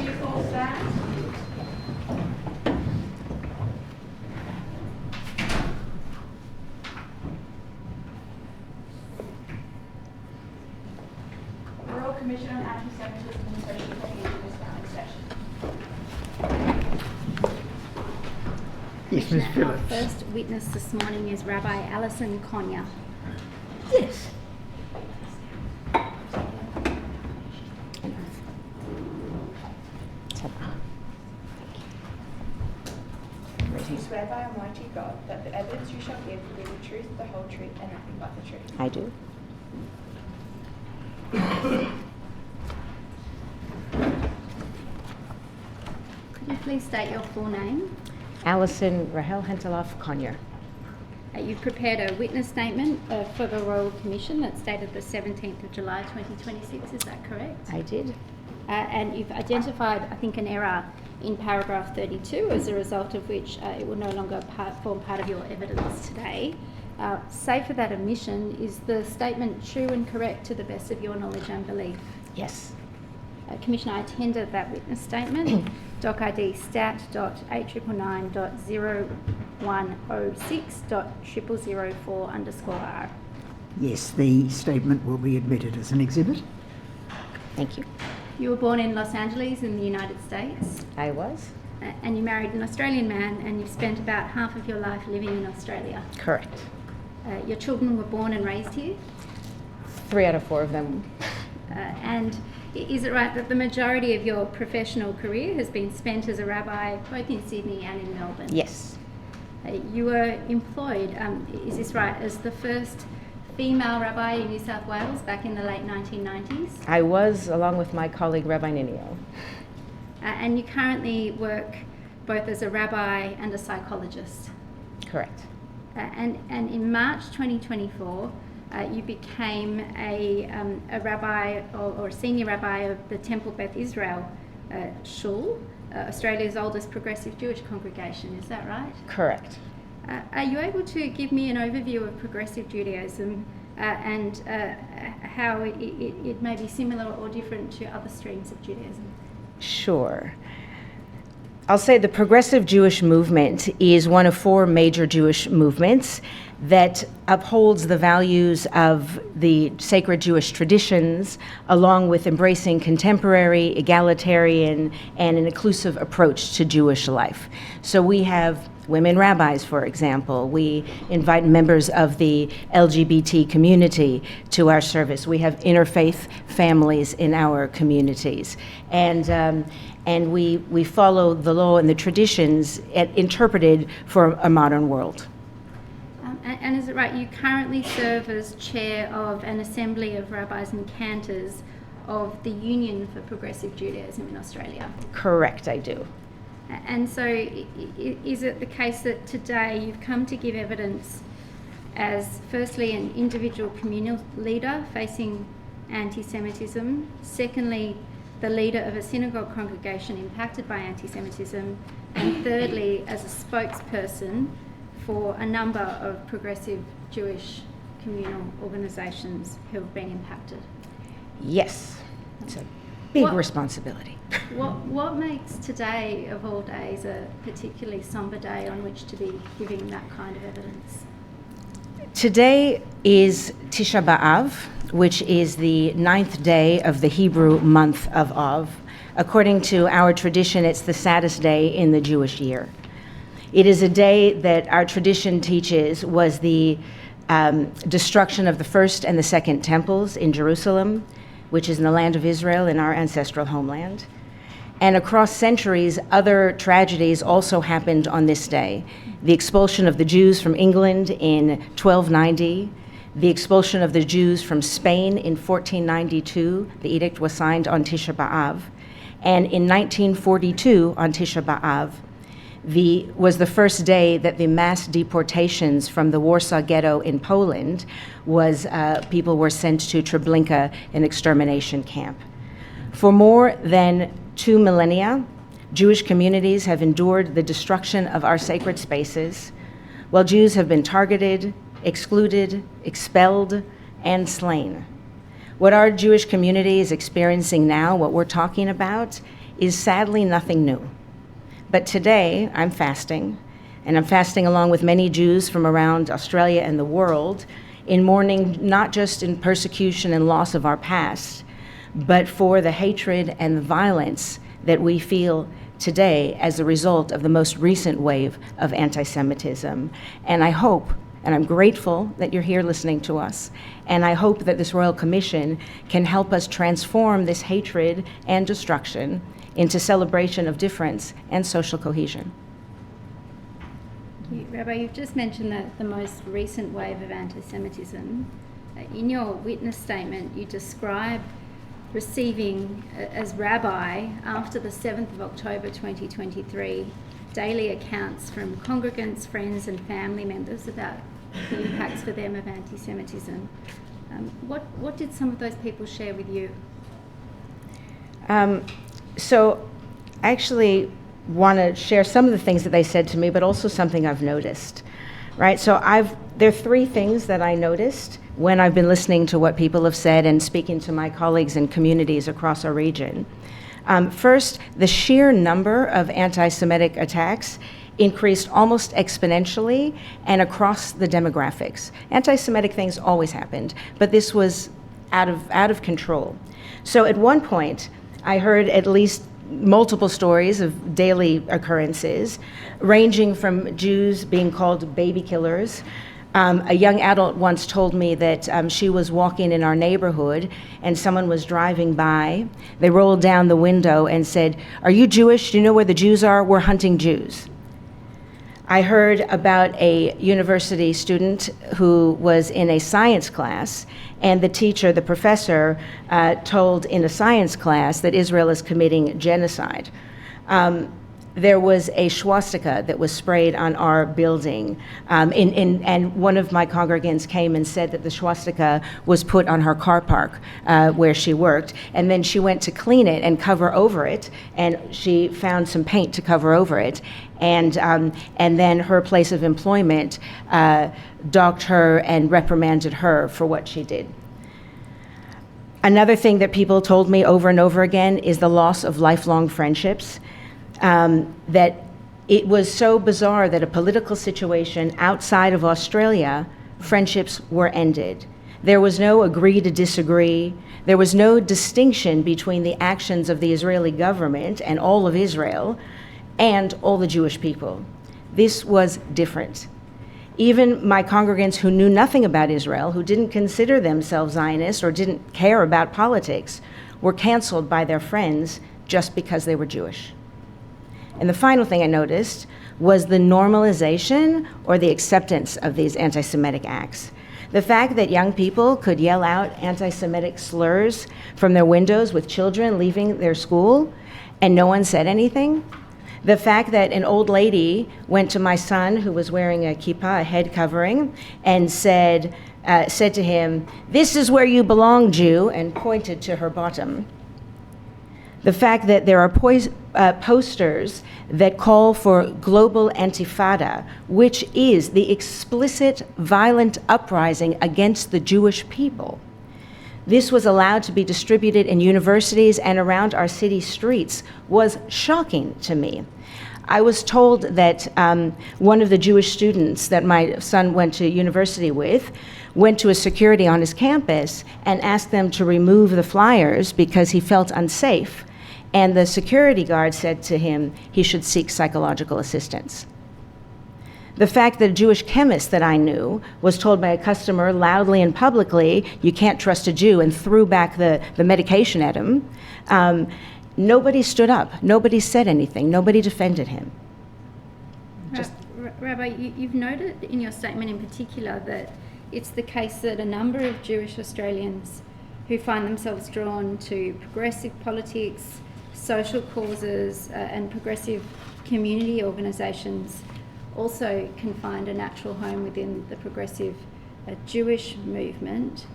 you all stand? The Royal Commission on Antisemitism and Social Cohesion is now in session. Yes, Ms. Our Phillips. first witness this morning is Rabbi Allison Conyer. Yes. I swear by Almighty God that the evidence you shall give will be the truth, the whole truth, and nothing but the truth. I do. Could you please state your full name? Allison Rahel Henteloff Conyer. You've prepared a witness statement for the Royal Commission that's dated the 17th of July 2026, is that correct? I did. And you've identified, I think, an error in paragraph 32, as a result of which it will no longer form part of your evidence today. Save for that omission, is the statement true and correct to the best of your knowledge and belief? Yes. Commissioner, I tendered that witness statement, doc ID stat.899.0106.0004_R. Yes, the statement will be admitted as an exhibit. Thank you. You were born in Los Angeles in the United States, I was. and you married an Australian man, and you've spent about half of your life living in Australia. Correct. Your children were born and raised here, 3 out of 4 of them. and is it right that the majority of your professional career has been spent as a rabbi both in Sydney and in Melbourne? Yes. You were employed, is this right, as the first female rabbi in New South Wales back in the late 1990s? I was, along with my colleague Rabbi Ninio. And you currently work both as a rabbi and a psychologist. Correct. And in March 2024, you became a rabbi or a senior rabbi of the Temple Beth Israel Shul, Australia's oldest progressive Jewish congregation. Is that right? Correct. Are you able to give me an overview of Progressive Judaism and how it may be similar or different to other streams of Judaism? Sure. I'll say the Progressive Jewish movement is one of 4 major Jewish movements that upholds the values of the sacred Jewish traditions, along with embracing contemporary, egalitarian, and an inclusive approach to Jewish life. So we have women rabbis, for example. We invite members of the LGBT community to our service. We have interfaith families in our communities. And we follow the law and the traditions interpreted for a modern world. And is it right, you currently serve as chair of an assembly of rabbis and cantors of the Union for Progressive Judaism in Australia? Correct, I do. And so is it the case that today you've come to give evidence as, firstly, an individual communal leader facing anti-Semitism, secondly, the leader of a synagogue congregation impacted by anti-Semitism, and thirdly, as a spokesperson for a number of progressive Jewish communal organisations who have been impacted? Yes, it's a big responsibility. What makes today, of all days, a particularly sombre day on which to be giving that kind of evidence? Today is Tisha B'Av, which is the 9th day of the Hebrew month of Av. According to our tradition, it's the saddest day in the Jewish year. It is a day that our tradition teaches was the destruction of the first and the second temples in Jerusalem, which is in the land of Israel, in our ancestral homeland. And across centuries, other tragedies also happened on this day. The expulsion of the Jews from England in 1290, the expulsion of the Jews from Spain in 1492, the edict was signed on Tisha B'Av, and in 1942, on Tisha B'Av, was the first day that the mass deportations from the Warsaw Ghetto in Poland people were sent to Treblinka, an extermination camp. For more than 2 millennia, Jewish communities have endured the destruction of our sacred spaces, while Jews have been targeted, excluded, expelled, and slain. What our Jewish community is experiencing now, what we're talking about, is sadly nothing new. But today, I'm fasting, and I'm fasting along with many Jews from around Australia and the world, in mourning not just in persecution and loss of our past, but for the hatred and the violence that we feel today as a result of the most recent wave of anti-Semitism. And I hope, and I'm grateful that you're here listening to us, and I hope that this Royal Commission can help us transform this hatred and destruction into celebration of difference and social cohesion. Rabbi, you've just mentioned that the most recent wave of anti-Semitism. In your witness statement, you describe receiving, as rabbi, after the 7th of October 2023, daily accounts from congregants, friends and family members about the impacts for them of anti-Semitism. What did some of those people share with you? So I actually want to share some of the things that they said to me, but also something I've noticed, right? So there are three things that I noticed when I've been listening to what people have said and speaking to my colleagues and communities across our region. First, the sheer number of anti-Semitic attacks increased almost exponentially and across the demographics. Anti-Semitic things always happened, but this was out of control. So at one point, I heard at least multiple stories of daily occurrences, ranging from Jews being called baby killers. A young adult once told me that she was walking in our neighborhood and someone was driving by. They rolled down the window and said, "Are you Jewish? Do you know where the Jews are? We're hunting Jews." I heard about a university student who was in a science class, and the teacher, the professor, told in a science class that Israel is committing genocide. There was a swastika that was sprayed on our building, and one of my congregants came and said that the swastika was put on her car park where she worked, and then she went to clean it and cover over it, and she found some paint to cover over it, and then her place of employment docked her and reprimanded her for what she did. Another thing that people told me over and over again is the loss of lifelong friendships. That it was so bizarre that a political situation outside of Australia, friendships were ended. There was no agree to disagree. There was no distinction between the actions of the Israeli government and all of Israel and all the Jewish people. This was different. Even my congregants who knew nothing about Israel, who didn't consider themselves Zionists or didn't care about politics, were canceled by their friends just because they were Jewish. And the final thing I noticed was the normalization or the acceptance of these anti-Semitic acts. The fact that young people could yell out anti-Semitic slurs from their windows with children leaving their school and no one said anything. The fact that an old lady went to my son who was wearing a kippah, a head covering, and said to him, "This is where you belong, Jew," and pointed to her bottom. The fact that there are posters that call for global intifada, which is the explicit violent uprising against the Jewish people. This was allowed to be distributed in universities and around our city streets was shocking to me. I was told that one of the Jewish students that my son went to university with went to a security on his campus and asked them to remove the flyers because he felt unsafe. And the security guard said to him he should seek psychological assistance. The fact that a Jewish chemist that I knew was told by a customer loudly and publicly, "You can't trust a Jew," and threw back the medication at him. Nobody stood up. Nobody said anything. Nobody defended him. Rabbi, you've noted in your statement in particular that it's the case that a number of Jewish Australians who find themselves drawn to progressive politics, social causes, and progressive community organisations also can find a natural home within the progressive Jewish movement.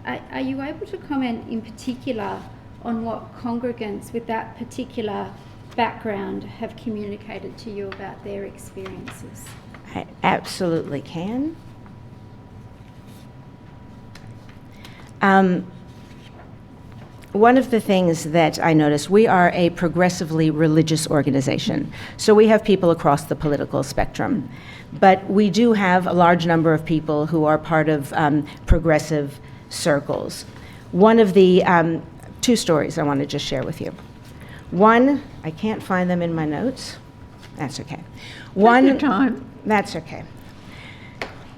Are you able to comment in particular on what congregants with that particular background have communicated to you about their experiences? I absolutely can. one of the things that I noticed, we are a progressively religious organization. So we have people across the political spectrum. But we do have a large number of people who are part of progressive circles. One of the two stories I want to just share with you. One, I can't find them in my notes. That's okay. Take your time. That's okay.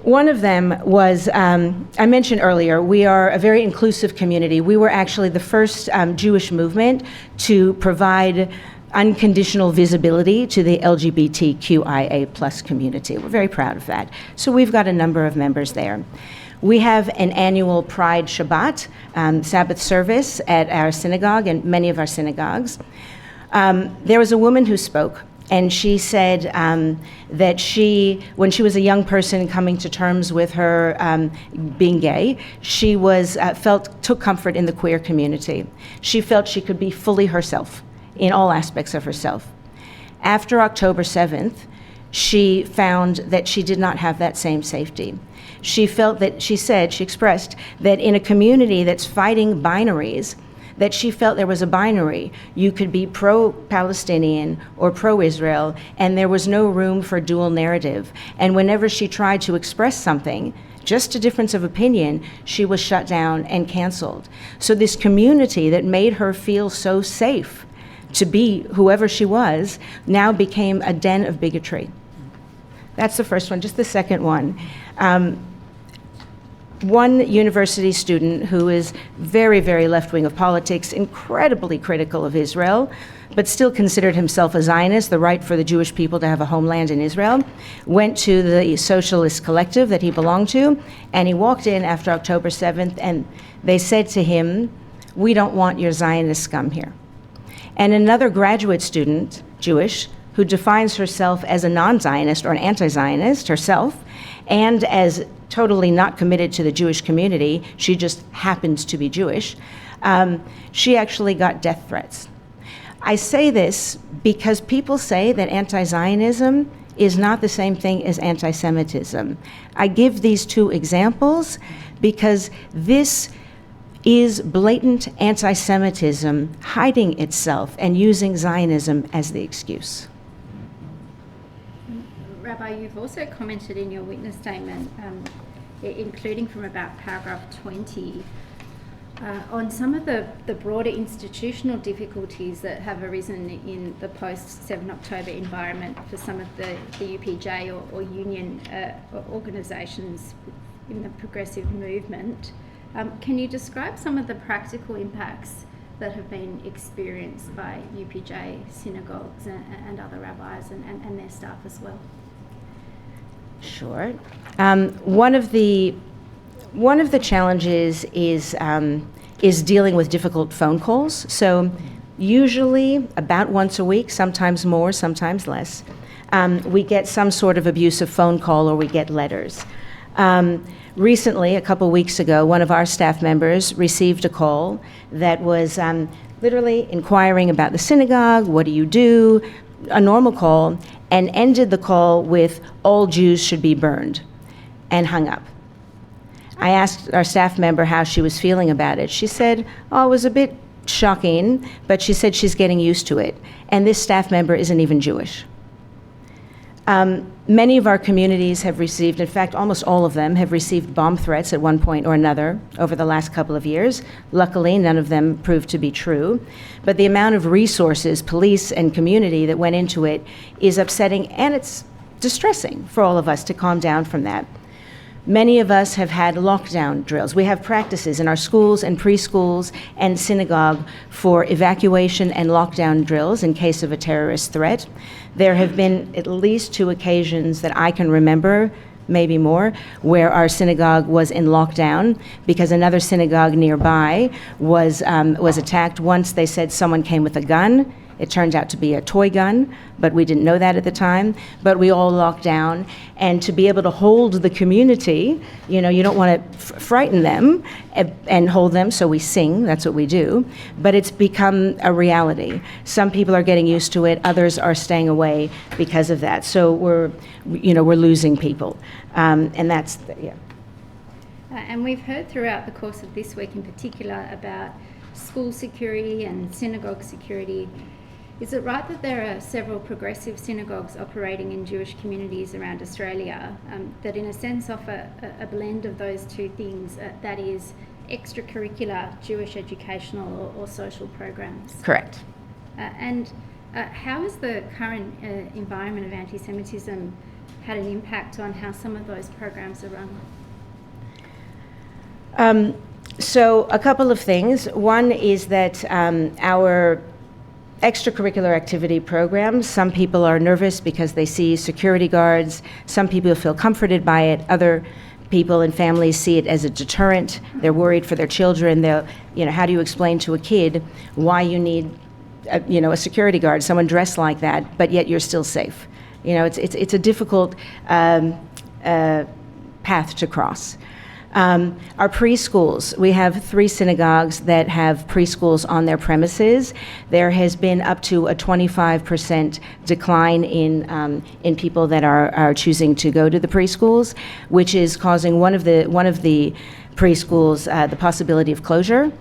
One of them was, I mentioned earlier, we are a very inclusive community. We were actually the first Jewish movement to provide unconditional visibility to the LGBTQIA+ community. We're very proud of that. So we've got a number of members there. We have an annual Pride Shabbat, Sabbath service at our synagogue and many of our synagogues. There was a woman who spoke, and she said that when she was a young person coming to terms with her being gay, she took comfort in the queer community. She felt she could be fully herself in all aspects of herself. After October 7th, she found that she did not have that same safety. She expressed that in a community that's fighting binaries, that she felt there was a binary. You could be pro-Palestinian or pro-Israel, and there was no room for dual narrative. And whenever she tried to express something, just a difference of opinion, she was shut down and canceled. So this community that made her feel so safe to be whoever she was now became a den of bigotry. That's the first one. Just the second one. One university student who is very, very left-wing of politics, incredibly critical of Israel, but still considered himself a Zionist, the right for the Jewish people to have a homeland in Israel, went to the socialist collective that he belonged to, and he walked in after October 7th, and they said to him, "We don't want your Zionist scum here." And another graduate student, Jewish, who defines herself as a non-Zionist or an anti-Zionist herself, and as totally not committed to the Jewish community, she just happens to be Jewish, she actually got death threats. I say this because people say that anti-Zionism is not the same thing as anti-Semitism. I give these two examples because this is blatant anti-Semitism hiding itself and using Zionism as the excuse. Rabbi, you've also commented in your witness statement, including from about paragraph 20, on some of the broader institutional difficulties that have arisen in the post-7 October environment for some of the UPJ or union organisations in the progressive movement. Can you describe some of the practical impacts that have been experienced by UPJ synagogues and other rabbis and their staff as well? Sure. One of the challenges is dealing with difficult phone calls. So usually about once a week, sometimes more, sometimes less, we get some sort of abusive phone call or we get letters. Recently, a couple weeks ago, one of our staff members received a call that was literally inquiring about the synagogue, what do you do, a normal call, and ended the call with, all Jews should be burned, and hung up. I asked our staff member how she was feeling about it. She said, oh, it was a bit shocking, but she said she's getting used to it. And this staff member isn't even Jewish. Many of our communities have received, in fact, almost all of them have received bomb threats at one point or another over the last couple of years. Luckily, none of them proved to be true. But the amount of resources, police and community that went into it is upsetting, and it's distressing for all of us to calm down from that. Many of us have had lockdown drills. We have practices in our schools and preschools and synagogue for evacuation and lockdown drills in case of a terrorist threat. There have been at least 2 occasions that I can remember, maybe more, where our synagogue was in lockdown because another synagogue nearby was attacked. Once they said someone came with a gun. It turned out to be a toy gun, but we didn't know that at the time. But we all locked down, and to be able to hold the community, you don't want to frighten them and hold them, so we sing, that's what we do. But it's become a reality. Some people are getting used to it, others are staying away because of that. So we're losing people, and that's, yeah. And we've heard throughout the course of this week in particular about school security and synagogue security. Is it right that there are several progressive synagogues operating in Jewish communities around Australia that in a sense offer a blend of those two things, that is extracurricular Jewish educational or social programs? Correct. And how has the current environment of anti-Semitism had an impact on how some of those programs are run? So a couple of things. One is that our extracurricular activity programs, some people are nervous because they see security guards. Some people feel comforted by it. Other people and families see it as a deterrent. They're worried for their children. How do you explain to a kid why you need a security guard, someone dressed like that, but yet you're still safe? It's a difficult path to cross. Our preschools, we have 3 synagogues that have preschools on their premises. There has been up to a 25% decline in people that are choosing to go to the preschools, which is causing one of the preschools the possibility of closure,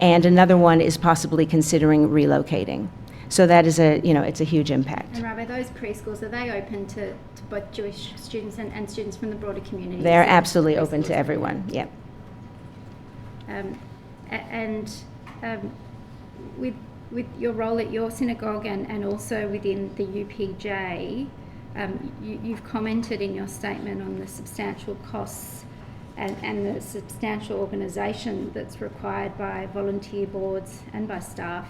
and another one is possibly considering relocating. So that is it's a huge impact. And Rabbi, those preschools, are they open to both Jewish students and students from the broader community? They're absolutely open to everyone, yeah. With your role at your synagogue and also within the UPJ, you've commented in your statement on the substantial costs and the substantial organisation that's required by volunteer boards and by staff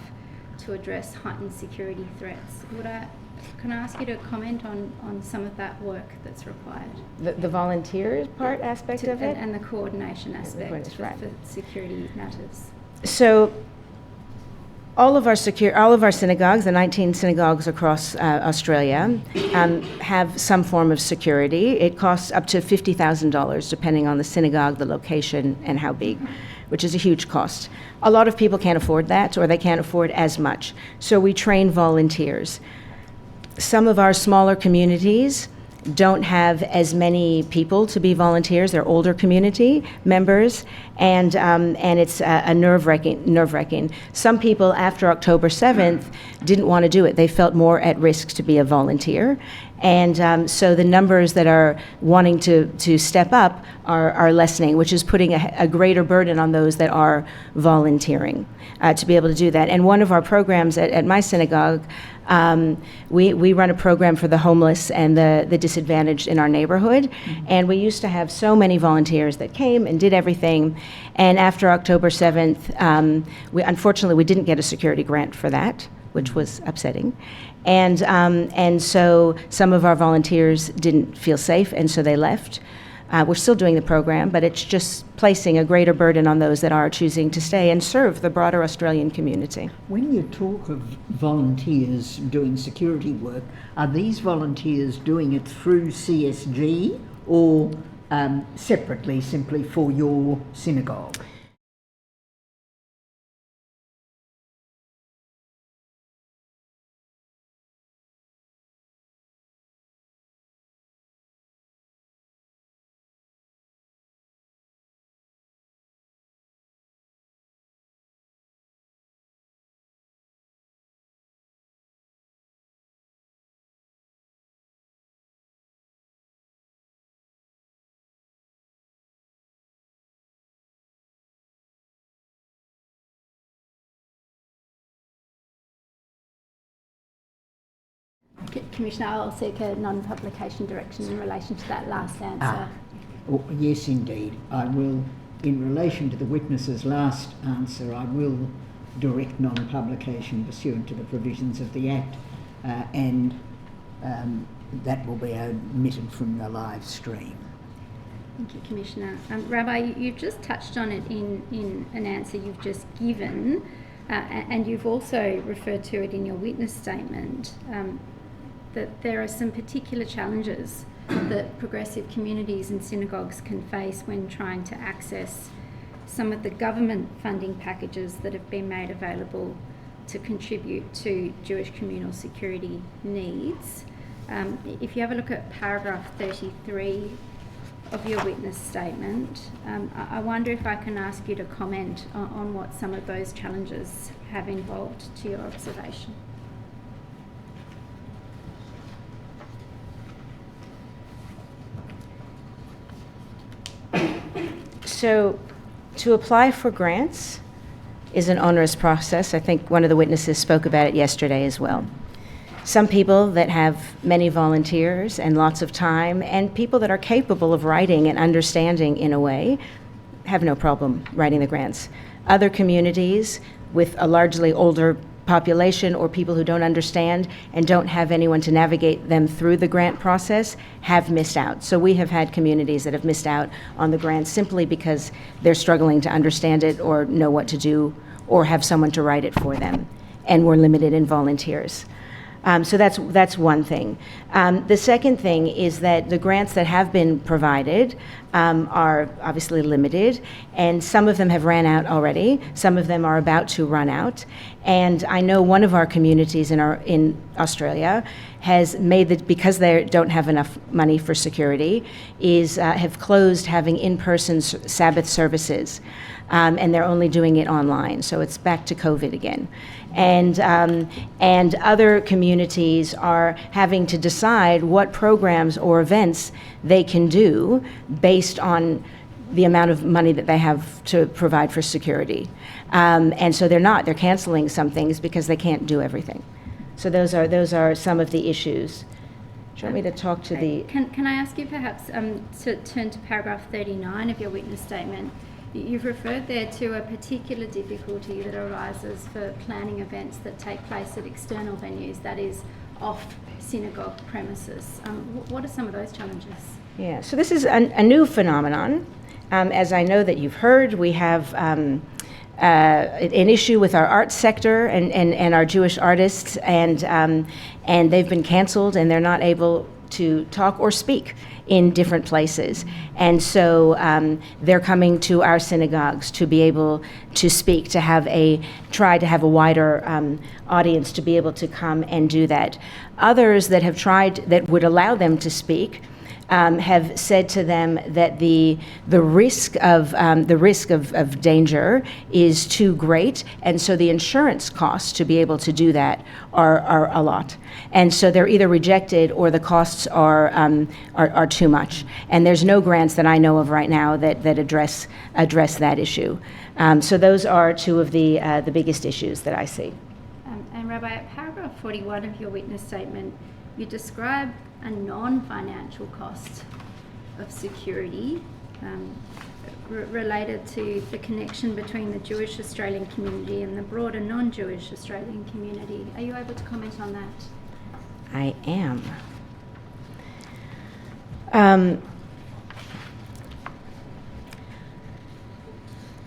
to address heightened security threats. Can I ask you to comment on some of that work that's required? The volunteer part aspect of it? And the coordination aspect right. for security matters. So all of our synagogues, the 19 synagogues across Australia, have some form of security. It costs up to $50,000 depending on the synagogue, the location, and how big, which is a huge cost. A lot of people can't afford that, or they can't afford as much. So we train volunteers. Some of our smaller communities don't have as many people to be volunteers. They're older community members, and it's a nerve-wracking. Some people after October 7th didn't want to do it. They felt more at risk to be a volunteer, and so the numbers that are wanting to step up are lessening, which is putting a greater burden on those that are volunteering to be able to do that. And one of our programs at my synagogue, we run a program for the homeless and the disadvantaged in our neighborhood, and we used to have so many volunteers that came and did everything, and after October 7th, unfortunately we didn't get a security grant for that, which was upsetting, and so some of our volunteers didn't feel safe, and so they left. We're still doing the program, but it's just placing a greater burden on those that are choosing to stay and serve the broader Australian community. When you talk of volunteers doing security work, are these volunteers doing it through CSG or separately, simply for your synagogue? Commissioner, I'll seek a non-publication direction in relation to that last answer. Oh, yes, indeed. I will, in relation to the witness's last answer, I will direct non-publication pursuant to the provisions of the Act, and that will be omitted from the live stream. Thank you, Commissioner. Rabbi, you've just touched on it in an answer you've just given, and you've also referred to it in your witness statement, that there are some particular challenges that progressive communities and synagogues can face when trying to access some of the government funding packages that have been made available to contribute to Jewish communal security needs. If you have a look at paragraph 33 of your witness statement. I wonder if I can ask you to comment on what some of those challenges have involved to your observation. So, to apply for grants is an onerous process. I think one of the witnesses spoke about it yesterday as well. Some people that have many volunteers and lots of time, and people that are capable of writing and understanding in a way, have no problem writing the grants. Other communities with a largely older population or people who don't understand and don't have anyone to navigate them through the grant process have missed out. So we have had communities that have missed out on the grants simply because they're struggling to understand it or know what to do or have someone to write it for them, and we're limited in volunteers. So that's one thing. The second thing is that the grants that have been provided are obviously limited, and some of them have ran out already. Some of them are about to run out. And I know one of our communities in Australia has made that, because they don't have enough money for security, have closed having in-person Sabbath services. And they're only doing it online, so it's back to COVID again. And other communities are having to decide what programs or events they can do based on the amount of money that they have to provide for security. And so they're canceling some things because they can't do everything. So those are some of the issues. Do you want me to talk to the... Can I ask you perhaps to turn to paragraph 39 of your witness statement? You've referred there to a particular difficulty that arises for planning events that take place at external venues, that is, off synagogue premises. What are some of those challenges? Yeah, so this is a new phenomenon. As I know that you've heard, we have an issue with our arts sector and our Jewish artists, and they've been canceled and they're not able to talk or speak in different places. And so they're coming to our synagogues to be able to speak, try to have a wider audience to be able to come and do that. Others that have tried, that would allow them to speak, have said to them that the risk of danger is too great, and so the insurance costs to be able to do that are a lot, and so they're either rejected or the costs are too much. And there's no grants that I know of right now that address that issue. So those are two of the biggest issues that I see. And Rabbi, at paragraph 41 of your witness statement, you describe a non-financial cost of security related to the connection between the Jewish Australian community and the broader non-Jewish Australian community. Are you able to comment on that? I am.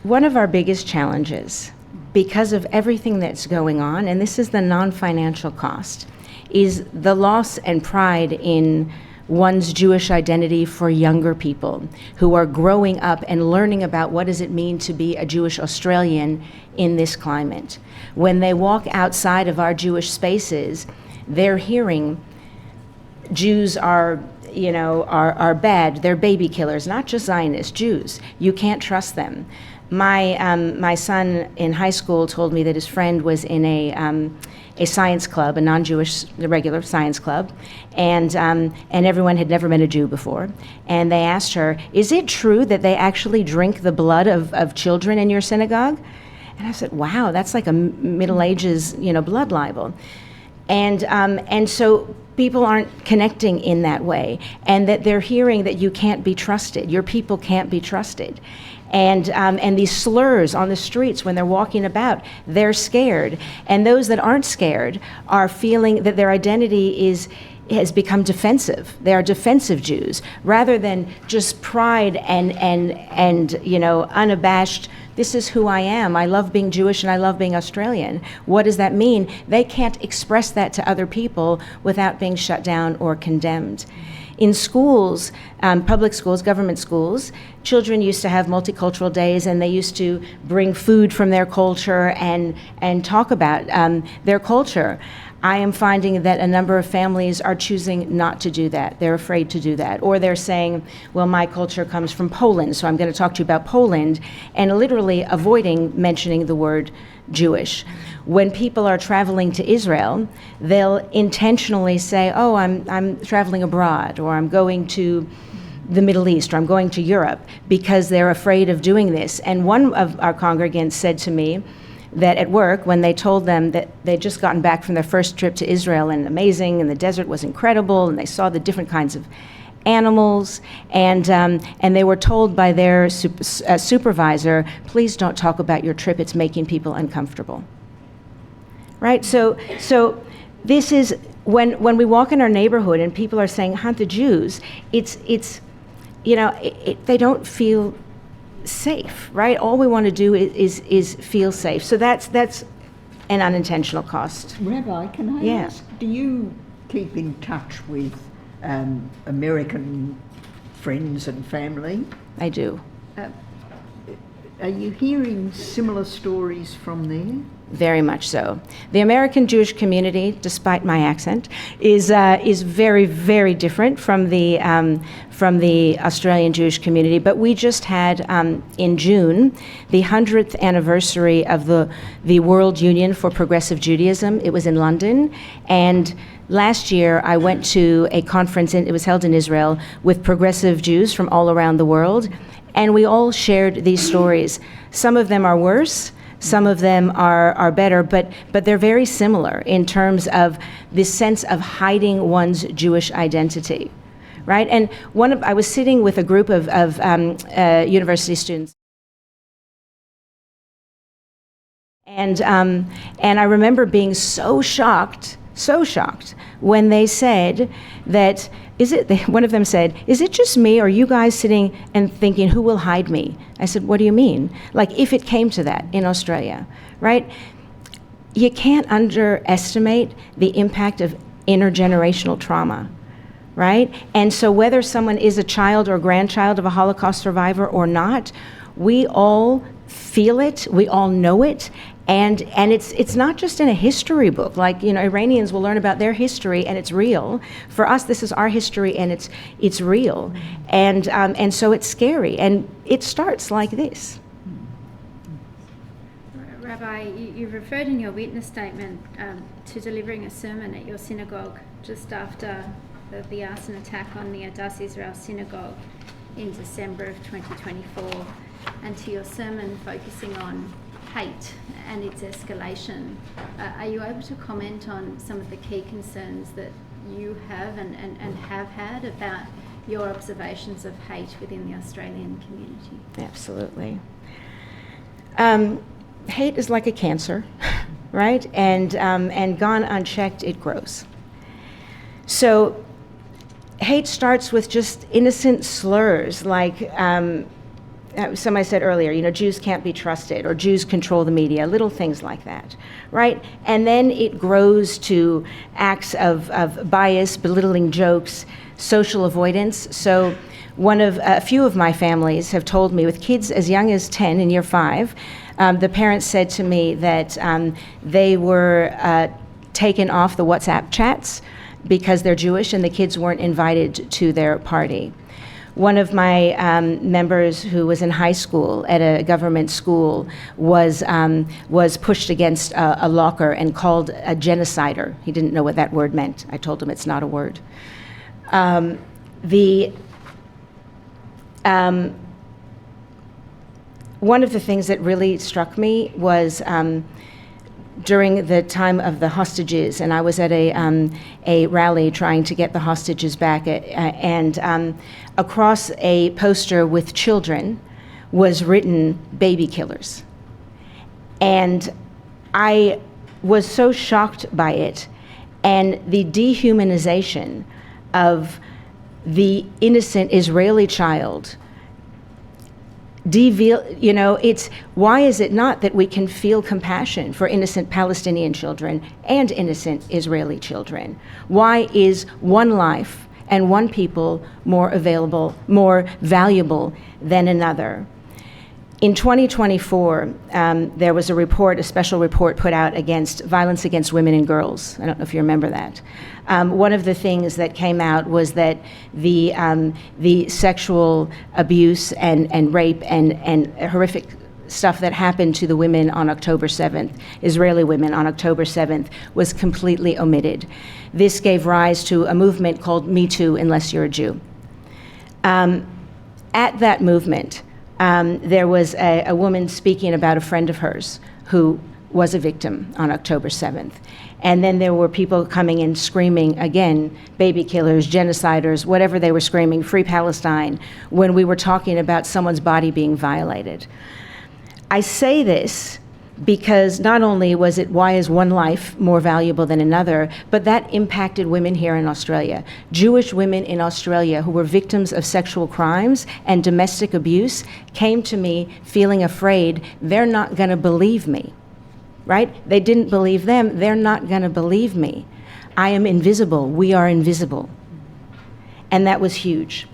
One of our biggest challenges, because of everything that's going on, and this is the non-financial cost, is the loss and pride in one's Jewish identity for younger people who are growing up and learning about what does it mean to be a Jewish Australian in this climate. When they walk outside of our Jewish spaces, they're hearing Jews are bad, they're baby killers, not just Zionist Jews. You can't trust them. My son in high school told me that his friend was in a science club, a non-Jewish, regular science club, and everyone had never met a Jew before. And they asked her, "Is it true that they actually drink the blood of children in your synagogue?" And I said, "Wow, that's like a Middle Ages, blood libel." And so people aren't connecting in that way, and that they're hearing that you can't be trusted, your people can't be trusted. And these slurs on the streets when they're walking about, they're scared. And those that aren't scared are feeling that their identity has become defensive. They are defensive Jews, rather than just pride and unabashed, this is who I am. I love being Jewish and I love being Australian. What does that mean? They can't express that to other people without being shut down or condemned. In schools, public schools, government schools, children used to have multicultural days, and they used to bring food from their culture and talk about their culture. I am finding that a number of families are choosing not to do that. They're afraid to do that. Or they're saying, well, my culture comes from Poland, so I'm going to talk to you about Poland, and literally avoiding mentioning the word Jewish. When people are traveling to Israel, they'll intentionally say, oh, I'm traveling abroad, or I'm going to the Middle East, or I'm going to Europe, because they're afraid of doing this. And one of our congregants said to me that at work, when they told them that they'd just gotten back from their first trip to Israel, and amazing, and the desert was incredible, and they saw the different kinds of animals, and they were told by their supervisor, please don't talk about your trip, it's making people uncomfortable. Right? So this is, when we walk in our neighborhood and people are saying, hunt the Jews, it's they don't feel safe, right? All we want to do is feel safe. So that's an unintentional cost. Rabbi, can I ask, do you keep in touch with American friends and family? I do. Are you hearing similar stories from there? Very much so. The American Jewish community, despite my accent, is very, very different from the Australian Jewish community. But we just had in June the 100th anniversary of the World Union for Progressive Judaism. It was in London, and last year I went to a conference. It was held in Israel with progressive Jews from all around the world, and we all shared these stories. Some of them are worse. Some of them are better, but they're very similar in terms of this sense of hiding one's Jewish identity, right? And I was sitting with a group of university students, and I remember being so shocked when they said that, one of them said, is it just me, or are you guys sitting and thinking, who will hide me? I said, what do you mean? Like, if it came to that in Australia, right? You can't underestimate the impact of intergenerational trauma, right? And so whether someone is a child or grandchild of a Holocaust survivor or not, we all feel it, we all know it, and it's not just in a history book. Like, Iranians will learn about their history and it's real. For us, this is our history and it's real, and so it's scary, and it starts like this. Rabbi, you referred in your witness statement to delivering a sermon at your synagogue just after the arson attack on the Adass Israel synagogue in December of 2024, and to your sermon focusing on hate and its escalation. Are you able to comment on some of the key concerns that you have and have had about your observations of hate within the Australian community? Absolutely. Hate is like a cancer, right? And gone unchecked, it grows. So hate starts with just innocent slurs like, somebody said earlier, Jews can't be trusted, or Jews control the media, little things like that, right? And then it grows to acts of bias, belittling jokes, social avoidance. So a few of my families have told me, with kids as young as 10 in year 5, the parents said to me that they were taken off the WhatsApp chats because they're Jewish and the kids weren't invited to their party. One of my members who was in high school at a government school was pushed against a locker and called a genocider. He didn't know what that word meant. I told him it's not a word. One of the things that really struck me was during the time of the hostages, and I was at a rally trying to get the hostages back, and across a poster with children was written "baby killers," and I was so shocked by it, and the dehumanization of the innocent Israeli child. It's why is it not that we can feel compassion for innocent Palestinian children and innocent Israeli children? Why is one life and one people more valuable than another? In 2024, there was a special report put out against violence against women and girls. I don't know if you remember that. One of the things that came out was that the sexual abuse and rape and horrific stuff that happened to the women on October 7th, Israeli women on October 7th, was completely omitted. This gave rise to a movement called Me Too, Unless You're a Jew. At that movement, there was a woman speaking about a friend of hers who was a victim on October 7th. And then there were people coming in screaming, again, baby killers, genociders, whatever they were screaming, free Palestine, when we were talking about someone's body being violated. I say this because not only was it why is one life more valuable than another, but that impacted women here in Australia. Jewish women in Australia who were victims of sexual crimes and domestic abuse came to me feeling afraid they're not going to believe me, right? They didn't believe them, they're not going to believe me. I am invisible, we are invisible. And that was huge.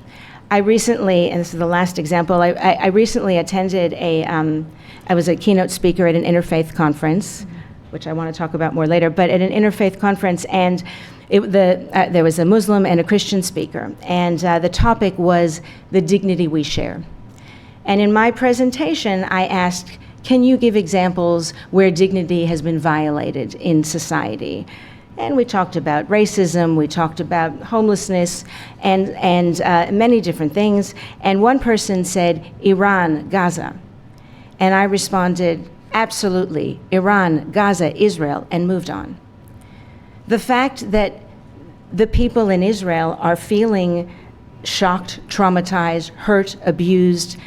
I recently, and this is the last example, I recently attended I was a keynote speaker at an interfaith conference, which I want to talk about more later, but at an interfaith conference, and there was a Muslim and a Christian speaker, and the topic was the dignity we share. And in my presentation, I asked, can you give examples where dignity has been violated in society? And we talked about racism, we talked about homelessness, and many different things. And one person said, Iran, Gaza. And I responded, absolutely, Iran, Gaza, Israel, and moved on. The fact that the people in Israel are feeling shocked, traumatized, hurt, abused,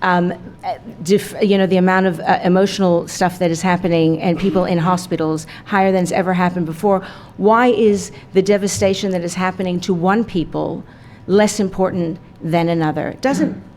the amount of emotional stuff that is happening and people in hospitals higher than it's ever happened before. Why is the devastation that is happening to one people less important than another?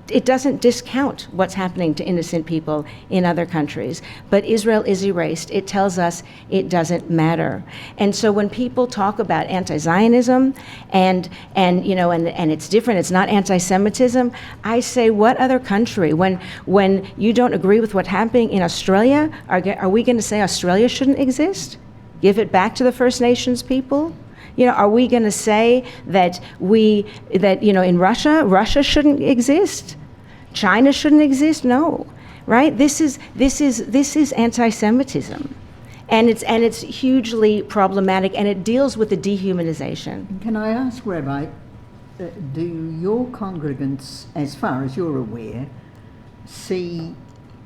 It doesn't discount what's happening to innocent people in other countries, but Israel is erased. It tells us it doesn't matter. And so when people talk about anti-Zionism and it's different, it's not anti-Semitism, I say, what other country, when you don't agree with what's happening in Australia, are we going to say Australia shouldn't exist? Give it back to the First Nations people? Are we going to say that in Russia shouldn't exist? China shouldn't exist? No, right? This is anti-Semitism, and it's hugely problematic, and it deals with the dehumanization. Can I ask, Rabbi, do your congregants, as far as you're aware, see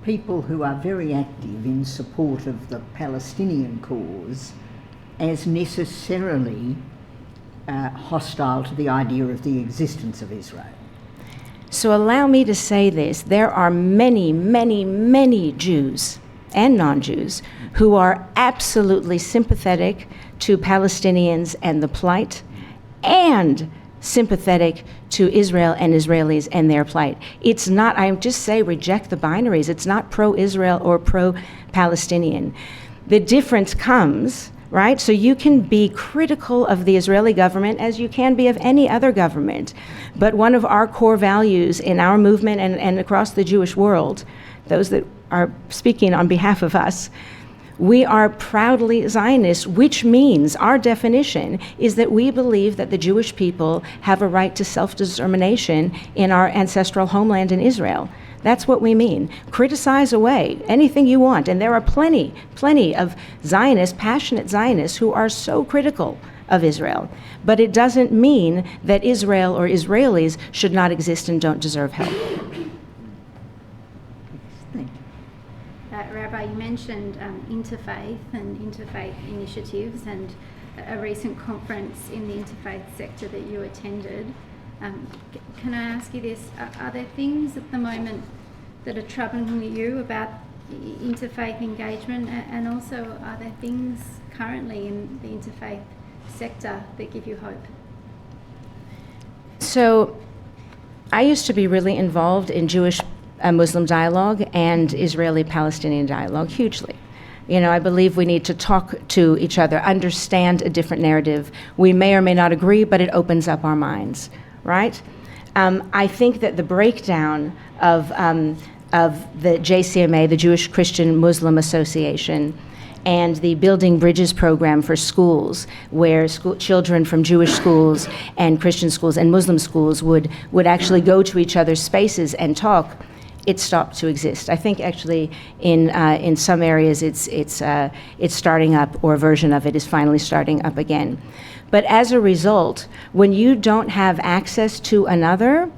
people who are very active in support of the Palestinian cause as necessarily hostile to the idea of the existence of Israel? So allow me to say this. There are many, many, many Jews and non-Jews who are absolutely sympathetic to Palestinians and the plight, and sympathetic to Israel and Israelis and their plight. It's not, I just say, reject the binaries. It's not pro-Israel or pro-Palestinian. The difference comes, right? So you can be critical of the Israeli government as you can be of any other government. But one of our core values in our movement and across the Jewish world, those that are speaking on behalf of us, we are proudly Zionists, which means our definition is that we believe that the Jewish people have a right to self-determination in our ancestral homeland in Israel. That's what we mean. Criticize away anything you want. And there are plenty of Zionists, passionate Zionists, who are so critical of Israel. But it doesn't mean that Israel or Israelis should not exist and don't deserve help. Rabbi, you mentioned interfaith and interfaith initiatives and a recent conference in the interfaith sector that you attended. Can I ask you this? Are there things at the moment that are troubling you about interfaith engagement, and also are there things currently in the interfaith sector that give you hope? So I used to be really involved in Jewish Muslim dialogue and Israeli-Palestinian dialogue hugely. I believe we need to talk to each other, understand a different narrative. We may or may not agree, but it opens up our minds, right? I think that the breakdown of of the JCMA, the Jewish Christian Muslim Association, and the Building Bridges program for schools, where children from Jewish schools and Christian schools and Muslim schools would actually go to each other's spaces and talk, it stopped to exist. I think actually in some areas it's starting up, or a version of it is finally starting up again. But as a result, when you don't have access to another,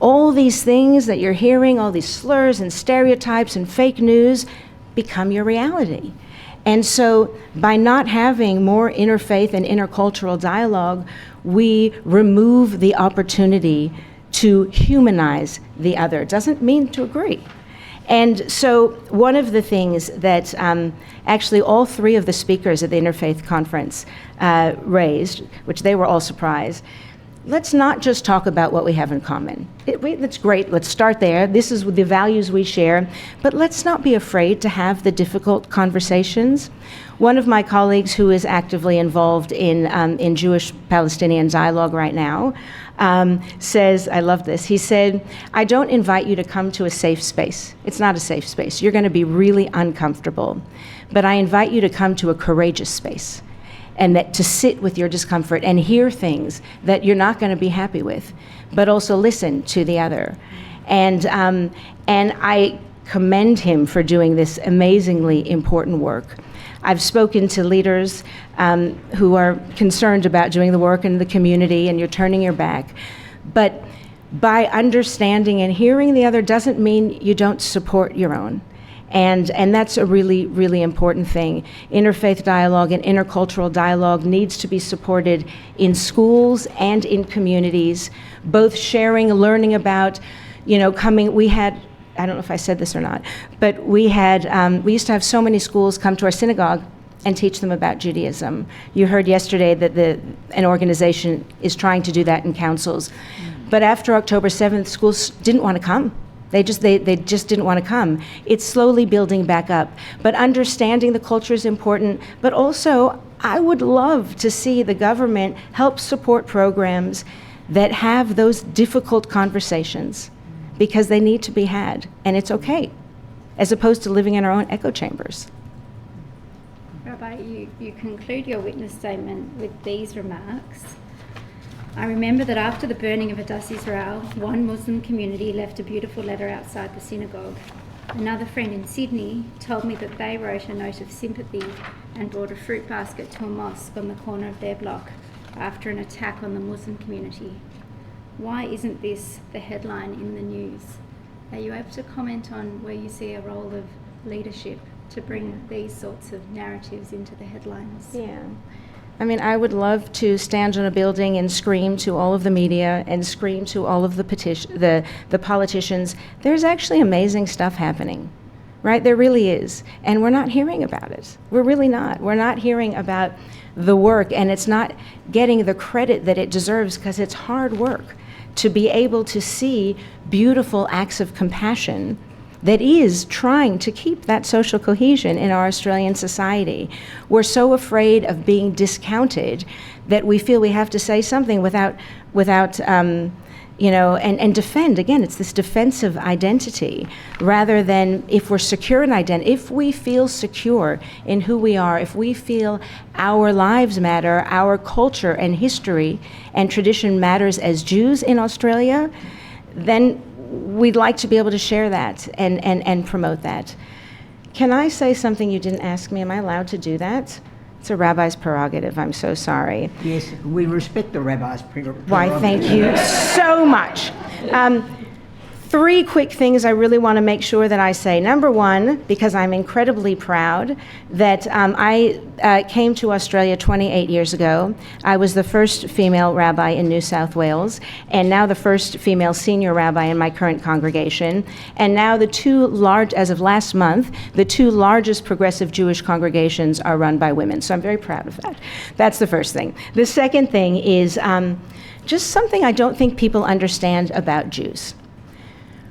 all these things that you're hearing, all these slurs and stereotypes and fake news become your reality. And so by not having more interfaith and intercultural dialogue, we remove the opportunity to humanize the other. Doesn't mean to agree. And so one of the things that actually all three of the speakers at the Interfaith Conference raised, which they were all surprised, let's not just talk about what we have in common. That's great, let's start there. This is the values we share, but let's not be afraid to have the difficult conversations. One of my colleagues who is actively involved in Jewish-Palestinian dialogue right now says, I love this, he said, I don't invite you to come to a safe space. It's not a safe space. You're going to be really uncomfortable. But I invite you to come to a courageous space, and that to sit with your discomfort and hear things that you're not going to be happy with, but also listen to the other. And I commend him for doing this amazingly important work. I've spoken to leaders who are concerned about doing the work in the community, and you're turning your back. But by understanding and hearing the other doesn't mean you don't support your own. And that's a really, really important thing. Interfaith dialogue and intercultural dialogue needs to be supported in schools and in communities, both sharing, learning about, we had, I don't know if I said this or not, but we used to have so many schools come to our synagogue and teach them about Judaism. You heard yesterday that an organization is trying to do that in councils. But after October 7th, schools didn't want to come. They just didn't want to come. It's slowly building back up. But understanding the culture is important. But also, I would love to see the government help support programs that have those difficult conversations, because they need to be had, and it's okay, as opposed to living in our own echo chambers. Rabbi, you conclude your witness statement with these remarks. I remember that after the burning of Adass Israel, one Muslim community left a beautiful letter outside the synagogue. Another friend in Sydney told me that they wrote a note of sympathy and brought a fruit basket to a mosque on the corner of their block after an attack on the Muslim community. Why isn't this the headline in the news? Are you able to comment on where you see a role of leadership to bring these sorts of narratives into the headlines? Yeah. I mean, I would love to stand on a building and scream to all of the media and scream to all of the politicians. There's actually amazing stuff happening, right? There really is. And we're not hearing about it. We're really not. We're not hearing about the work, and it's not getting the credit that it deserves, because it's hard work to be able to see beautiful acts of compassion that is trying to keep that social cohesion in our Australian society. We're so afraid of being discounted that we feel we have to say something without and defend. Again, it's this defensive identity, rather than if we're secure in identity, if we feel secure in who we are, if we feel our lives matter, our culture and history and tradition matters as Jews in Australia, then we'd like to be able to share that and promote that. Can I say something you didn't ask me? Am I allowed to do that? It's a rabbi's prerogative. I'm so sorry. Yes, we respect the rabbi's prerogative. Why, thank you so much. 3 quick things I really want to make sure that I say. Number one, because I'm incredibly proud that I came to Australia 28 years ago. I was the first female rabbi in New South Wales, and now the first female senior rabbi in my current congregation. And now as of last month, the 2 largest progressive Jewish congregations are run by women. So I'm very proud of that. That's the first thing. The second thing is just something I don't think people understand about Jews.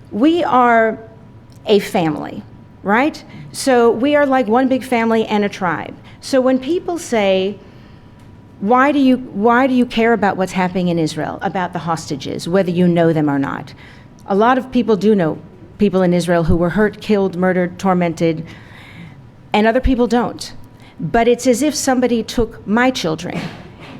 We are a family, right? So we are like one big family and a tribe. So when people say, why do you care about what's happening in Israel, about the hostages, whether you know them or not? A lot of people do know people in Israel who were hurt, killed, murdered, tormented, and other people don't. But it's as if somebody took my children,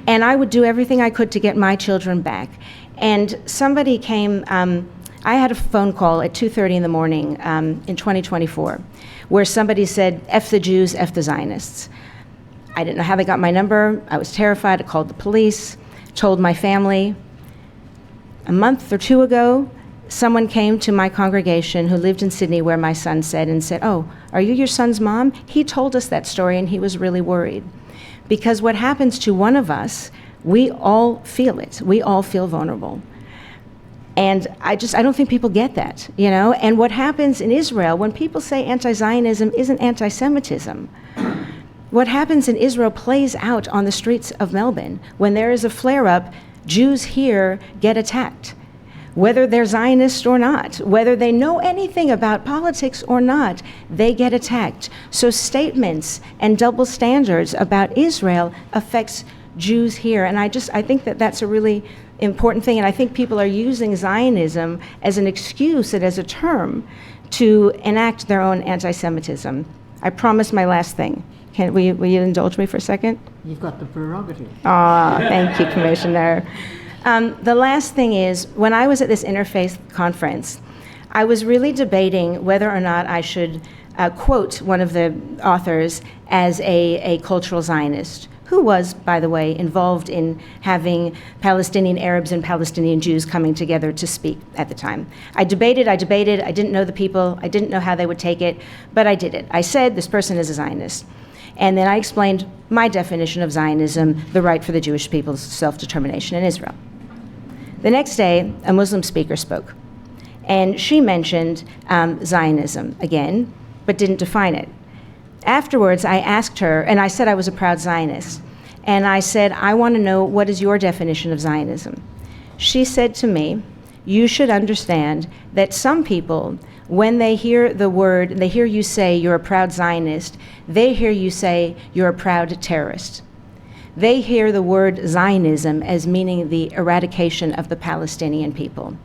and I would do everything I could to get my children back. And somebody came, I had a phone call at 2:30 in the morning in 2024, where somebody said, F the Jews, F the Zionists. I didn't know how they got my number. I was terrified. I called the police, told my family. A month or two ago, someone came to my congregation who lived in Sydney, where my son said, oh, are you your son's mom? He told us that story, and he was really worried. Because what happens to one of us, we all feel it. We all feel vulnerable. And I don't think people get that, you know? And what happens in Israel, when people say anti-Zionism isn't anti-Semitism, what happens in Israel plays out on the streets of Melbourne. When there is a flare-up, Jews here get attacked, whether they're Zionist or not, whether they know anything about politics or not, they get attacked. So statements and double standards about Israel affects Jews here. And I think that that's a really important thing. And I think people are using Zionism as an excuse and as a term to enact their own anti-Semitism. I promise my last thing. Will you indulge me for a second? You've got the prerogative. Thank you, Commissioner. The last thing is, when I was at this interfaith conference, I was really debating whether or not I should quote one of the authors as a cultural Zionist, who was, by the way, involved in having Palestinian Arabs and Palestinian Jews coming together to speak at the time. I debated, I didn't know the people, I didn't know how they would take it, but I did it. I said, this person is a Zionist. And then I explained my definition of Zionism, the right for the Jewish people's self-determination in Israel. The next day, a Muslim speaker spoke, and she mentioned Zionism again, but didn't define it. Afterwards, I asked her, and I said I was a proud Zionist, and I said, I want to know, what is your definition of Zionism? She said to me, you should understand that some people, when they hear the word, they hear you say you're a proud Zionist, they hear you say you're a proud terrorist. They hear the word Zionism as meaning the eradication of the Palestinian people.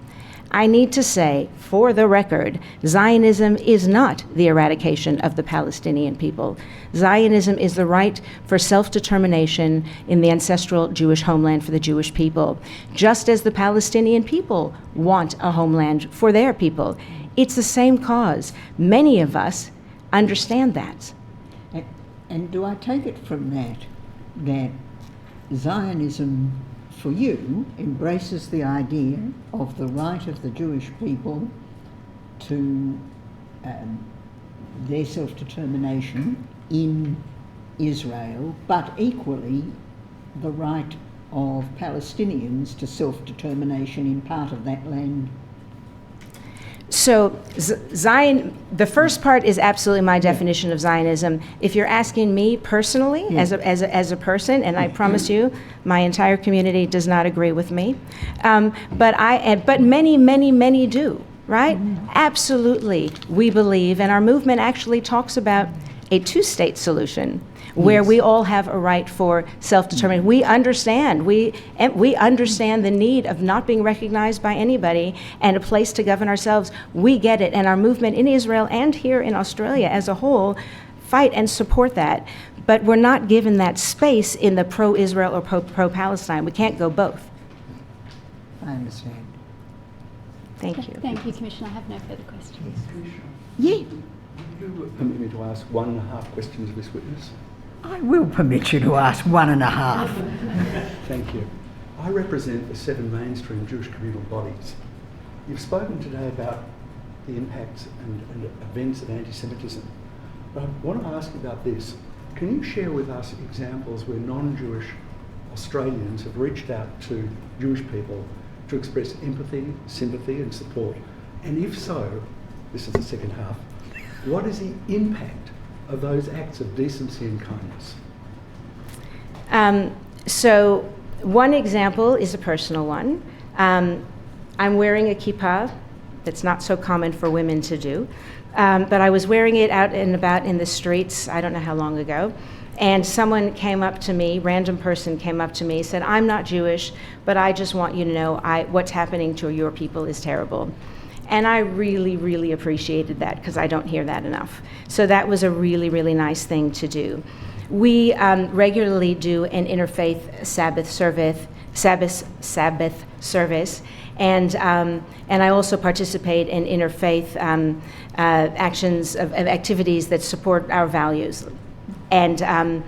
I need to say, for the record, Zionism is not the eradication of the Palestinian people. Zionism is the right for self-determination in the ancestral Jewish homeland for the Jewish people, just as the Palestinian people want a homeland for their people. It's the same cause. Many of us understand that. And do I take it from that Zionism for you embraces the idea of the right of the Jewish people to their self-determination in Israel, but equally the right of Palestinians to self-determination in part of that land? So the first part is absolutely my definition of Zionism. If you're asking me personally, as a person, and I promise you, my entire community does not agree with me, but many do, right? Absolutely, we believe, and our movement actually talks about a two-state solution, where we all have a right for self-determination. We understand the need of not being recognized by anybody and a place to govern ourselves. We get it, and our movement in Israel and here in Australia as a whole fight and support that. But we're not given that space in the pro-Israel or pro-Palestine. We can't go both. I understand. Thank you. Thank you, Commissioner. I have no further questions. Yeah, Would you permit me to ask 1.5 questions of this witness? I will permit you to ask 1.5. Thank you. I represent the 7 mainstream Jewish communal bodies. You've spoken today about the impacts and events of anti-Semitism. But I want to ask you about this. Can you share with us examples where non-Jewish Australians have reached out to Jewish people to express empathy, sympathy and support? And if so, this is the second half, what is the impact of those acts of decency and kindness? So one example is a personal one. I'm wearing a kippah. That's not so common for women to do. But I was wearing it out and about in the streets, I don't know how long ago, and someone came up to me, random person came up to me, said, I'm not Jewish, but I just want you to know what's happening to your people is terrible. And I really, really appreciated that because I don't hear that enough. So that was a really, really nice thing to do. We regularly do an interfaith Sabbath service, and I also participate in interfaith actions of activities that support our values. And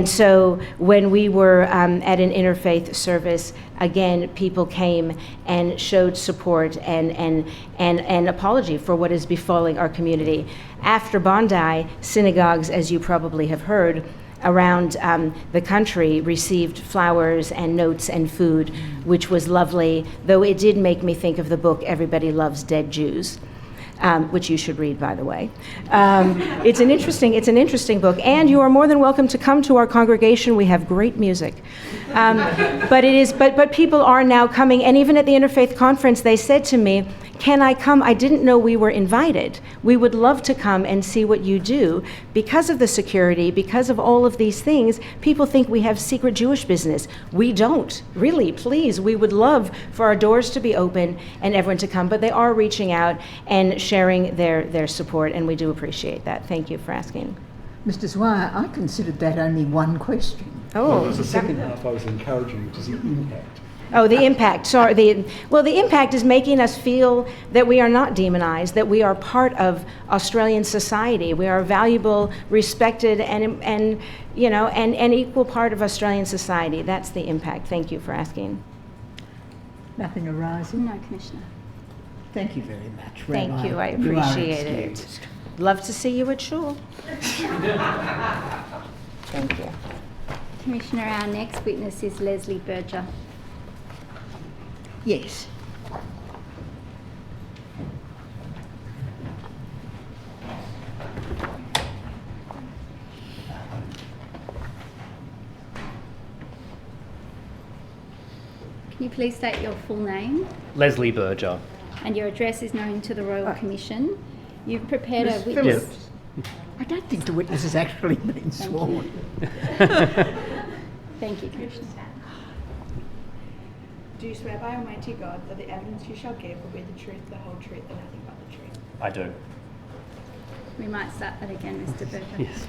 so when we were at an interfaith service, again, people came and showed support and apology for what is befalling our community. After Bondi, synagogues, as you probably have heard, around the country received flowers and notes and food, which was lovely, though it did make me think of the book Everybody Loves Dead Jews. Which you should read, by the way. It's an interesting book, and you are more than welcome to come to our congregation. We have great music, but people are now coming, and even at the Interfaith Conference, they said to me, "Can I come? I didn't know we were invited. We would love to come and see what you do." Because of the security, because of all of these things, people think we have secret Jewish business. We don't, really. Please, we would love for our doors to be open and everyone to come, but they are reaching out and sharing their support, and we do appreciate that. Thank you for asking. Mr. Zwire, I considered that only one question. Well, it was the second half I was encouraging, which is the impact. Oh, the impact. Sorry. The impact is making us feel that we are not demonized, that we are part of Australian society. We are a valuable, respected, and equal part of Australian society. That's the impact. Thank you for asking. Nothing arising? No, Commissioner. Thank you very much, Thank Rabbi. you. I You are appreciate it. excused. Love to see you at shul. Thank you. Commissioner, our next witness is Lesli Berger. Yes. Can you please state your full name? Lesli Berger. And your address is known to the Royal Commission. You've prepared a Ms. witness... Phillips, I don't think the witness has actually been sworn. Thank you, Commissioner. Do you swear by Almighty God that the evidence you shall give will be the truth, the whole truth, and nothing but the truth? I do. We might start that again, Mr. Berger. Yes.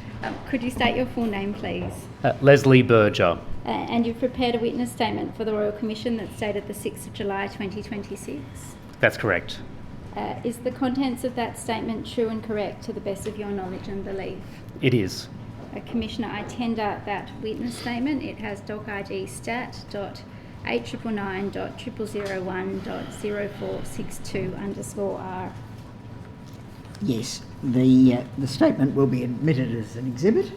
Could you state your full name, please? Lesli Berger. And you've prepared a witness statement for the Royal Commission that's dated the 6th of July 2026. That's correct. Is the contents of that statement true and correct to the best of your knowledge and belief? It is. Commissioner, I tender that witness statement. It has doc ID stat.899.0001.0462_R. Yes, the statement will be admitted as an exhibit.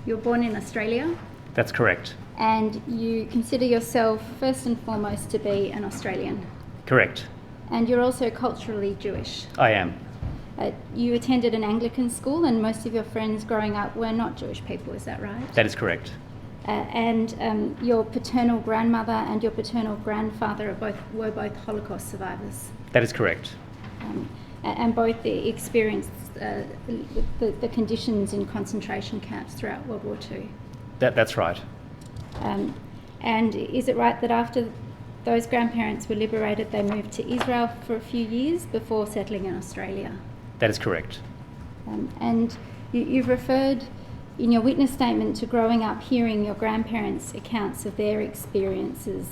You're born in Australia That's correct. and you consider yourself first and foremost to be an Australian. Correct. And you're also culturally Jewish. I am. You attended an Anglican school and most of your friends growing up were not Jewish people, is that right? That is correct. And your paternal grandmother and your paternal grandfather were both Holocaust survivors. That is correct. And both experienced the conditions in concentration camps throughout World War II. That's right. And is it right that after those grandparents were liberated, they moved to Israel for a few years before settling in Australia? That is correct. And you've referred in your witness statement to growing up hearing your grandparents' accounts of their experiences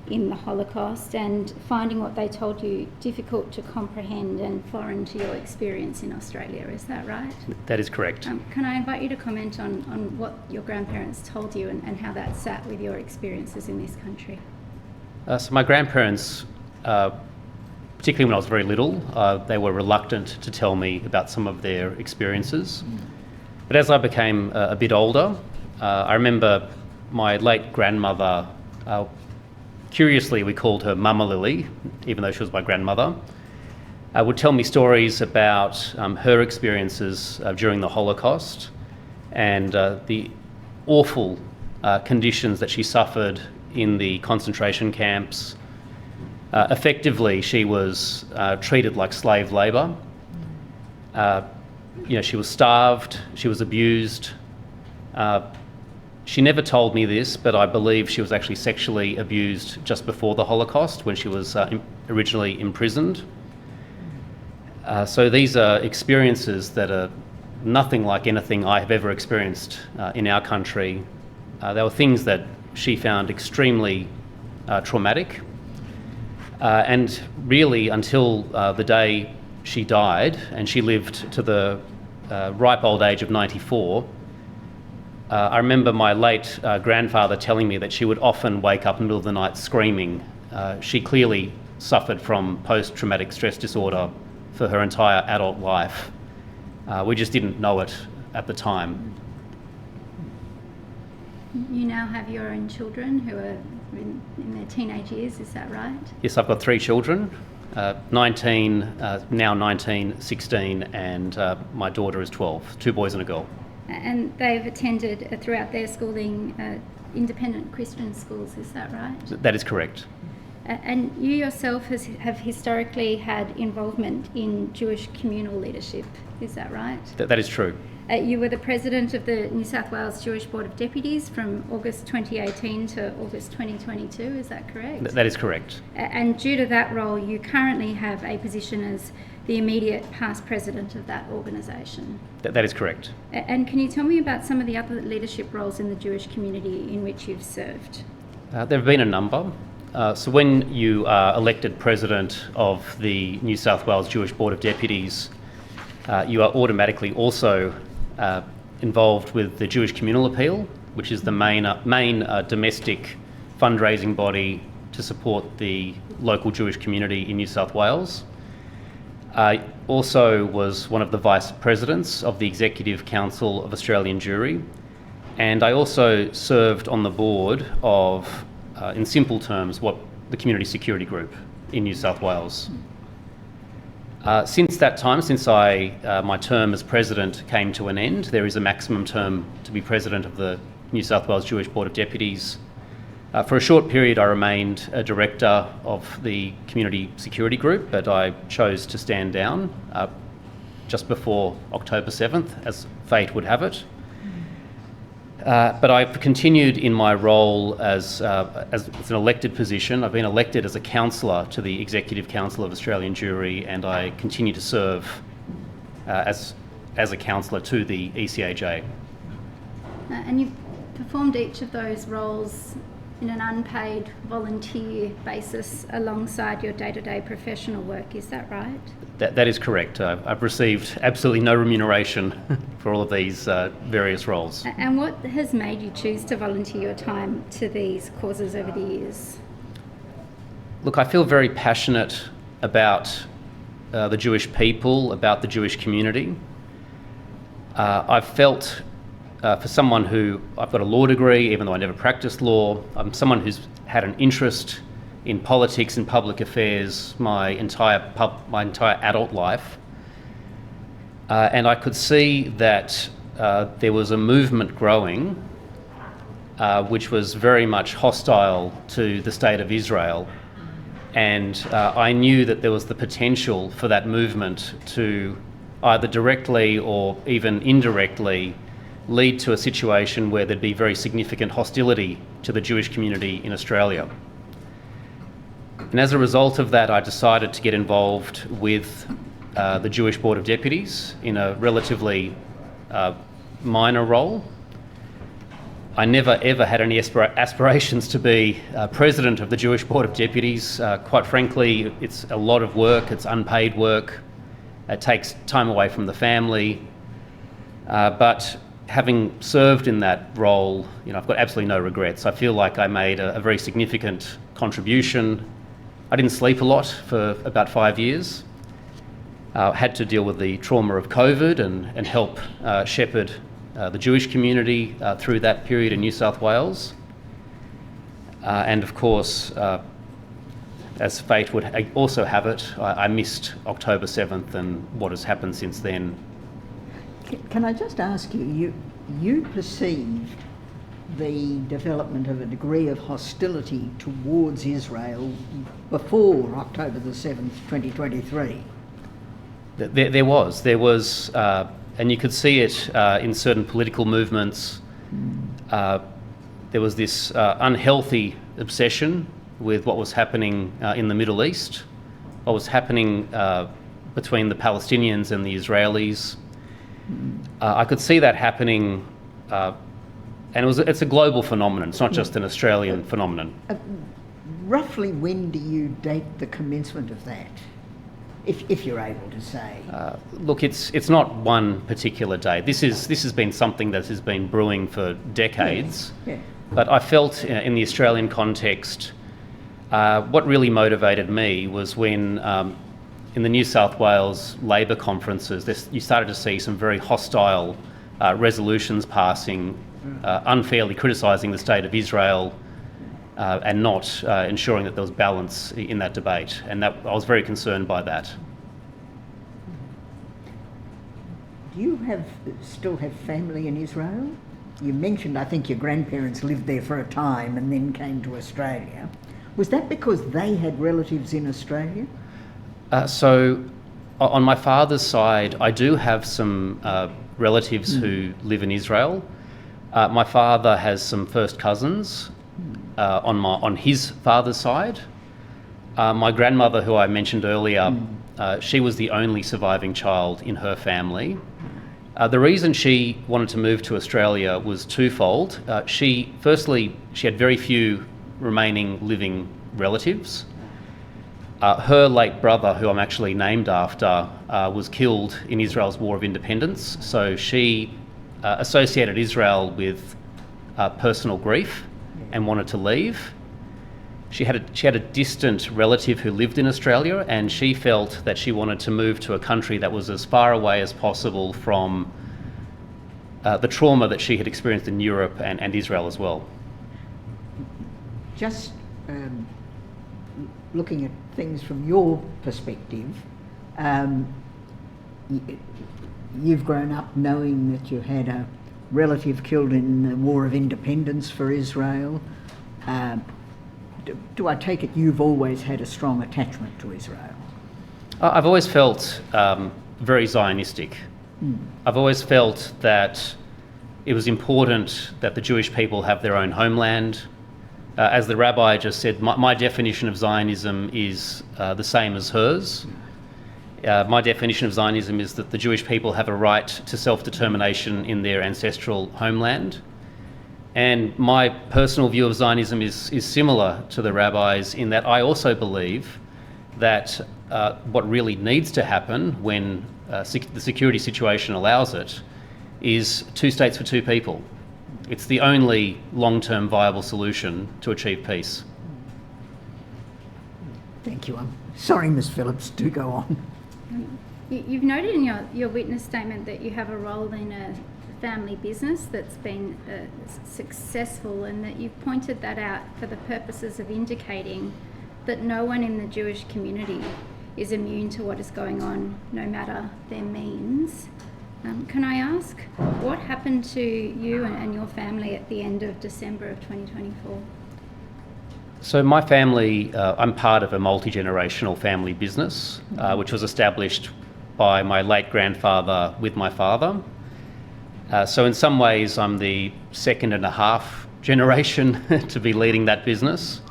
in the Holocaust and finding what they told you difficult to comprehend and foreign to your experience in Australia. Is that right? That is correct. Can I invite you to comment on what your grandparents told you and how that sat with your experiences in this country? So my grandparents, particularly when I was very little, they were reluctant to tell me about some of their experiences. But as I became a bit older, I remember my late grandmother, curiously we called her Mama Lily, even though she was my grandmother, would tell me stories about her experiences during the Holocaust and the awful conditions that she suffered in the concentration camps. Effectively, she was treated like slave labour. She was starved, she was abused. She never told me this, but I believe she was actually sexually abused just before the Holocaust when she was originally imprisoned. So these are experiences that are nothing like anything I have ever experienced in our country. They were things that she found extremely traumatic. And really until the day she died, and she lived to the ripe old age of 94, I remember my late grandfather telling me that she would often wake up in the middle of the night screaming. She clearly suffered from post-traumatic stress disorder for her entire adult life. We just didn't know it at the time. You now have your own children who are in their teenage years, is that right? Yes, I've got 3 children, 19, now 19, 16, and my daughter is 12, 2 boys and a girl. And they've attended throughout their schooling independent Christian schools, is that right? That is correct. And you yourself have historically had involvement in Jewish communal leadership, is that right? That is true. You were the president of the New South Wales Jewish Board of Deputies from August 2018 to August 2022, is that correct? That is correct. And due to that role, you currently have a position as the immediate past president of that organisation. That is correct. And can you tell me about some of the other leadership roles in the Jewish community in which you've served? There have been a number. So when you are elected president of the New South Wales Jewish Board of Deputies, you are automatically also involved with the Jewish Communal Appeal, which is the main domestic fundraising body to support the local Jewish community in New South Wales. I also was one of the vice presidents of the Executive Council of Australian Jewry, and I also served on the board of, in simple terms, what the Community Security Group in New South Wales. Since that time, since my term as president came to an end, there is a maximum term to be president of the New South Wales Jewish Board of Deputies. For a short period, I remained a director of the Community Security Group, but I chose to stand down just before October 7th, as fate would have it. But I've continued in my role as an elected position. I've been elected as a councillor to the Executive Council of Australian Jewry, and I continue to serve as a councillor to the ECAJ. And you've performed each of those roles in an unpaid volunteer basis alongside your day-to-day professional work, is that right? That is correct. I've received absolutely no remuneration for all of these various roles. And what has made you choose to volunteer your time to these causes over the years? Look, I feel very passionate about the Jewish people, about the Jewish community. I've felt, for someone who, I've got a law degree, even though I never practiced law, I'm someone who's had an interest in politics and public affairs my entire adult life. And I could see that there was a movement growing which was very much hostile to the state of Israel. And I knew that there was the potential for that movement to either directly or even indirectly lead to a situation where there'd be very significant hostility to the Jewish community in Australia. And as a result of that, I decided to get involved with the Jewish Board of Deputies in a relatively minor role. I never ever had any aspirations to be president of the Jewish Board of Deputies. Quite frankly, it's a lot of work, it's unpaid work, it takes time away from the family. But having served in that role, I've got absolutely no regrets. I feel like I made a very significant contribution. I didn't sleep a lot for about 5 years. Had to deal with the trauma of COVID and help shepherd the Jewish community through that period in New South Wales. And of course, as fate would also have it, I missed October 7th and what has happened since then. Can I just ask you perceived the development of a degree of hostility towards Israel before October the 7th, 2023? There was, and you could see it in certain political movements. There was this unhealthy obsession with what was happening in the Middle East, what was happening between the Palestinians and the Israelis. I could see that happening, and it's a global phenomenon. It's not just an Australian phenomenon. Roughly when do you date the commencement of that, if you're able to say? Look, it's not one particular day. This has been something that has been brewing for decades. Yeah. But I felt in the Australian context, what really motivated me was when in the New South Wales Labor conferences, you started to see some very hostile resolutions passing, unfairly criticising the state of Israel and not ensuring that there was balance in that debate. And I was very concerned by that. Do you still have family in Israel? You mentioned, I think, your grandparents lived there for a time and then came to Australia. Was that because they had relatives in Australia? So on my father's side, I do have some relatives who live in Israel. My father has some first cousins on his father's side. My grandmother, who I mentioned earlier, she was the only surviving child in her family. The reason she wanted to move to Australia was twofold. Firstly, she had very few remaining living relatives. Her late brother, who I'm actually named after, was killed in Israel's War of Independence. So she associated Israel with personal grief and wanted to leave. She had a distant relative who lived in Australia, and she felt that she wanted to move to a country that was as far away as possible from the trauma that she had experienced in Europe and Israel as well. Just looking at things from your perspective, you've grown up knowing that you had a relative killed in the War of Independence for Israel. Do I take it you've always had a strong attachment to Israel? I've always felt very Zionistic. I've always felt that it was important that the Jewish people have their own homeland. As the rabbi just said, my definition of Zionism is the same as hers. My definition of Zionism is that the Jewish people have a right to self-determination in their ancestral homeland. And my personal view of Zionism is similar to the rabbis in that I also believe that what really needs to happen when the security situation allows it is 2 states for 2 people. It's the only long-term viable solution to achieve peace. Thank you. I'm sorry, Ms. Phillips, do go on. You've noted in your witness statement that you have a role in a family business that's been successful, and that you've pointed that out for the purposes of indicating that no one in the Jewish community is immune to what is going on, no matter their means. Can I ask, what happened to you and your family at the end of December of 2024? So my family, I'm part of a multi-generational family business, which was established by my late grandfather with my father. So in some ways, I'm the 2nd and a half generation to be leading that business.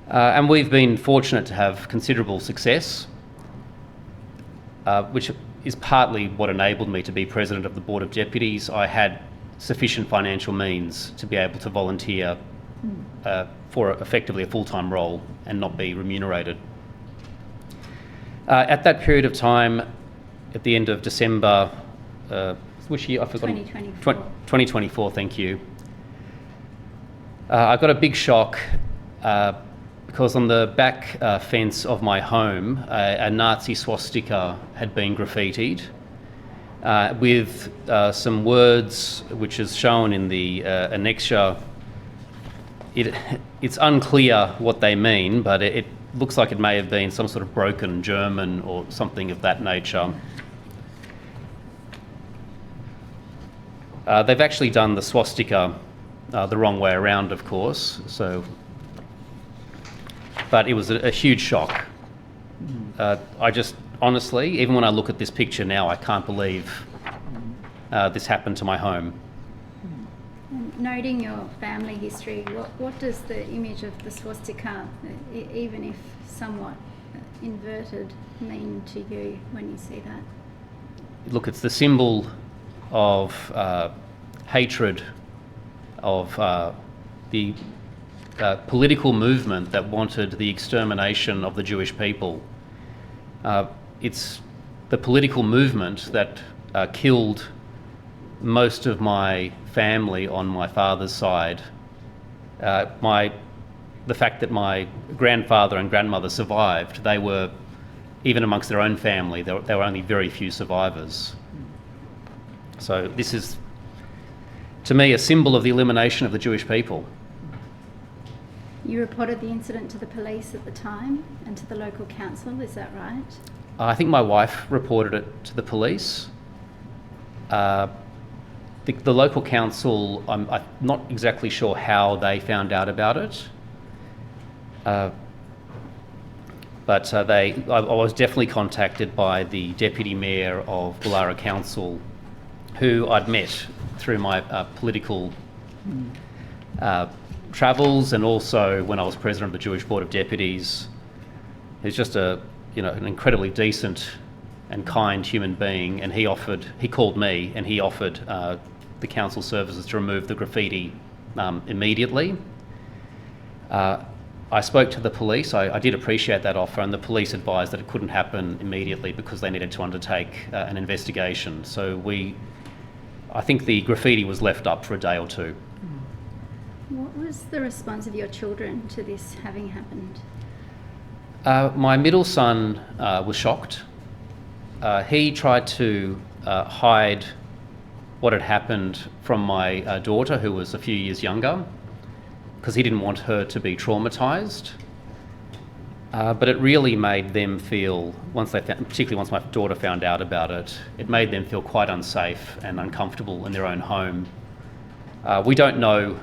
And we've been fortunate to have considerable success, which is partly what enabled me to be president of the Board of Deputies. I had sufficient financial means to be able to volunteer for effectively a full-time role and not be remunerated. At that period of time, at the end of December, which year? I forgot. 2024. 2024, thank you. I got a big shock because on the back fence of my home, a Nazi swastika had been graffitied with some words which is shown in the annexure. It's unclear what they mean, but it looks like it may have been some sort of broken German or something of that nature. They've actually done the swastika the wrong way around, of course, but it was a huge shock. I just, honestly, even when I look at this picture now, I can't believe this happened to my home. Noting your family history, what does the image of the swastika, even if somewhat inverted mean to you when you see that? Look, it's the symbol of hatred of the political movement that wanted the extermination of the Jewish people. It's the political movement that killed most of my family on my father's side. The fact that my grandfather and grandmother survived, they were, even amongst their own family, there were only very few survivors. So this is, to me, a symbol of the elimination of the Jewish people. You reported the incident to the police at the time and to the local council, is that right? I think my wife reported it to the police. The local council, I'm not exactly sure how they found out about it. But I was definitely contacted by the Deputy Mayor of Bullara Council, who I'd met through my political travels, and also when I was President of the Jewish Board of Deputies. He's just an incredibly decent and kind human being, and he called me and he offered the council services to remove the graffiti immediately. I spoke to the police. I did appreciate that offer, and the police advised that it couldn't happen immediately because they needed to undertake an investigation. So I think the graffiti was left up for a day or two. What was the response of your children to this having happened? My middle son was shocked. He tried to hide what had happened from my daughter, who was a few years younger, because he didn't want her to be traumatised. But it really made them feel, particularly once my daughter found out about it, it made them feel quite unsafe and uncomfortable in their own home. We don't know,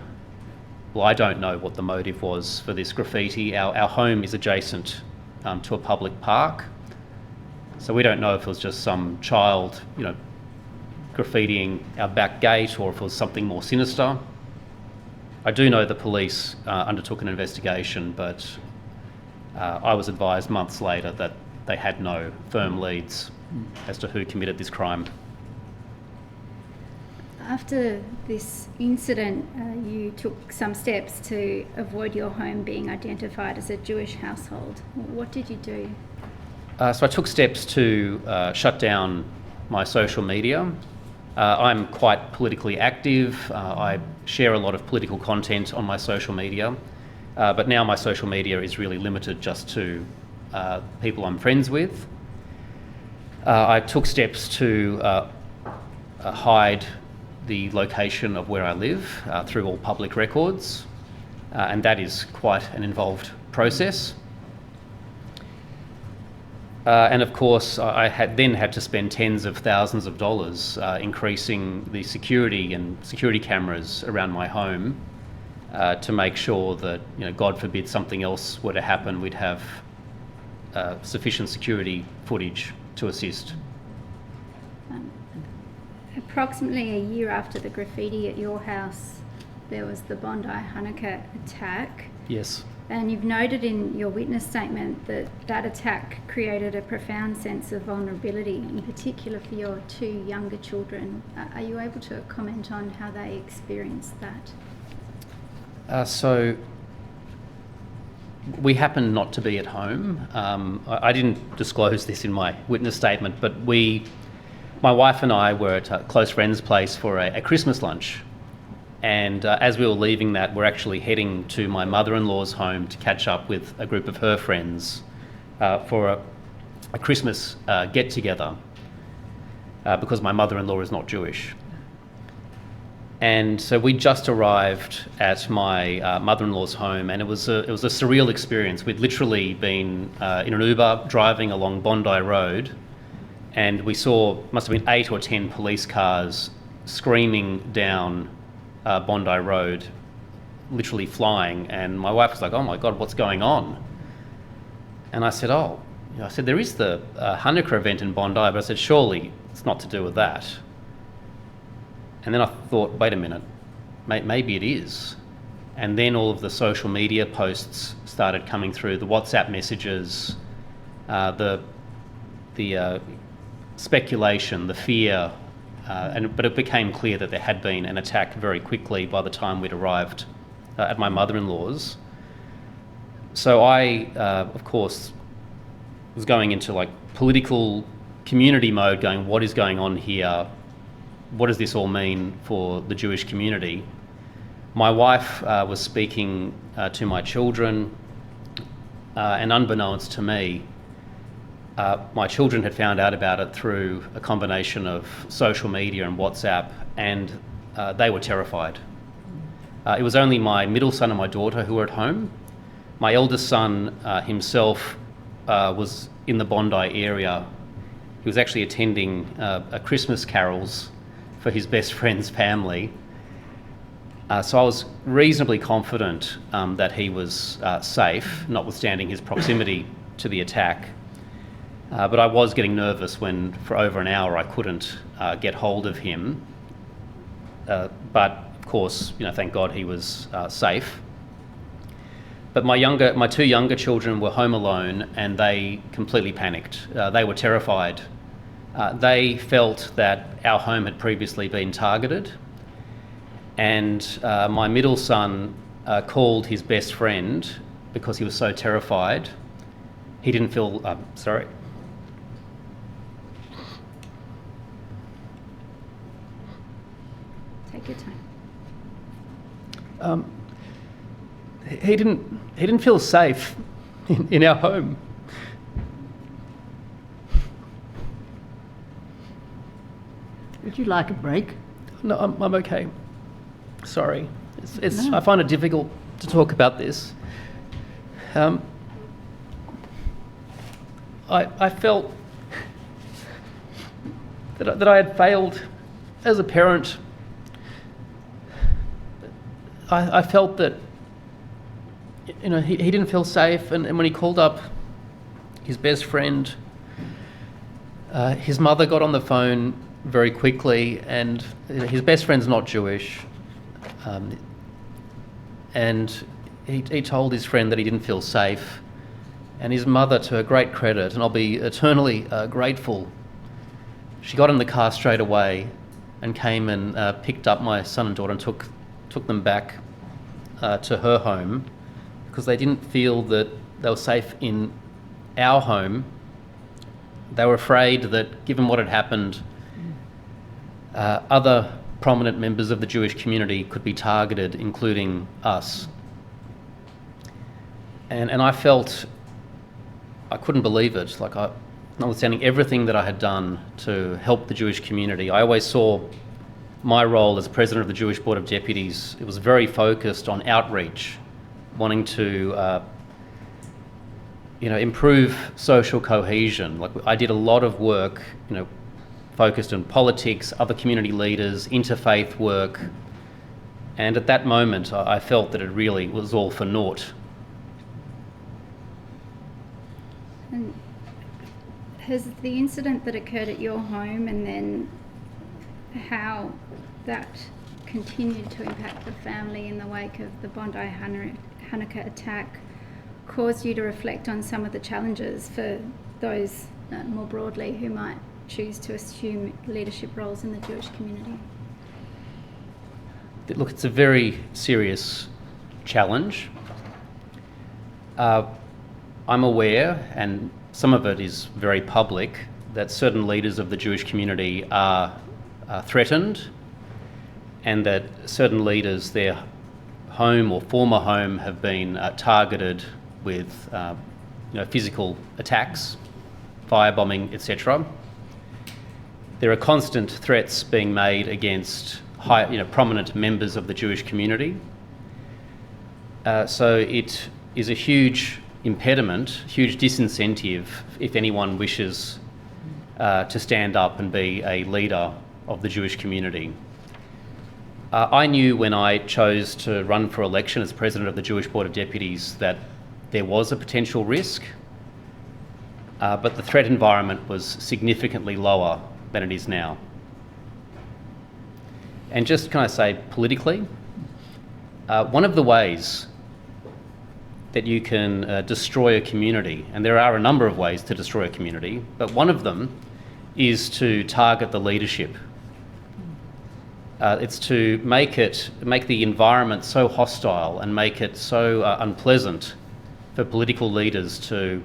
well, I don't know what the motive was for this graffiti. Our home is adjacent to a public park, so we don't know if it was just some child, graffitiing our back gate, or if it was something more sinister. I do know the police undertook an investigation, but I was advised months later that they had no firm leads as to who committed this crime. After this incident, you took some steps to avoid your home being identified as a Jewish household. What did you do? So I took steps to shut down my social media. I'm quite politically active. I share a lot of political content on my social media, but now my social media is really limited just to people I'm friends with. I took steps to hide the location of where I live through all public records, and that is quite an involved process. And of course, I then had to spend tens of thousands of dollars increasing the security and security cameras around my home to make sure that, God forbid something else were to happen, we'd have sufficient security footage to assist. Approximately a year after the graffiti at your house, there was the Bondi Hanukkah attack. Yes. And you've noted in your witness statement that that attack created a profound sense of vulnerability, in particular for your two younger children. Are you able to comment on how they experienced that? So we happened not to be at home. I didn't disclose this in my witness statement, but my wife and I were at a close friend's place for a Christmas lunch. And as we were leaving that, we're actually heading to my mother-in-law's home to catch up with a group of her friends for a Christmas get-together because my mother-in-law is not Jewish. And so we just arrived at my mother-in-law's home, and it was a surreal experience. We'd literally been in an Uber driving along Bondi Road, and we saw, must have been 8 or 10 police cars screaming down Bondi Road, literally flying, and my wife was like, "Oh my God, what's going on?" And I said, there is the Hanukkah event in Bondi, but I said, surely it's not to do with that. And then I thought, wait a minute, maybe it is. And then all of the social media posts started coming through, the WhatsApp messages, the speculation, the fear, but it became clear that there had been an attack very quickly by the time we'd arrived at my mother-in-law's. So I, of course, was going into like political community mode, going, what is going on here? What does this all mean for the Jewish community? My wife was speaking to my children, and unbeknownst to me, my children had found out about it through a combination of social media and WhatsApp, and they were terrified. It was only my middle son and my daughter who were at home. My eldest son himself was in the Bondi area. He was actually attending a Christmas carols for his best friend's family. So I was reasonably confident that he was safe, notwithstanding his proximity to the attack. But I was getting nervous when, for over an hour, I couldn't get hold of him. But of course, thank God he was safe. But my two younger children were home alone, and they completely panicked. They were terrified. They felt that our home had previously been targeted, and my middle son called his best friend because he was so terrified. He didn't feel, sorry. Take your time. He didn't feel safe in our home. Would you like a break? No, I'm okay. Sorry. I find it difficult to talk about this. I felt that I had failed as a parent. I felt that he didn't feel safe, and when he called up his best friend, his mother got on the phone very quickly, and his best friend's not Jewish, and he told his friend that he didn't feel safe, and his mother, to her great credit, and I'll be eternally grateful, she got in the car straight away and came and picked up my son and daughter and took them back to her home, because they didn't feel that they were safe in our home. They were afraid that, given what had happened, other prominent members of the Jewish community could be targeted, including us. And I felt, I couldn't believe it. Notwithstanding everything that I had done to help the Jewish community, I always saw my role as president of the Jewish Board of Deputies, it was very focused on outreach, wanting to improve social cohesion. I did a lot of work, focused on politics, other community leaders, interfaith work, and at that moment I felt that it really was all for naught. And has the incident that occurred at your home, and then how that continued to impact the family in the wake of the Bondi Hanukkah attack, caused you to reflect on some of the challenges for those more broadly who might choose to assume leadership roles in the Jewish community? Look, it's a very serious challenge. I'm aware, and some of it is very public, that certain leaders of the Jewish community are threatened, and that certain leaders, their home or former home, have been targeted with physical attacks, firebombing, etc. There are constant threats being made against prominent members of the Jewish community. So it is a huge impediment, huge disincentive if anyone wishes to stand up and be a leader of the Jewish community. I knew when I chose to run for election as president of the Jewish Board of Deputies that there was a potential risk, but the threat environment was significantly lower than it is now. And just can I say politically, one of the ways that you can destroy a community, and there are a number of ways to destroy a community, but one of them is to target the leadership. It's to make the environment so hostile and make it so unpleasant for political leaders to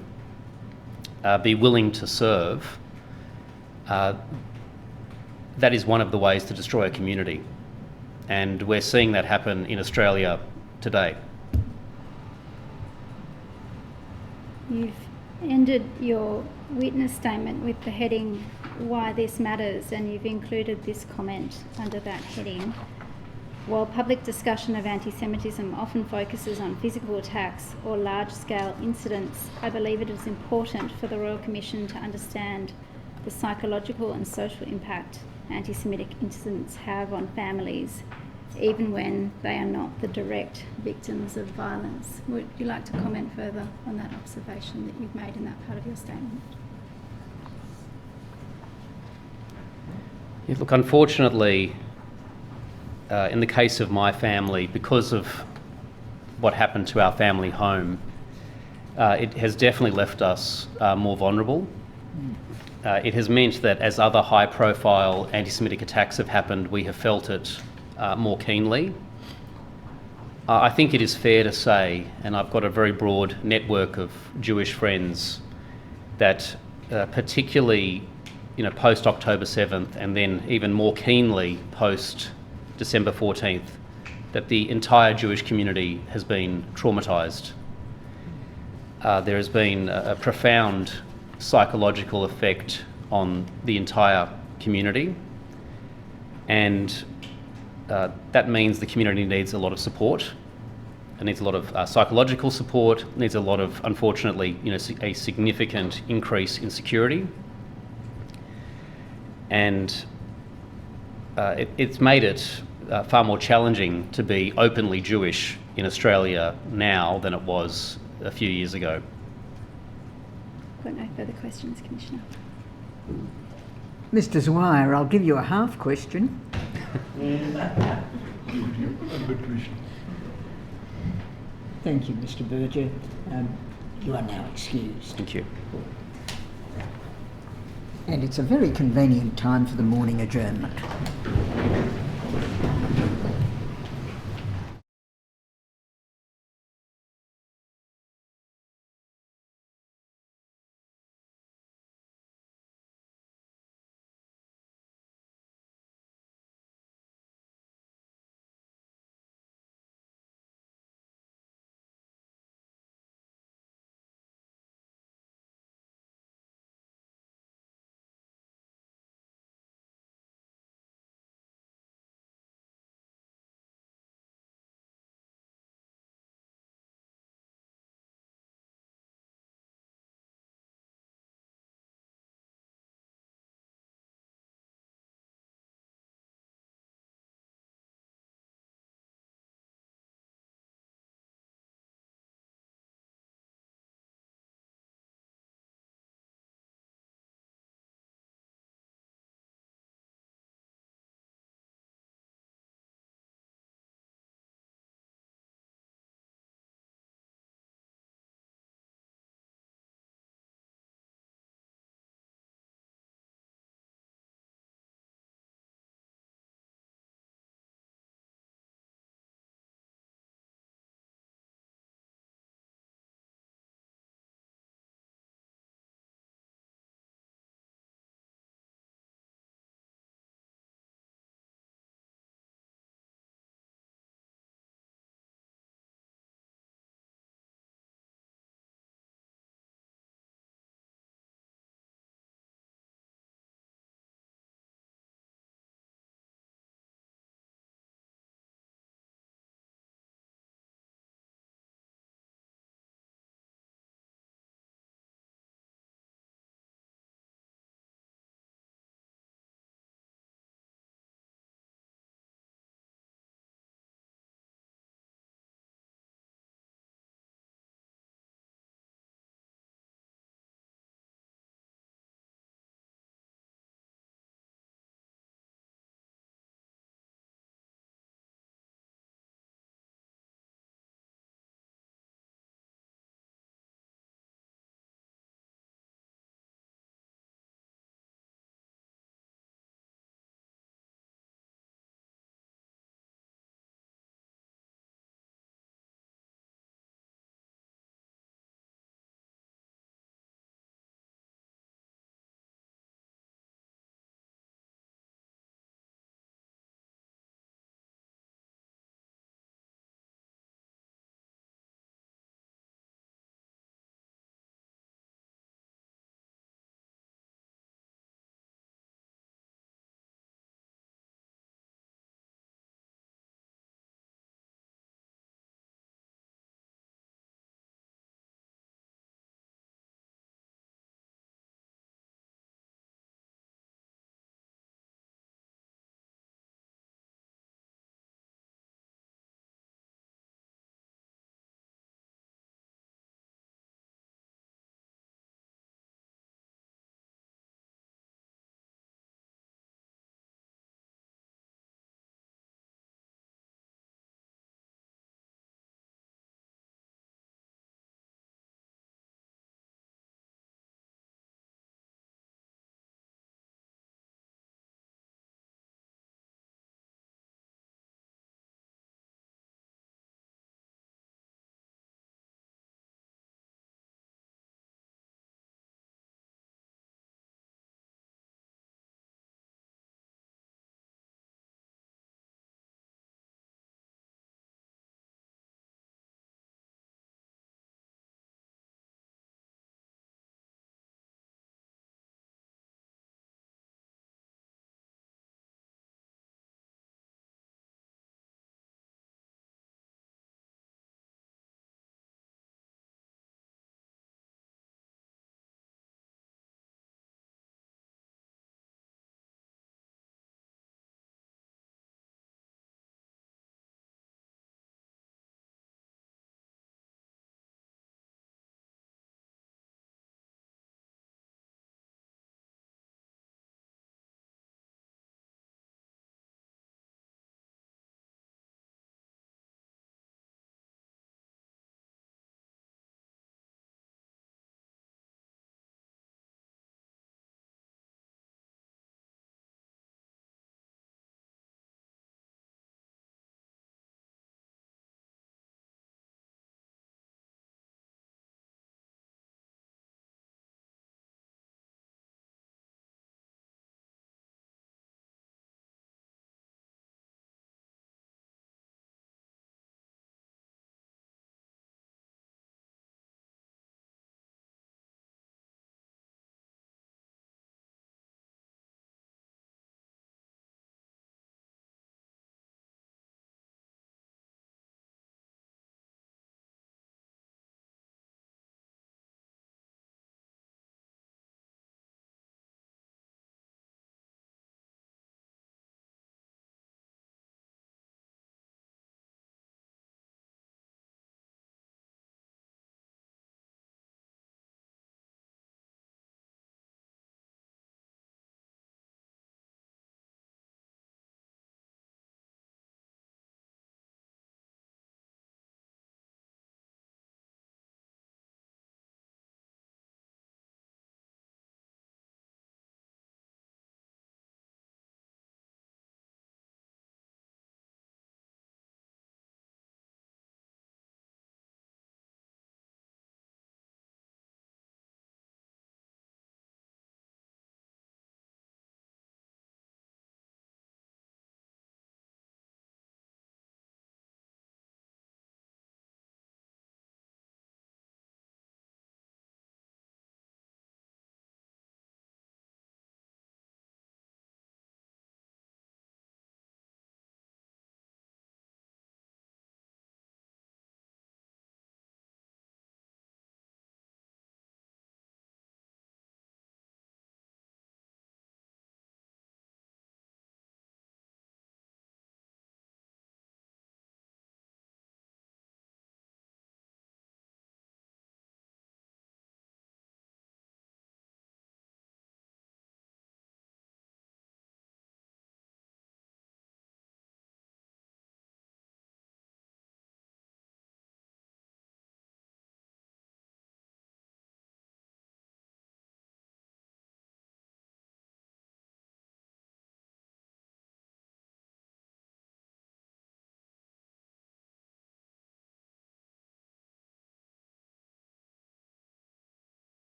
be willing to serve. That is one of the ways to destroy a community, and we're seeing that happen in Australia today. You've ended your witness statement with the heading, "Why this matters," and you've included this comment under that heading. While public discussion of anti-Semitism often focuses on physical attacks or large-scale incidents, I believe it is important for the Royal Commission to understand the psychological and social impact anti-Semitic incidents have on families, even when they are not the direct victims of violence. Would you like to comment further on that observation that you've made in that part of your statement? Yeah, look, unfortunately, in the case of my family, because of what happened to our family home, it has definitely left us more vulnerable. It has meant that as other high-profile anti-Semitic attacks have happened, we have felt it more keenly. I think it is fair to say, and I've got a very broad network of Jewish friends, that particularly post October 7th and then even more keenly post December 14th, that the entire Jewish community has been traumatised. There has been a profound psychological effect on the entire community, and that means the community needs a lot of support. It needs a lot of psychological support, needs a lot of, unfortunately, a significant increase in security. And it's made it far more challenging to be openly Jewish in Australia now than it was a few years ago. Got no further questions, Commissioner. Mr. Zwire, I'll give you a half question. Thank you, Mr. Berger. You are now excused. Thank you. And it's a very convenient time for the morning adjournment.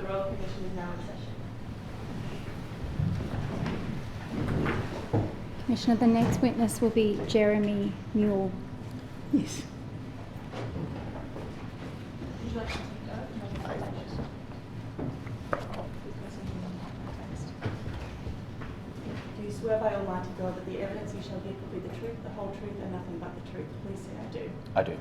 The Royal Commission is now in session. Commissioner, the next witness will be Jeremi Moule. Yes. Would you like to take Do you swear by Almighty God that the evidence you shall give will be the truth, the whole truth, and nothing but the truth? Please say I do. I do.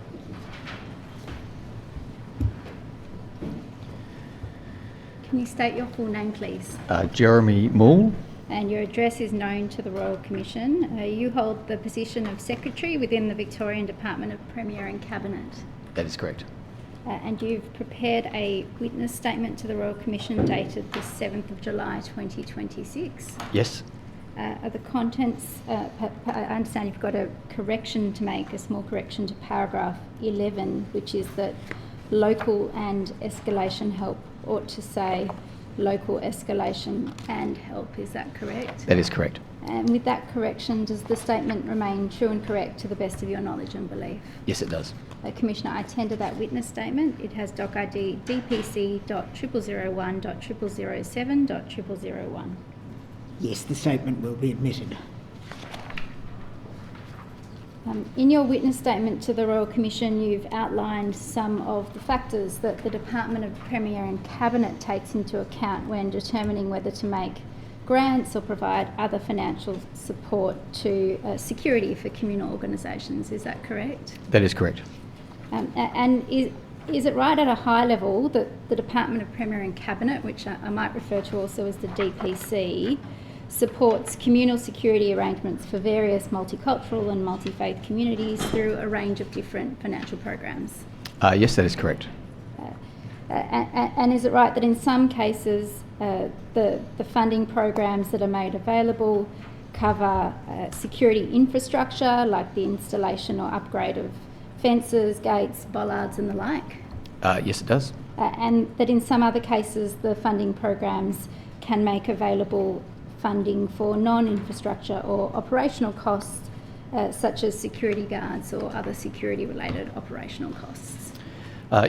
Can you state your full name, please? Jeremi Moule. And your address is known to the Royal Commission. You hold the position of Secretary within the Victorian Department of Premier and Cabinet. That is correct. And you've prepared a witness statement to the Royal Commission dated the 7th of July 2026. Yes. Are the contents, I understand you've got a correction to make, a small correction to paragraph 11, which is that local and escalation help ought to say local escalation and help. Is that correct? That is correct. And with that correction, does the statement remain true and correct to the best of your knowledge and belief? Yes, it does. Commissioner, I tender that witness statement. It has doc ID DPC.0001.007.001. Yes, the statement will be admitted. In your witness statement to the Royal Commission, you've outlined some of the factors that the Department of Premier and Cabinet takes into account when determining whether to make grants or provide other financial support to security for communal organisations. Is that correct? That is correct. And is it right at a high level that the Department of Premier and Cabinet, which I might refer to also as the DPC, supports communal security arrangements for various multicultural and multi-faith communities through a range of different financial programs? Yes, that is correct. And is it right that in some cases the funding programs that are made available cover security infrastructure, like the installation or upgrade of fences, gates, bollards and the like? Yes, it does. And that in some other cases the funding programs can make available funding for non-infrastructure or operational costs, such as security guards or other security-related operational costs?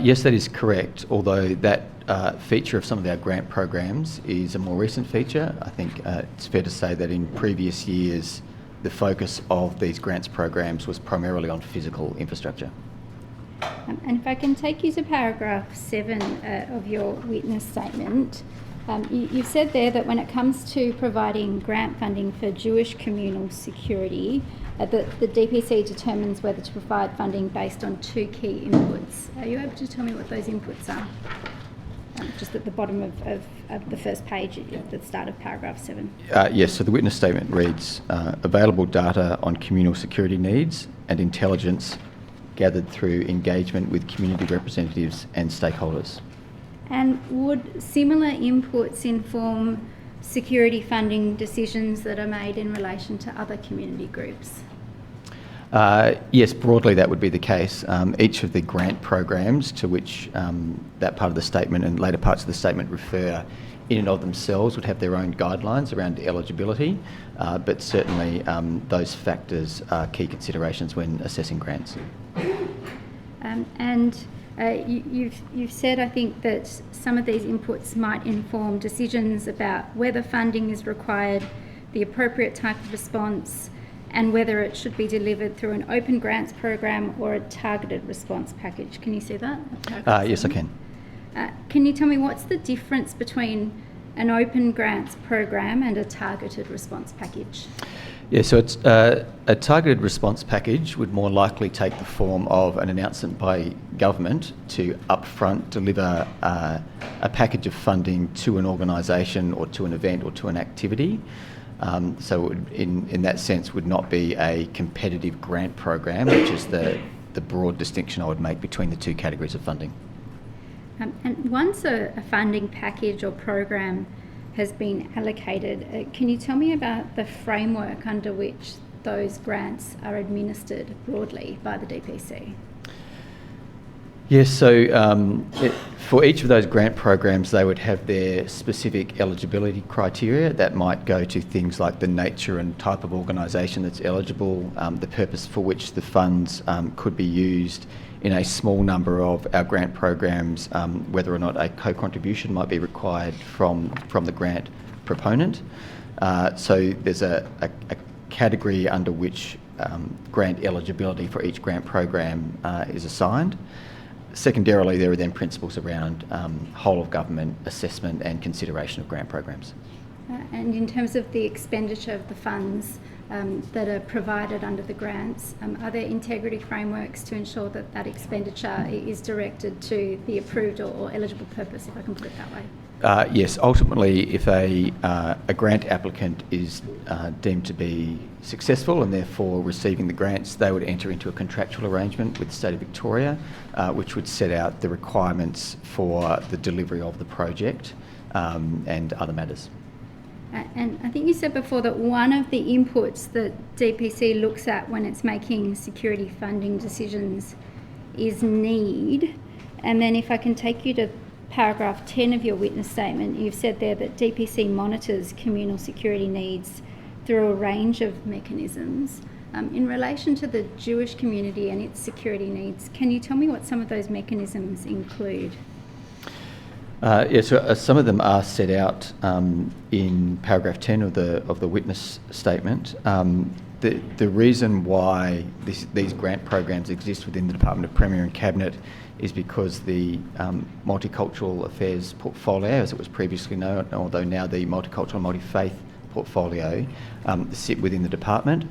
Yes, that is correct, although that feature of some of our grant programs is a more recent feature. I think it's fair to say that in previous years the focus of these grants programs was primarily on physical infrastructure. And if I can take you to paragraph 7 of your witness statement, you've said there that when it comes to providing grant funding for Jewish communal security, that the DPC determines whether to provide funding based on 2 key inputs. Are you able to tell me what those inputs are? Just at the bottom of the first page at the start of paragraph 7. Yes, so the witness statement reads, available data on communal security needs and intelligence gathered through engagement with community representatives and stakeholders. And would similar inputs inform security funding decisions that are made in relation to other community groups? Yes, broadly that would be the case. Each of the grant programs to which that part of the statement and later parts of the statement refer in and of themselves would have their own guidelines around eligibility, but certainly those factors are key considerations when assessing grants. You've said, I think, that some of these inputs might inform decisions about whether funding is required, the appropriate type of response, and whether it should be delivered through an open grants program or a targeted response package. Can you see that? Yes, I can. Can you tell me what's the difference between an open grants program and a targeted response package? Yeah, so it's a targeted response package would more likely take the form of an announcement by government to upfront deliver a package of funding to an organisation or to an event or to an activity. So it would, in that sense, would not be a competitive grant program, which is the broad distinction I would make between the 2 categories of funding. And once a funding package or program has been allocated, can you tell me about the framework under which those grants are administered broadly by the DPC? Yes, so for each of those grant programs, they would have their specific eligibility criteria that might go to things like the nature and type of organisation that's eligible, the purpose for which the funds could be used. In a small number of our grant programs, whether or not a co-contribution might be required from the grant proponent. So there's a category under which grant eligibility for each grant program is assigned. Secondarily, there are then principles around whole of government assessment and consideration of grant programs. And in terms of the expenditure of the funds that are provided under the grants, are there integrity frameworks to ensure that that expenditure is directed to the approved or eligible purpose, if I can put it that way? Yes, ultimately, if a grant applicant is deemed to be successful and therefore receiving the grants, they would enter into a contractual arrangement with the State of Victoria, which would set out the requirements for the delivery of the project and other matters. And I think you said before that one of the inputs that DPC looks at when it's making security funding decisions is need. And then if I can take you to paragraph 10 of your witness statement, you've said there that DPC monitors communal security needs through a range of mechanisms. In relation to the Jewish community and its security needs, can you tell me what some of those mechanisms include? Yes, so some of them are set out in paragraph 10 of the witness statement. The reason why these grant programs exist within the Department of Premier and Cabinet is because the Multicultural Affairs portfolio, as it was previously known, although now the Multicultural and Multi-Faith portfolio, sit within the department.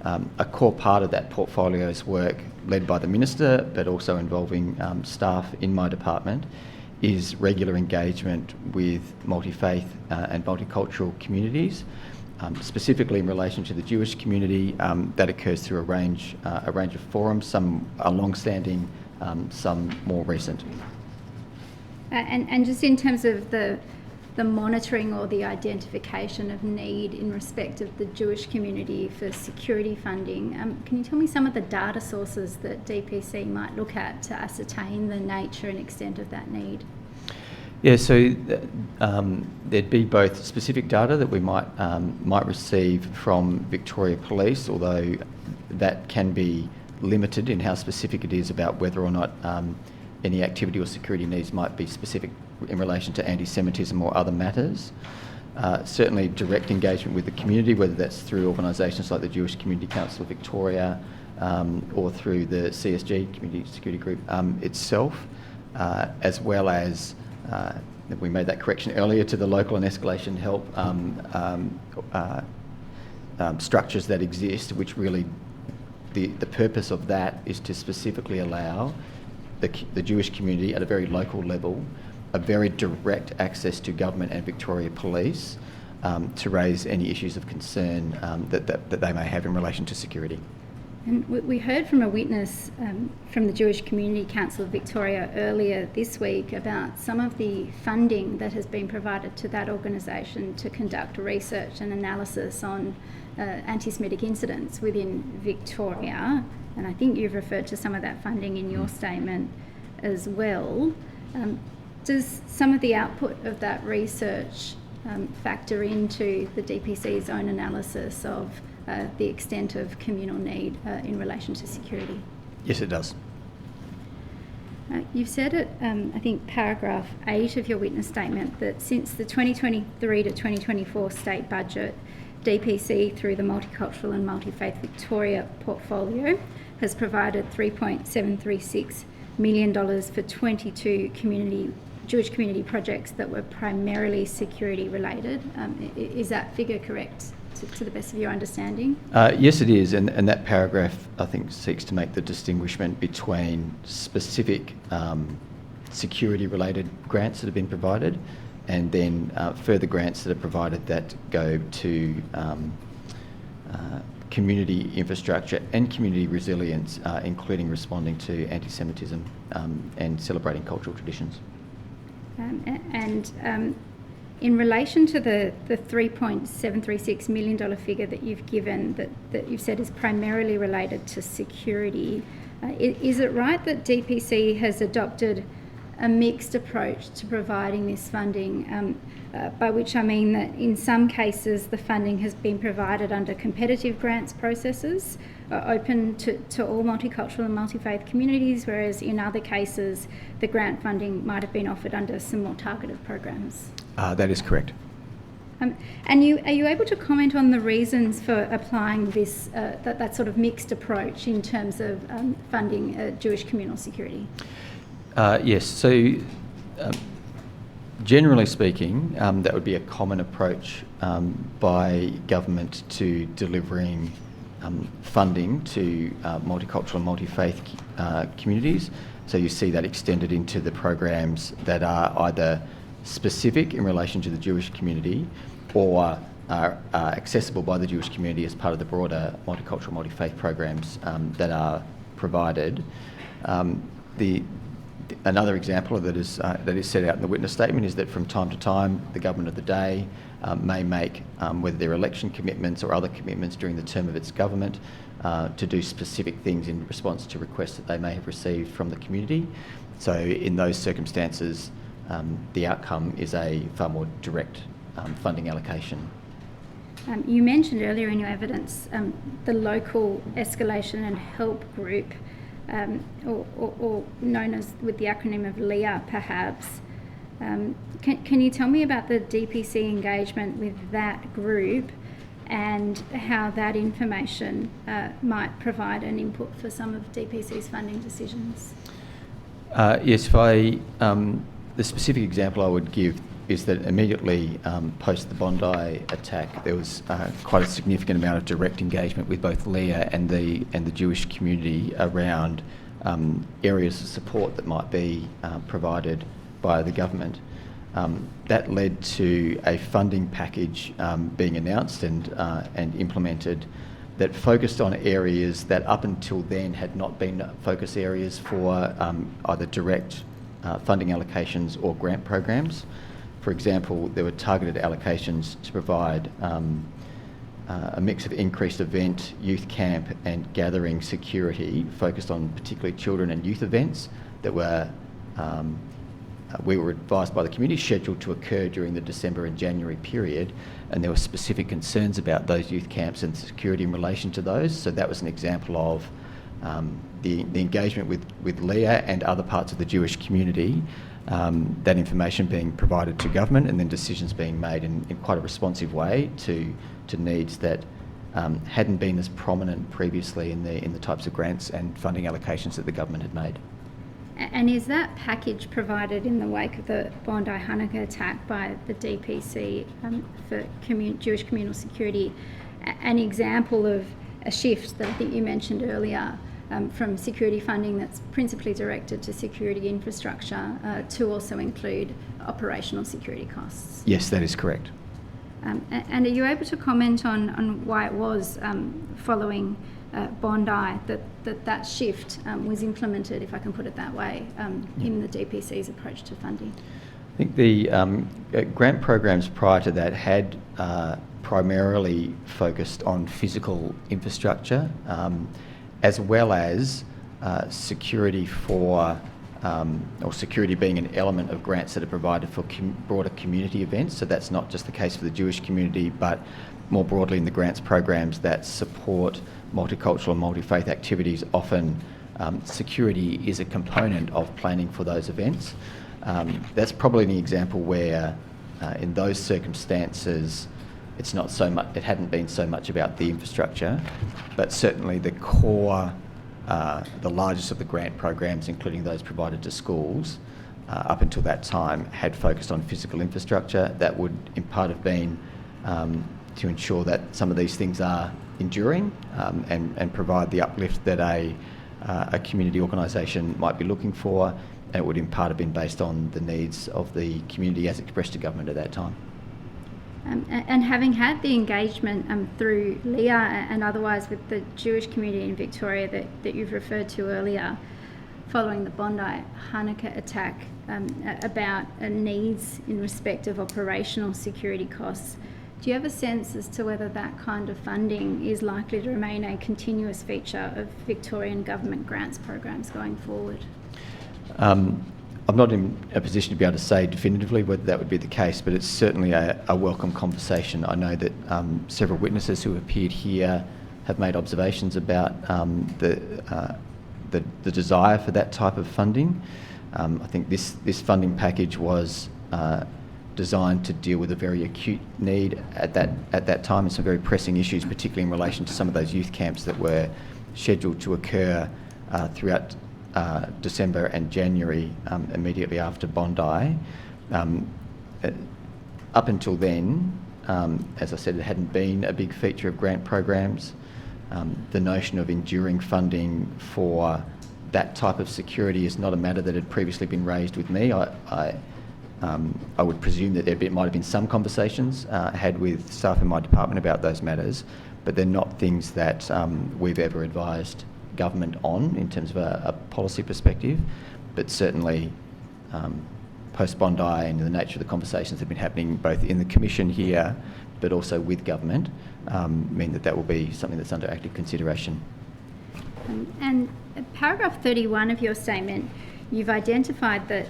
A core part of that portfolio's work, led by the Minister, but also involving staff in my department, is regular engagement with multi-faith and multicultural communities. Specifically in relation to the Jewish community, that occurs through a range of forums. Some are long-standing, some more recent. And just in terms of the monitoring or the identification of need in respect of the Jewish community for security funding, can you tell me some of the data sources that DPC might look at to ascertain the nature and extent of that need? Yeah, so there'd be both specific data that we might receive from Victoria Police, although that can be limited in how specific it is about whether or not any activity or security needs might be specific in relation to anti-Semitism or other matters. Certainly direct engagement with the community, whether that's through organisations like the Jewish Community Council of Victoria or through the CSG, Community Security Group itself, as well as we made that correction earlier to the local and escalation help structures that exist, which really the purpose of that is to specifically allow the Jewish community at a very local level a very direct access to government and Victoria Police to raise any issues of concern that they may have in relation to security. And we heard from a witness from the Jewish Community Council of Victoria earlier this week about some of the funding that has been provided to that organisation to conduct research and analysis on anti-Semitic incidents within Victoria. And I think you've referred to some of that funding in your statement as well. Does some of the output of that research factor into the DPC's own analysis of the extent of communal need in relation to security? Yes, it does. You've said at, I think, paragraph 8 of your witness statement that since the 2023 to 2024 state budget, DPC, through the Multicultural and Multi-Faith Victoria portfolio, has provided $3.736 million for 22 Jewish community projects that were primarily security related. Is that figure correct to the best of your understanding? Yes, it is, and that paragraph, I think, seeks to make the distinguishment between specific security-related grants that have been provided and then further grants that are provided that go to community infrastructure and community resilience, including responding to anti-Semitism and celebrating cultural traditions. In relation to the $3.736 million figure that you've given, that you've said is primarily related to security, Is it right that DPC has adopted a mixed approach to providing this funding, by which I mean that in some cases the funding has been provided under competitive grants processes open to all multicultural and multi-faith communities, whereas in other cases the grant funding might have been offered under some more targeted programs? That is correct. And are you able to comment on the reasons for applying this that sort of mixed approach in terms of funding Jewish communal security? Yes. So, generally speaking, that would be a common approach by government to delivering funding to multicultural and multi-faith communities. So you see that extended into the programs that are either specific in relation to the Jewish community or are accessible by the Jewish community as part of the broader multicultural, multi-faith programs that are provided. Another example that is set out in the witness statement is that from time to time the government of the day may make, whether they're election commitments or other commitments during the term of its government, to do specific things in response to requests that they may have received from the community. So in those circumstances, the outcome is a far more direct funding allocation. You mentioned earlier in your evidence the local escalation and help group, or known as with the acronym of LEA perhaps. Can you tell me about the DPC engagement with that group and how that information might provide an input for some of DPC's funding decisions? Yes, the specific example I would give is that immediately post the Bondi attack, there was quite a significant amount of direct engagement with both LEA and the Jewish community around areas of support that might be provided by the government. That led to a funding package being announced and implemented that focused on areas that up until then had not been focus areas for either direct funding allocations or grant programs. For example, there were targeted allocations to provide a mix of increased event, youth camp and gathering security focused on particularly children and youth events that were, we were advised by the community, scheduled to occur during the December and January period, and there were specific concerns about those youth camps and security in relation to those. So that was an example of the engagement with LEA and other parts of the Jewish community, that information being provided to government and then decisions being made in quite a responsive way to needs that hadn't been as prominent previously in the types of grants and funding allocations that the government had made. And is that package provided in the wake of the Bondi Hanukkah attack by the DPC for Jewish communal security an example of a shift that I think you mentioned earlier from security funding that's principally directed to security infrastructure to also include operational security costs? Yes, that is correct. And are you able to comment on why it was following Bondi that shift was implemented, if I can put it that way, in the DPC's approach to funding? I think the grant programs prior to that had primarily focused on physical infrastructure, as well as security for, or security being an element of grants that are provided for broader community events. So that's not just the case for the Jewish community, but more broadly in the grants programs that support multicultural and multi-faith activities. Often security is a component of planning for those events. That's probably an example where in those circumstances it's not so much, it hadn't been so much about the infrastructure, but certainly the core, the largest of the grant programs, including those provided to schools, up until that time had focused on physical infrastructure. That would in part have been to ensure that some of these things are enduring and provide the uplift that a community organisation might be looking for, and it would in part have been based on the needs of the community as expressed to government at that time. And having had the engagement through LEA and otherwise with the Jewish community in Victoria that you've referred to earlier, following the Bondi Hanukkah attack, about needs in respect of operational security costs, Do you have a sense as to whether that kind of funding is likely to remain a continuous feature of Victorian government grants programs going forward? I'm not in a position to be able to say definitively whether that would be the case, but it's certainly a welcome conversation. I know that several witnesses who appeared here have made observations about the desire for that type of funding. I think this funding package was designed to deal with a very acute need at that time and some very pressing issues, particularly in relation to some of those youth camps that were scheduled to occur throughout December and January, immediately after Bondi. Up until then, as I said, it hadn't been a big feature of grant programs. The notion of enduring funding for that type of security is not a matter that had previously been raised with me. I would presume that there might have been some conversations had with staff in my department about those matters, but they're not things that we've ever advised government on in terms of a policy perspective. But certainly post-Bondi and the nature of the conversations that have been happening both in the Commission here but also with government mean that will be something that's under active consideration. And paragraph 31 of your statement, you've identified that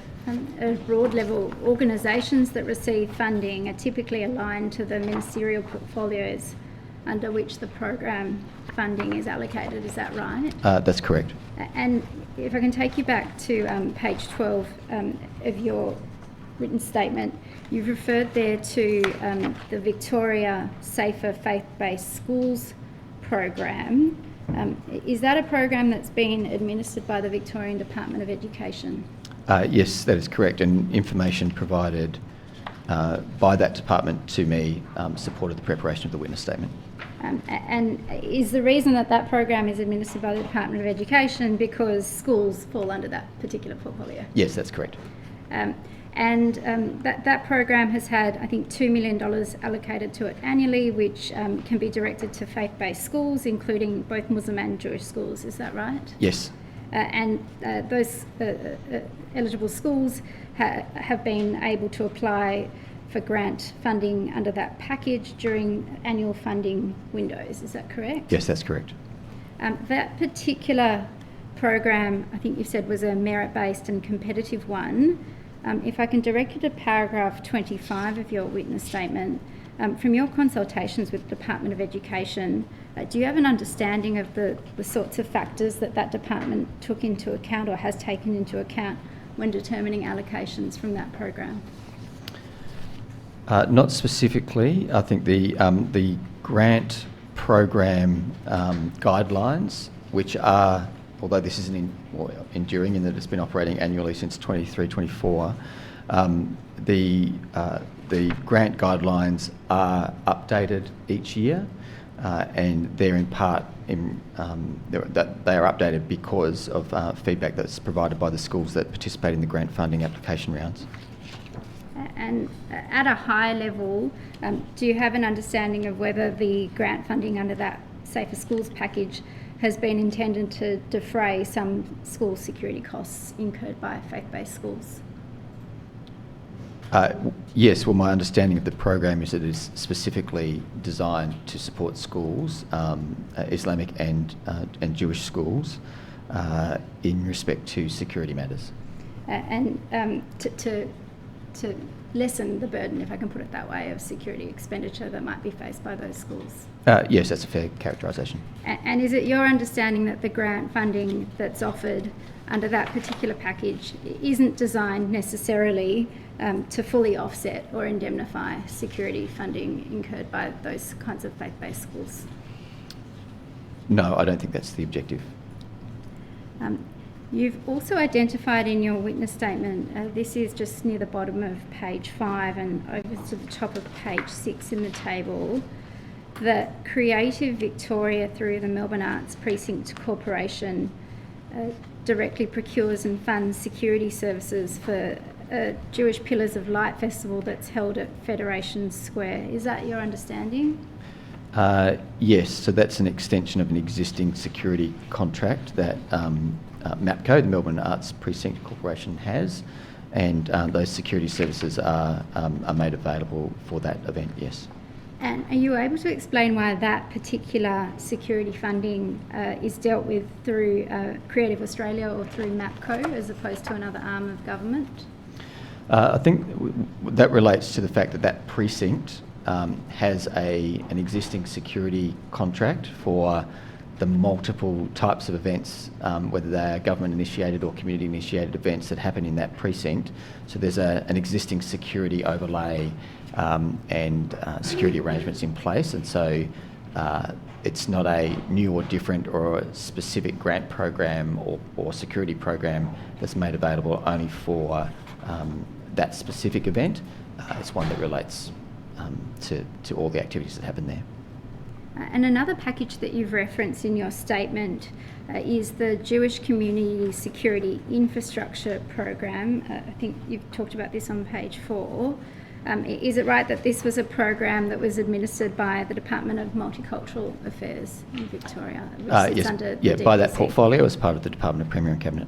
at broad level, organisations that receive funding are typically aligned to the ministerial portfolios under which the program funding is allocated. Is that right? That's correct. And if I can take you back to page 12 of your written statement, you've referred there to the Victoria Safer Faith-Based Schools program. Is that a program that's been administered by the Victorian Department of Education? Yes, that is correct, and information provided by that department to me supported the preparation of the witness statement. And is the reason that program is administered by the Department of Education because schools fall under that particular portfolio? Yes, that's correct. That program has had, I think, $2 million allocated to it annually, which can be directed to faith-based schools, including both Muslim and Jewish schools. Is that right? Yes. Those eligible schools have been able to apply for grant funding under that package during annual funding windows. Is that correct? Yes, that's correct. That particular program, I think you said, was a merit-based and competitive one. If I can direct you to paragraph 25 of your witness statement, from your consultations with the Department of Education, do you have an understanding of the sorts of factors that department took into account or has taken into account when determining allocations from that program? Not specifically. I think the grant program guidelines, which are, although this isn't enduring in that it's been operating annually since 23-24, the grant guidelines are updated each year, and they're in part they are updated because of feedback that's provided by the schools that participate in the grant funding application rounds. And at a high level, do you have an understanding of whether the grant funding under that Safer Schools package has been intended to defray some school security costs incurred by faith-based schools? Yes, well, my understanding of the program is that it is specifically designed to support schools, Islamic and Jewish schools, in respect to security matters. And to lessen the burden, if I can put it that way, of security expenditure that might be faced by those schools? Yes, that's a fair characterisation. And is it your understanding that the grant funding that's offered under that particular package isn't designed necessarily to fully offset or indemnify security funding incurred by those kinds of faith-based schools? No, I don't think that's the objective. You've also identified in your witness statement, this is just near the bottom of page 5 and over to the top of page 6 in the table, that Creative Victoria through the Melbourne Arts Precinct Corporation directly procures and funds security services for a Jewish Pillars of Light festival that's held at Federation Square. Is that your understanding? Yes, so that's an extension of an existing security contract that MAPCO, the Melbourne Arts Precinct Corporation, has, and those security services are made available for that event, yes. And are you able to explain why that particular security funding is dealt with through Creative Australia or through MAPCO as opposed to another arm of government? I think that relates to the fact that that precinct has an existing security contract for the multiple types of events, whether they are government-initiated or community-initiated events that happen in that precinct. So there's an existing security overlay and security arrangements in place, and so it's not a new or different or a specific grant program or security program that's made available only for that specific event. It's one that relates to all the activities that happen there. And another package that you've referenced in your statement is the Jewish Community Security Infrastructure Program. I think you've talked about this on page 4. Is it right that this was a program that was administered by the Department of Multicultural Affairs in Victoria, which sits under the by that DPC? portfolio as part of the Department of Premier and Cabinet.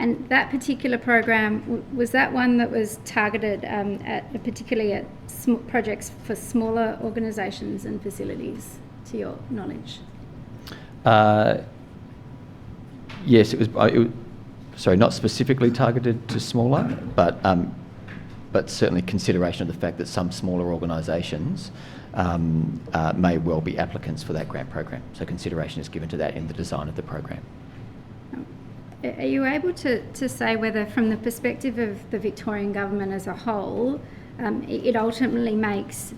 And that particular program, was that one that was targeted particularly at projects for smaller organisations and facilities, to your knowledge? Yes, it was. Sorry, not specifically targeted to smaller, but certainly consideration of the fact that some smaller organisations may well be applicants for that grant program. So consideration is given to that in the design of the program. Are you able to say whether, from the perspective of the Victorian government as a whole, it ultimately makes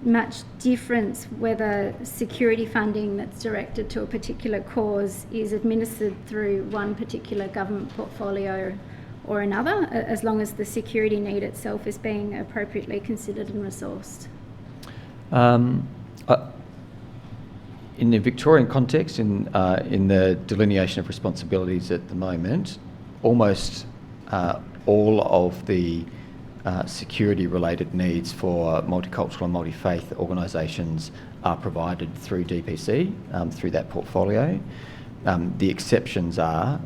much difference whether security funding that's directed to a particular cause is administered through one particular government portfolio or another, as long as the security need itself is being appropriately considered and resourced? In the Victorian context, in the delineation of responsibilities at the moment, almost all of the security-related needs for multicultural and multi-faith organisations are provided through DPC, through that portfolio. The exceptions are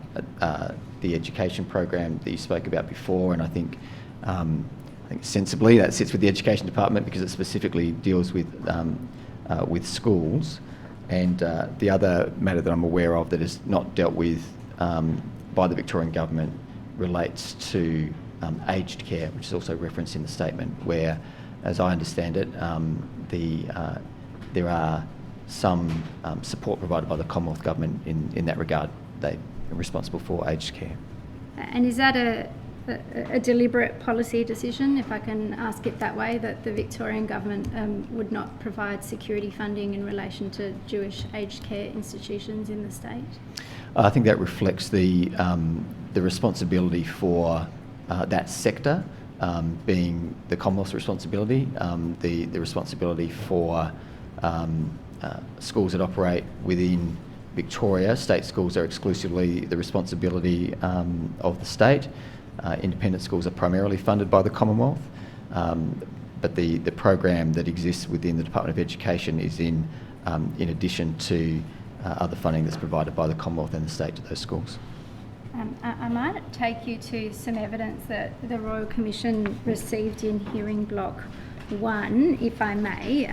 the education program that you spoke about before, and I think sensibly that sits with the Education Department because it specifically deals with schools. And the other matter that I'm aware of that is not dealt with by the Victorian government relates to aged care, which is also referenced in the statement, where, as I understand it, there are some support provided by the Commonwealth government in that regard. They are responsible for aged care. And is that a deliberate policy decision, if I can ask it that way, that the Victorian government would not provide security funding in relation to Jewish aged care institutions in the state? I think that reflects the responsibility for that sector being the Commonwealth's responsibility, the responsibility for schools that operate within Victoria. State schools are exclusively the responsibility of the state. Independent schools are primarily funded by the Commonwealth, but the program that exists within the Department of Education is in addition to other funding that's provided by the Commonwealth and the state to those schools. I might take you to some evidence that the Royal Commission received in hearing block 1, if I may.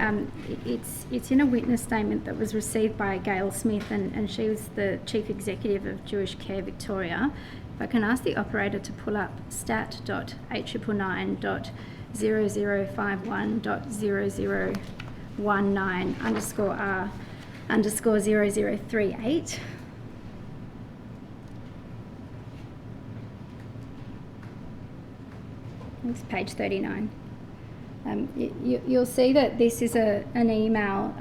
It's in a witness statement that was received by Gail Smith, and she was the Chief Executive of Jewish Care Victoria. If I can ask the operator to pull up stat.899.0051.0038. It's page 39. You'll see that this is an email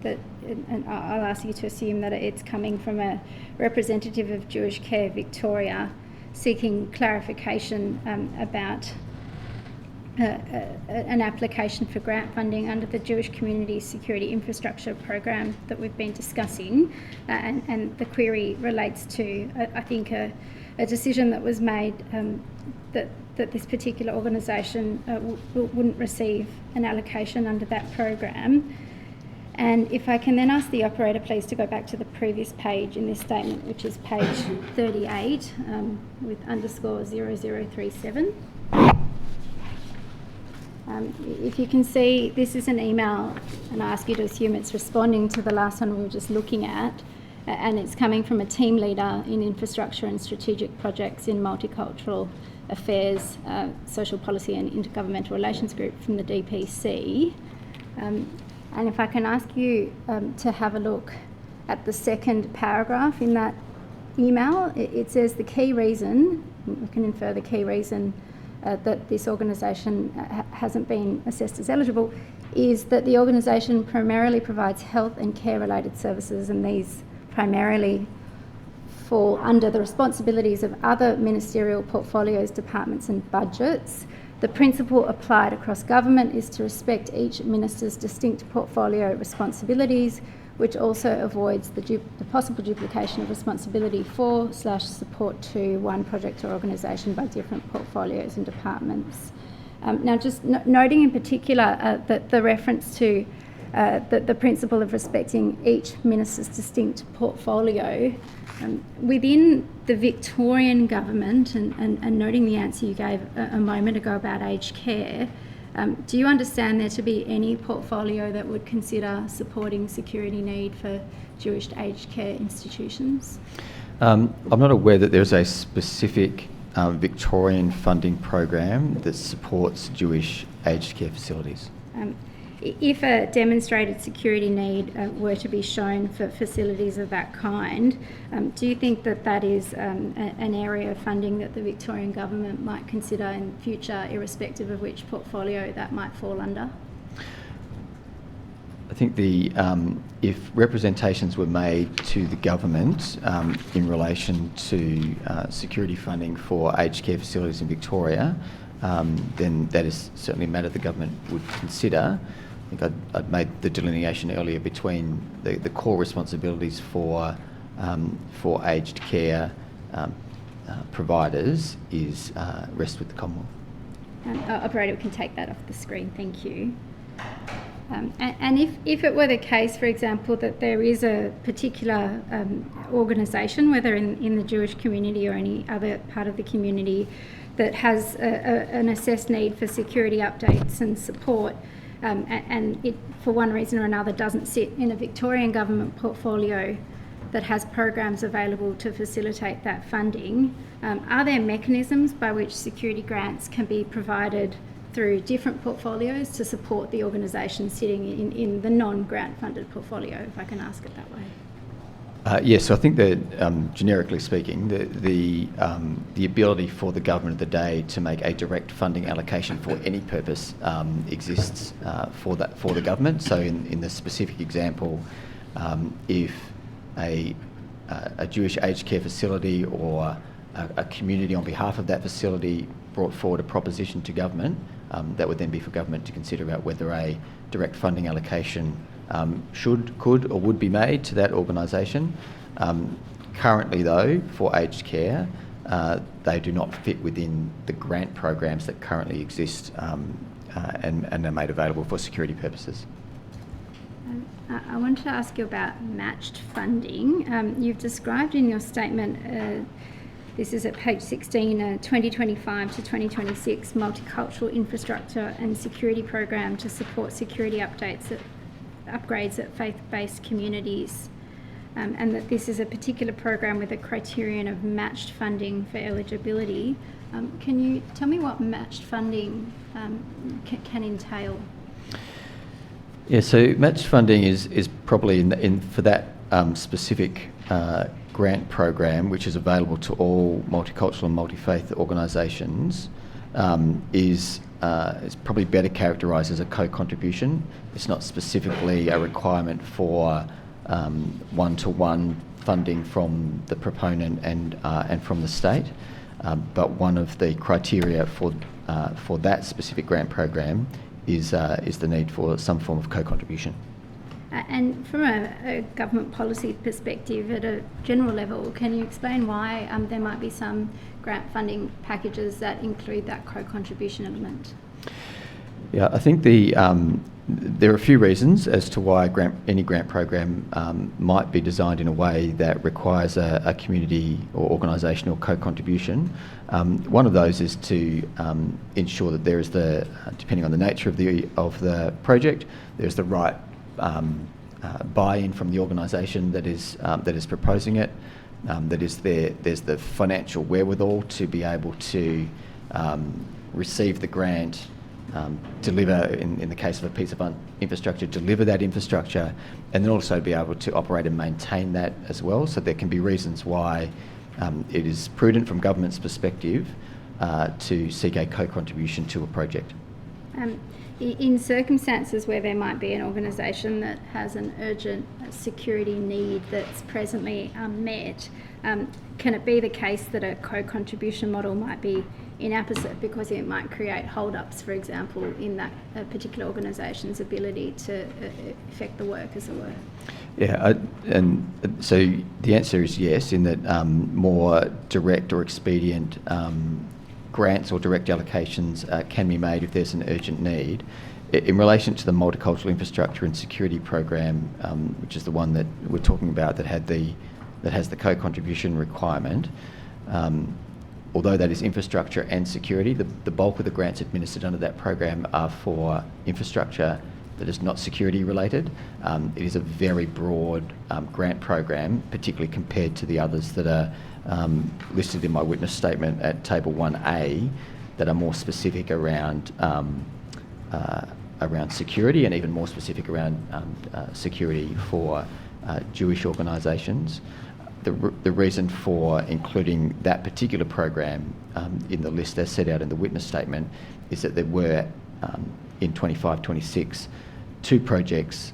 that, and I'll ask you to assume that it's coming from a representative of Jewish Care Victoria seeking clarification about an application for grant funding under the Jewish Community Security Infrastructure Program that we've been discussing, and the query relates to, I think, a decision that was made that this particular organisation wouldn't receive an allocation under that program. And if I can then ask the operator please to go back to the previous page in this statement, which is page 38 with _0037. If you can see, this is an email, and I ask you to assume it's responding to the last one we were just looking at, and it's coming from a team leader in infrastructure and strategic projects in multicultural affairs, social policy and intergovernmental relations group from the DPC. And if I can ask you to have a look at the second paragraph in that email, it says the key reason, we can infer the key reason that this organisation hasn't been assessed as eligible is that the organisation primarily provides health and care related services, and these primarily fall under the responsibilities of other ministerial portfolios, departments and budgets. The principle applied across government is to respect each minister's distinct portfolio responsibilities, which also avoids the possible duplication of responsibility for/support to one project or organisation by different portfolios and departments. Now, just noting in particular that the reference to the principle of respecting each minister's distinct portfolio, within the Victorian government, and noting the answer you gave a moment ago about aged care, do you understand there to be any portfolio that would consider supporting security need for Jewish aged care institutions? I'm not aware that there's a specific Victorian funding program that supports Jewish aged care facilities. If a demonstrated security need were to be shown for facilities of that kind, do you think that that is an area of funding that the Victorian government might consider in future, irrespective of which portfolio that might fall under? I think if representations were made to the government in relation to security funding for aged care facilities in Victoria, then that is certainly a matter the government would consider. I think I'd made the delineation earlier between the core responsibilities for aged care providers is rest with the Commonwealth. Operator, we can take that off the screen, thank you. And if it were the case, for example, that there is a particular organisation, whether in the Jewish community or any other part of the community, that has an assessed need for security updates and support, and it, for one reason or another, doesn't sit in a Victorian government portfolio that has programs available to facilitate that funding, are there mechanisms by which security grants can be provided through different portfolios to support the organisation sitting in the non-grant funded portfolio, if I can ask it that way? Yes, so I think that generically speaking, the ability for the government of the day to make a direct funding allocation for any purpose exists for the government. So in the specific example, if a Jewish aged care facility or a community on behalf of that facility brought forward a proposition to government, that would then be for government to consider about whether a direct funding allocation should, could or would be made to that organisation. Currently though, for aged care, they do not fit within the grant programs that currently exist and are made available for security purposes. I wanted to ask you about matched funding. You've described in your statement, this is at page 16, 2025 to 2026 multicultural infrastructure and security program to support security upgrades at faith-based communities, and that this is a particular program with a criterion of matched funding for eligibility. Can you tell me what matched funding can entail? Yeah, so matched funding is probably in for that specific grant program, which is available to all multicultural and multi-faith organisations, is probably better characterised as a co-contribution. It's not specifically a requirement for one-to-one funding from the proponent and from the state, but one of the criteria for that specific grant program is the need for some form of co-contribution. And from a government policy perspective, at a general level, can you explain why there might be some grant funding packages that include that co-contribution element? Yeah, I think there are a few reasons as to why any grant program might be designed in a way that requires a community or organisational co-contribution. One of those is to ensure that there is depending on the nature of the project, there's the right buy-in from the organisation that is proposing it. There's the financial wherewithal to be able to receive the grant, deliver, in the case of a piece of infrastructure, deliver that infrastructure, and then also be able to operate and maintain that as well. So there can be reasons why it is prudent from government's perspective to seek a co-contribution to a project. In circumstances where there might be an organisation that has an urgent security need that's presently unmet, can it be the case that a co-contribution model might be inapposite because it might create hold-ups, for example, in that particular organisation's ability to effect the work, as it were? Yeah, and so the answer is yes, in that more direct or expedient grants or direct allocations can be made if there's an urgent need. In relation to the multicultural infrastructure and security program, which is the one that we're talking about that has the co-contribution requirement, although that is infrastructure and security, the bulk of the grants administered under that program are for infrastructure that is not security related. It is a very broad grant program, particularly compared to the others that are listed in my witness statement at Table 1A, that are more specific around security, and even more specific around security for Jewish organisations. The reason for including that particular program in the list as set out in the witness statement is that there were, in 25-26, 2 projects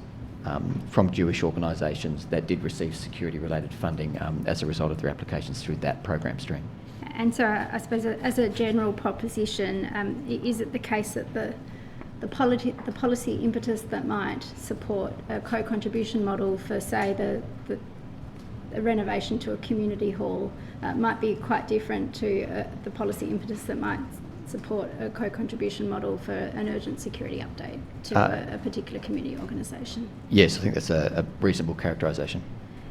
from Jewish organisations that did receive security-related funding as a result of their applications through that program stream. And so I suppose as a general proposition, is it the case that the policy impetus that might support a co-contribution model for, say, the renovation to a community hall might be quite different to the policy impetus that might support a co-contribution model for an urgent security update to a particular community organisation? Yes, I think that's a reasonable characterisation.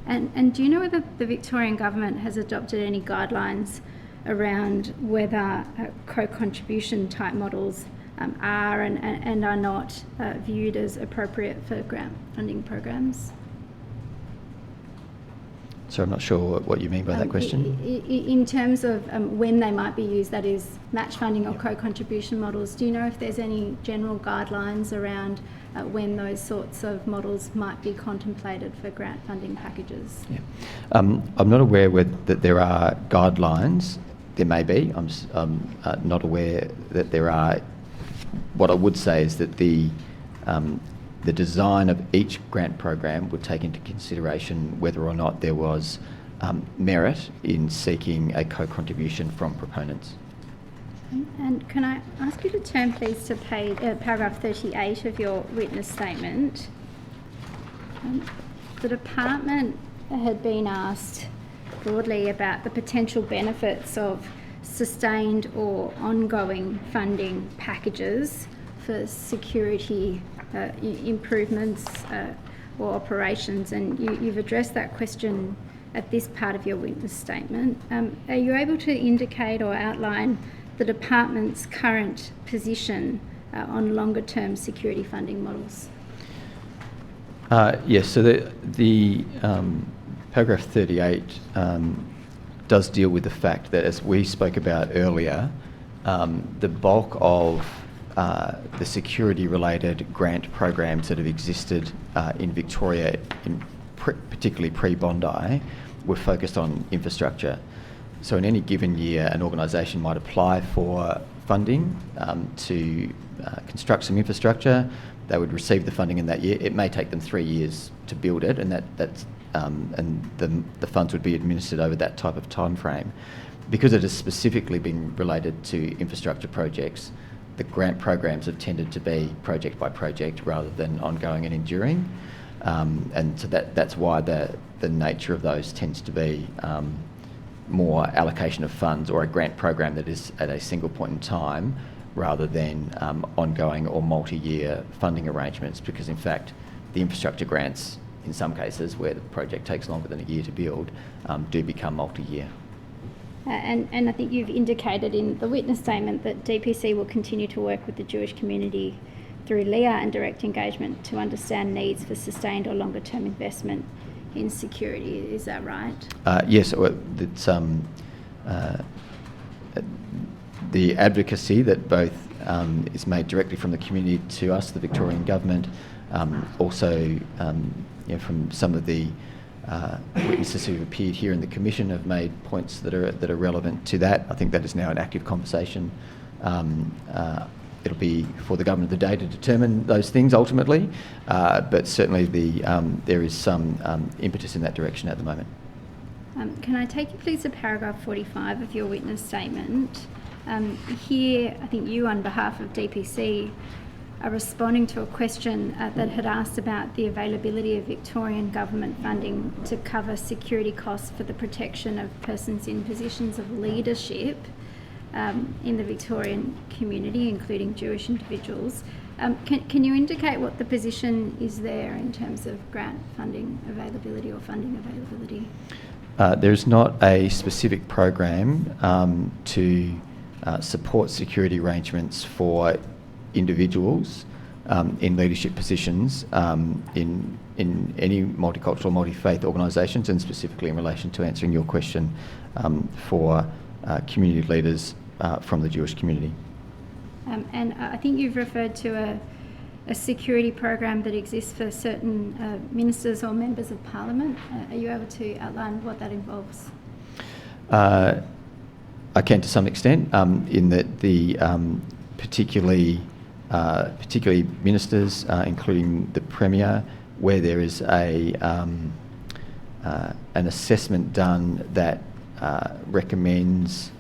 And do you know whether the Victorian government has adopted any guidelines around whether co-contribution type models are and are not viewed as appropriate for grant funding programs? So I'm not sure what you mean by that question. In terms of when they might be used, that is match funding or co-contribution models, do you know if there's any general guidelines around when those sorts of models might be contemplated for grant funding packages? Yeah. I'm not aware that there are guidelines. There may be. I'm not aware that there are. What I would say is that the design of each grant program would take into consideration whether or not there was merit in seeking a co-contribution from proponents. And can I ask you to turn please to paragraph 38 of your witness statement? The department had been asked broadly about the potential benefits of sustained or ongoing funding packages for security improvements or operations, and you've addressed that question at this part of your witness statement. Are you able to indicate or outline the department's current position on longer term security funding models? Yes, so the paragraph 38 does deal with the fact that, as we spoke about earlier, the bulk of the security-related grant programs that have existed in Victoria, particularly pre-Bondi, were focused on infrastructure. So in any given year, an organisation might apply for funding to construct some infrastructure. They would receive the funding in that year. It may take them 3 years to build it, and the funds would be administered over that type of time frame. Because it has specifically been related to infrastructure projects, the grant programs have tended to be project by project rather than ongoing and enduring. And so that's why the nature of those tends to be more allocation of funds or a grant program that is at a single point in time rather than ongoing or multi-year funding arrangements, because in fact the infrastructure grants, in some cases where the project takes longer than a year to build, do become multi-year. And I think you've indicated in the witness statement that DPC will continue to work with the Jewish community through LEA and direct engagement to understand needs for sustained or longer term investment in security. Is that right? Yes, it's the advocacy that both is made directly from the community to us, the Victorian government, also from some of the witnesses who've appeared here in the Commission have made points that are relevant to that. I think that is now an active conversation. It'll be for the government of the day to determine those things ultimately, but certainly there is some impetus in that direction at the moment. Can I take you please to paragraph 45 of your witness statement? Here, I think you on behalf of DPC are responding to a question that had asked about the availability of Victorian government funding to cover security costs for the protection of persons in positions of leadership in the Victorian community, including Jewish individuals. Can you indicate what the position is there in terms of grant funding availability or funding availability? There's not a specific program to support security arrangements for individuals in leadership positions in any multicultural, multi-faith organisations, and specifically in relation to answering your question for community leaders from the Jewish community. And I think you've referred to a security program that exists for certain ministers or members of parliament. Are you able to outline what that involves? I can to some extent, in that the particularly ministers, including the Premier, where there is an assessment done that recommends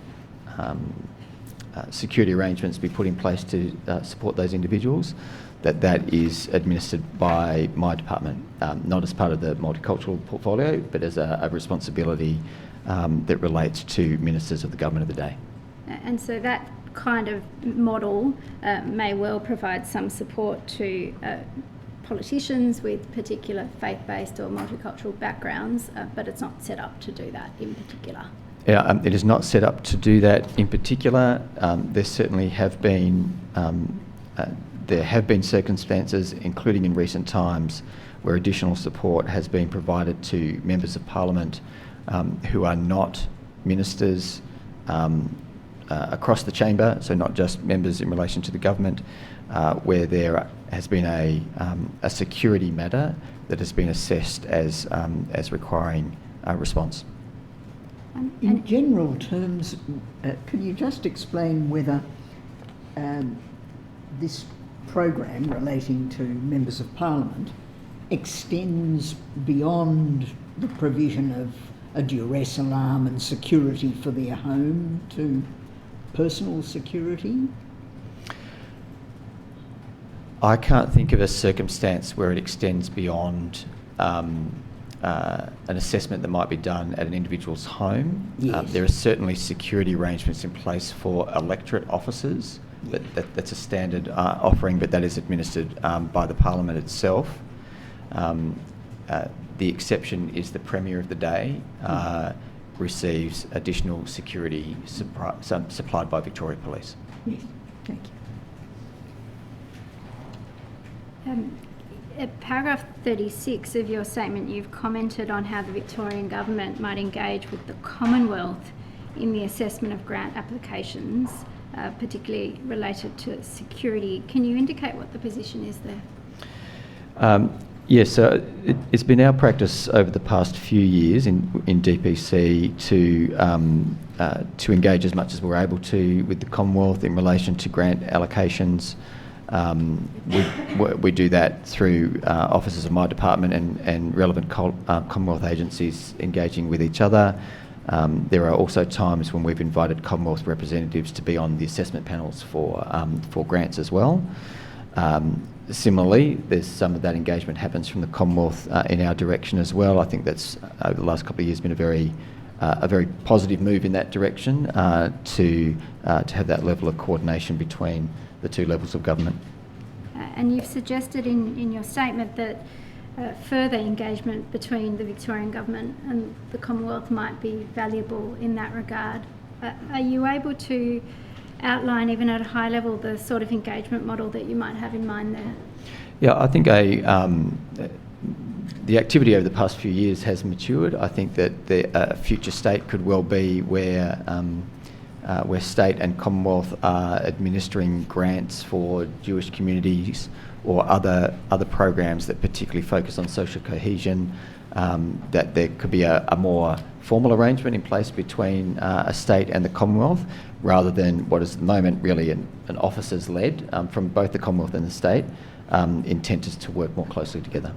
security arrangements be put in place to support those individuals, that is administered by my department, not as part of the multicultural portfolio, but as a responsibility that relates to ministers of the government of the day. And so that kind of model may well provide some support to politicians with particular faith-based or multicultural backgrounds, but it's not set up to do that in particular. Yeah, it is not set up to do that in particular. There certainly have been circumstances, including in recent times, where additional support has been provided to members of Parliament who are not ministers across the chamber, so not just members in relation to the government, where there has been a security matter that has been assessed as requiring a response. In general terms, can you just explain whether this program relating to members of Parliament extends beyond the provision of a duress alarm and security for their home to personal security? I can't think of a circumstance where it extends beyond an assessment that might be done at an individual's home. Yes. There are certainly security arrangements in place for electorate officers. That's a standard offering, but that is administered by the Parliament itself. The exception is the Premier of the day receives additional security supplied by Victoria Police. Yes, thank you. At paragraph 36 of your statement, you've commented on how the Victorian government might engage with the Commonwealth in the assessment of grant applications, particularly related to security. Can you indicate what the position is there? Yes, so it's been our practice over the past few years in DPC to engage as much as we're able to with the Commonwealth in relation to grant allocations. We do that through officers of my department and relevant Commonwealth agencies engaging with each other. There are also times when we've invited Commonwealth representatives to be on the assessment panels for grants as well. Similarly, there's some of that engagement happens from the Commonwealth in our direction as well. I think that's over the last couple of years been a very a very positive move in that direction to have that level of coordination between the two levels of government. And you've suggested in your statement that further engagement between the Victorian Government and the Commonwealth might be valuable in that regard. Are you able to outline, even at a high level, the sort of engagement model that you might have in mind there? Yeah, I think the activity over the past few years has matured. I think that the future state could well be where state and Commonwealth are administering grants for Jewish communities or other programs that particularly focus on social cohesion, that there could be a more formal arrangement in place between a state and the Commonwealth, rather than what is at the moment really an officers-led from both the Commonwealth and the state. Intent is to work more closely together.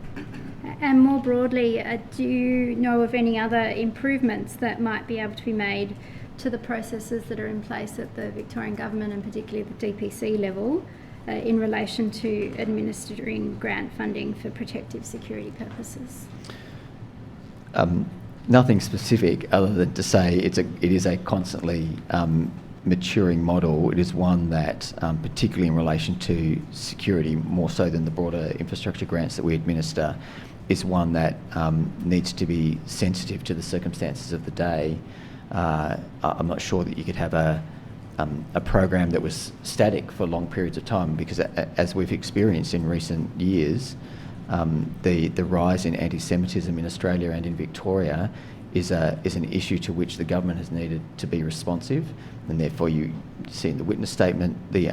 And more broadly, do you know of any other improvements that might be able to be made to the processes that are in place at the Victorian Government and particularly the DPC level in relation to administering grant funding for protective security purposes? Nothing specific other than to say it is a constantly maturing model. It is one that, particularly in relation to security, more so than the broader infrastructure grants that we administer, is one that needs to be sensitive to the circumstances of the day. I'm not sure that you could have a program that was static for long periods of time, because as we've experienced in recent years, the rise in anti-Semitism in Australia and in Victoria is an issue to which the government has needed to be responsive, and therefore you see in the witness statement the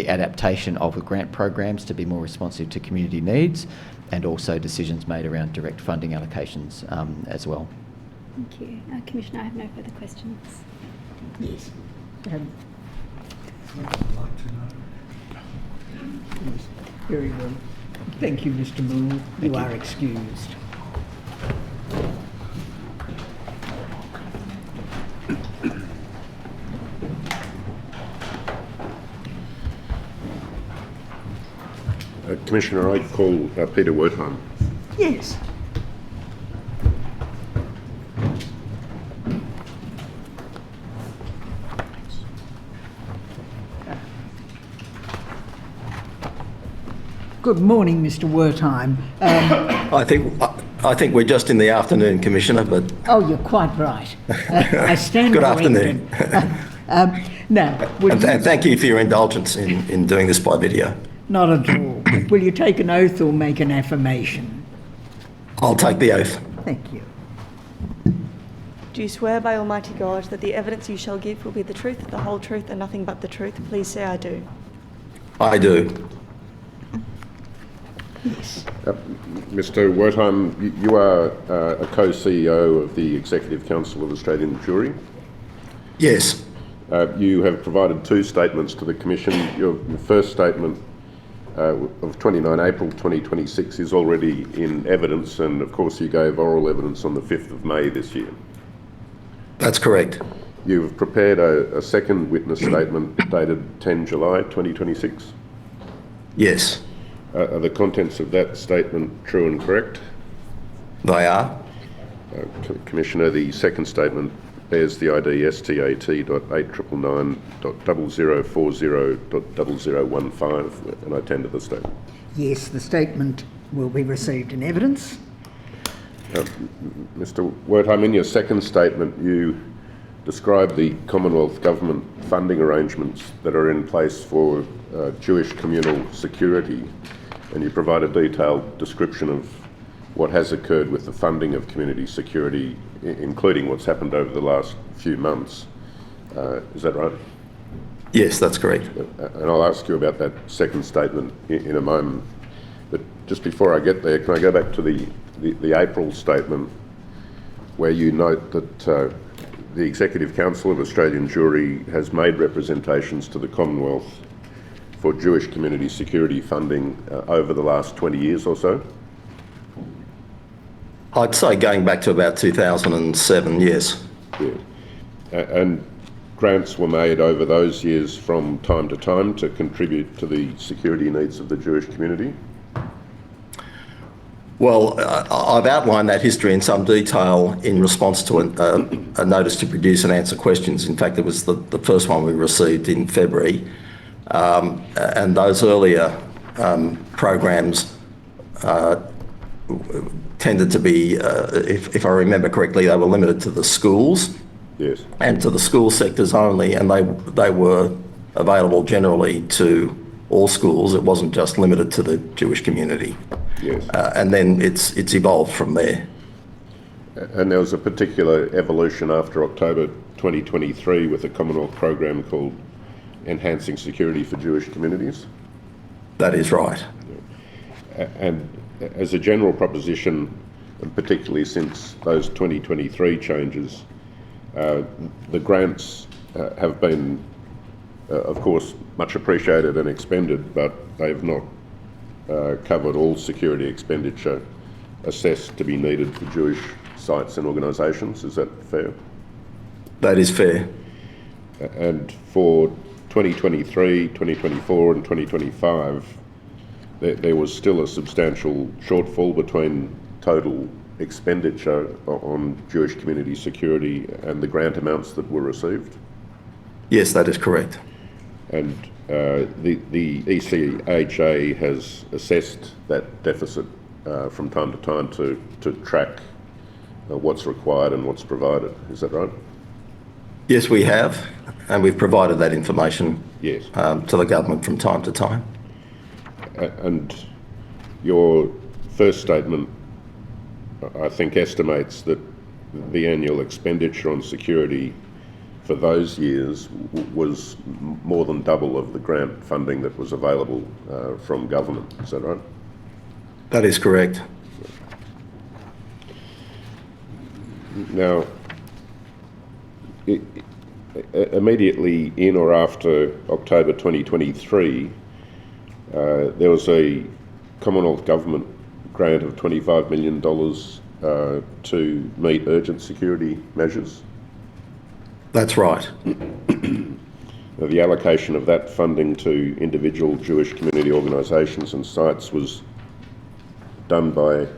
adaptation of the grant programs to be more responsive to community needs, and also decisions made around direct funding allocations as well. Thank you. Commissioner, I have no further questions. Yes. I'd like to know. Yes. Very well. Thank you, Mr. Moule. You are excused. Commissioner, I call Peter Wertheim. Yes. Good morning, Mr. Wertheim. I think we're just in the afternoon, Commissioner, but... Oh, you're quite right. I stand Good corrected. afternoon. Now, And thank you for your indulgence in doing this by video. not at all. Will you take an oath or make an affirmation? I'll take the oath. Thank you. Do you swear by Almighty God that the evidence you shall give will be the truth, the whole truth, and nothing but the truth? Please say I do. I do. Yes. Mr. Wertheim, you are a co-CEO of the Executive Council of Australian Jewry. Yes. You have provided two statements to the Commission. Your first statement of 29 April 2026 is already in evidence, and of course you gave oral evidence on the 5th of May this year. That's correct. You've prepared a second witness statement dated 10 July 2026. Yes. Are the contents of that statement true and correct? They are. Commissioner, the second statement bears the ID STAT.899.0040.0015, and I tender the statement. Yes, the statement will be received in evidence. Mr. Wertheim, in your second statement, you describe the Commonwealth Government funding arrangements that are in place for Jewish communal security, and you provide a detailed description of what has occurred with the funding of community security, including what's happened over the last few months. Is that right? Yes, that's correct. And I'll ask you about that second statement in a moment. But just before I get there, can I go back to the April statement where you note that the Executive Council of Australian Jewry has made representations to the Commonwealth for Jewish community security funding over the last 20 years or so? I'd say going back to about 2007, yes. Yeah. And grants were made over those years from time to time to contribute to the security needs of the Jewish community? Well, I've outlined that history in some detail in response to a notice to produce and answer questions. In fact, it was the first one we received in February. And those earlier programs tended to be, if I remember correctly, they were limited to the schools. Yes. And to the school sectors only, and they were available generally to all schools. It wasn't just limited to the Jewish community. Yes. And then it's evolved from there. And there was a particular evolution after October 2023 with a Commonwealth program called Enhancing Security for Jewish Communities. That is right. And as a general proposition, and particularly since those 2023 changes, the grants have been, of course, much appreciated and expended, but they've not covered all security expenditure assessed to be needed for Jewish sites and organisations. Is that fair? That is fair. And for 2023, 2024 and 2025, there was still a substantial shortfall between total expenditure on Jewish community security and the grant amounts that were received? Yes, that is correct. And the ECHA has assessed that deficit from time to time to track what's required and what's provided. Is that right? Yes, we have, and we've provided that information yes. To the government from time to time. And your first statement, I think, estimates that the annual expenditure on security for those years was more than double of the grant funding that was available from government. Is that right? That is correct. Now, immediately in or after October 2023, there was a Commonwealth Government grant of $25 million to meet urgent security measures. That's right. Now, the allocation of that funding to individual Jewish community organisations and sites was done by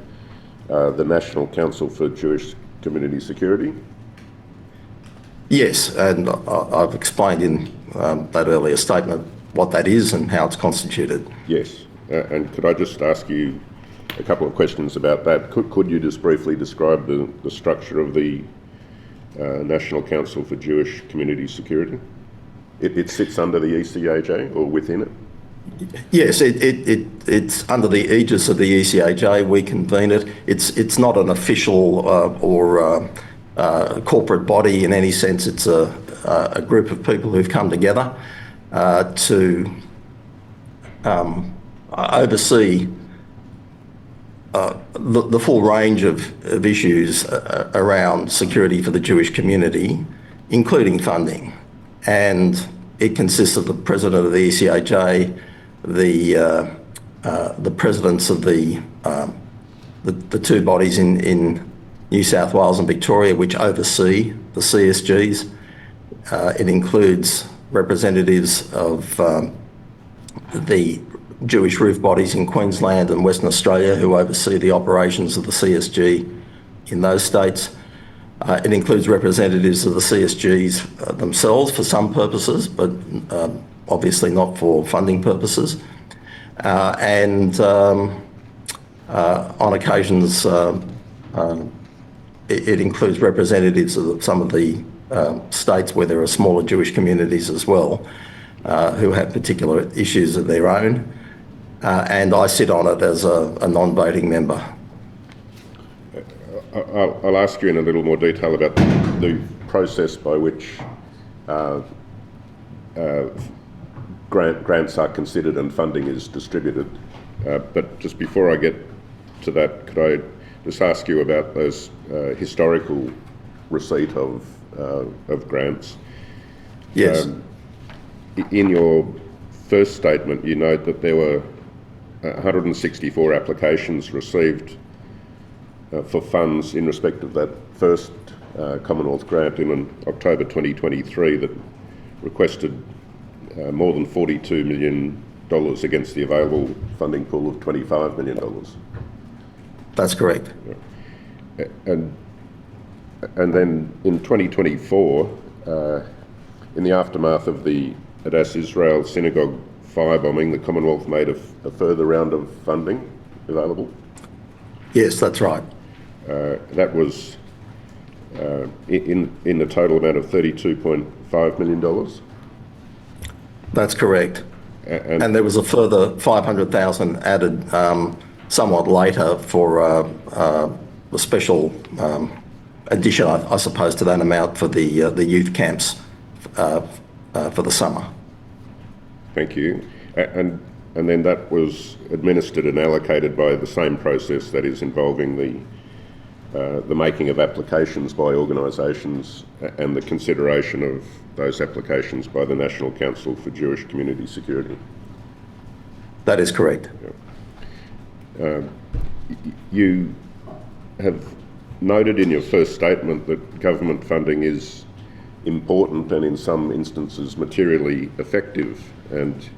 the National Council for Jewish Community Security. Yes, and I've explained in that earlier statement what that is and how it's constituted. Yes, and could I just ask you a couple of questions about that? Could you just briefly describe the structure of the National Council for Jewish Community Security? It sits under the ECHA or within it? Yes, it's under the aegis of the ECHA. We convene it. It's not an official or corporate body in any sense. It's a group of people who've come together to oversee the full range of issues around security for the Jewish community, including funding. And it consists of the president of the ECHA, the presidents of the two bodies in New South Wales and Victoria, which oversee the CSGs. It includes representatives of the Jewish roof bodies in Queensland and Western Australia who oversee the operations of the CSG in those states. It includes representatives of the CSGs themselves for some purposes, but obviously not for funding purposes. And on occasions, it includes representatives of some of the states where there are smaller Jewish communities as well, who have particular issues of their own. And I sit on it as a non-voting member. I'll ask you in a little more detail about the process by which grants are considered and funding is distributed. But just before I get to that, could I just ask you about those historical receipt of grants? Yes. In your first statement, you note that there were 164 applications received for funds in respect of that first Commonwealth grant in October 2023 that requested more than $42 million against the available funding pool of $25 million. That's correct. And then in 2024, in the aftermath of the Adass Israel synagogue firebombing, the Commonwealth made a further round of funding available. Yes, that's right. That was in the total amount of $32.5 million. That's correct. And there was a further 500,000 added somewhat later for a special addition, I suppose, to that amount for the youth camps for the summer. Thank you. And then that was administered and allocated by the same process, that is involving the making of applications by organisations and the consideration of those applications by the National Council for Jewish Community Security. That is correct. You have noted in your first statement that government funding is important and in some instances materially effective, and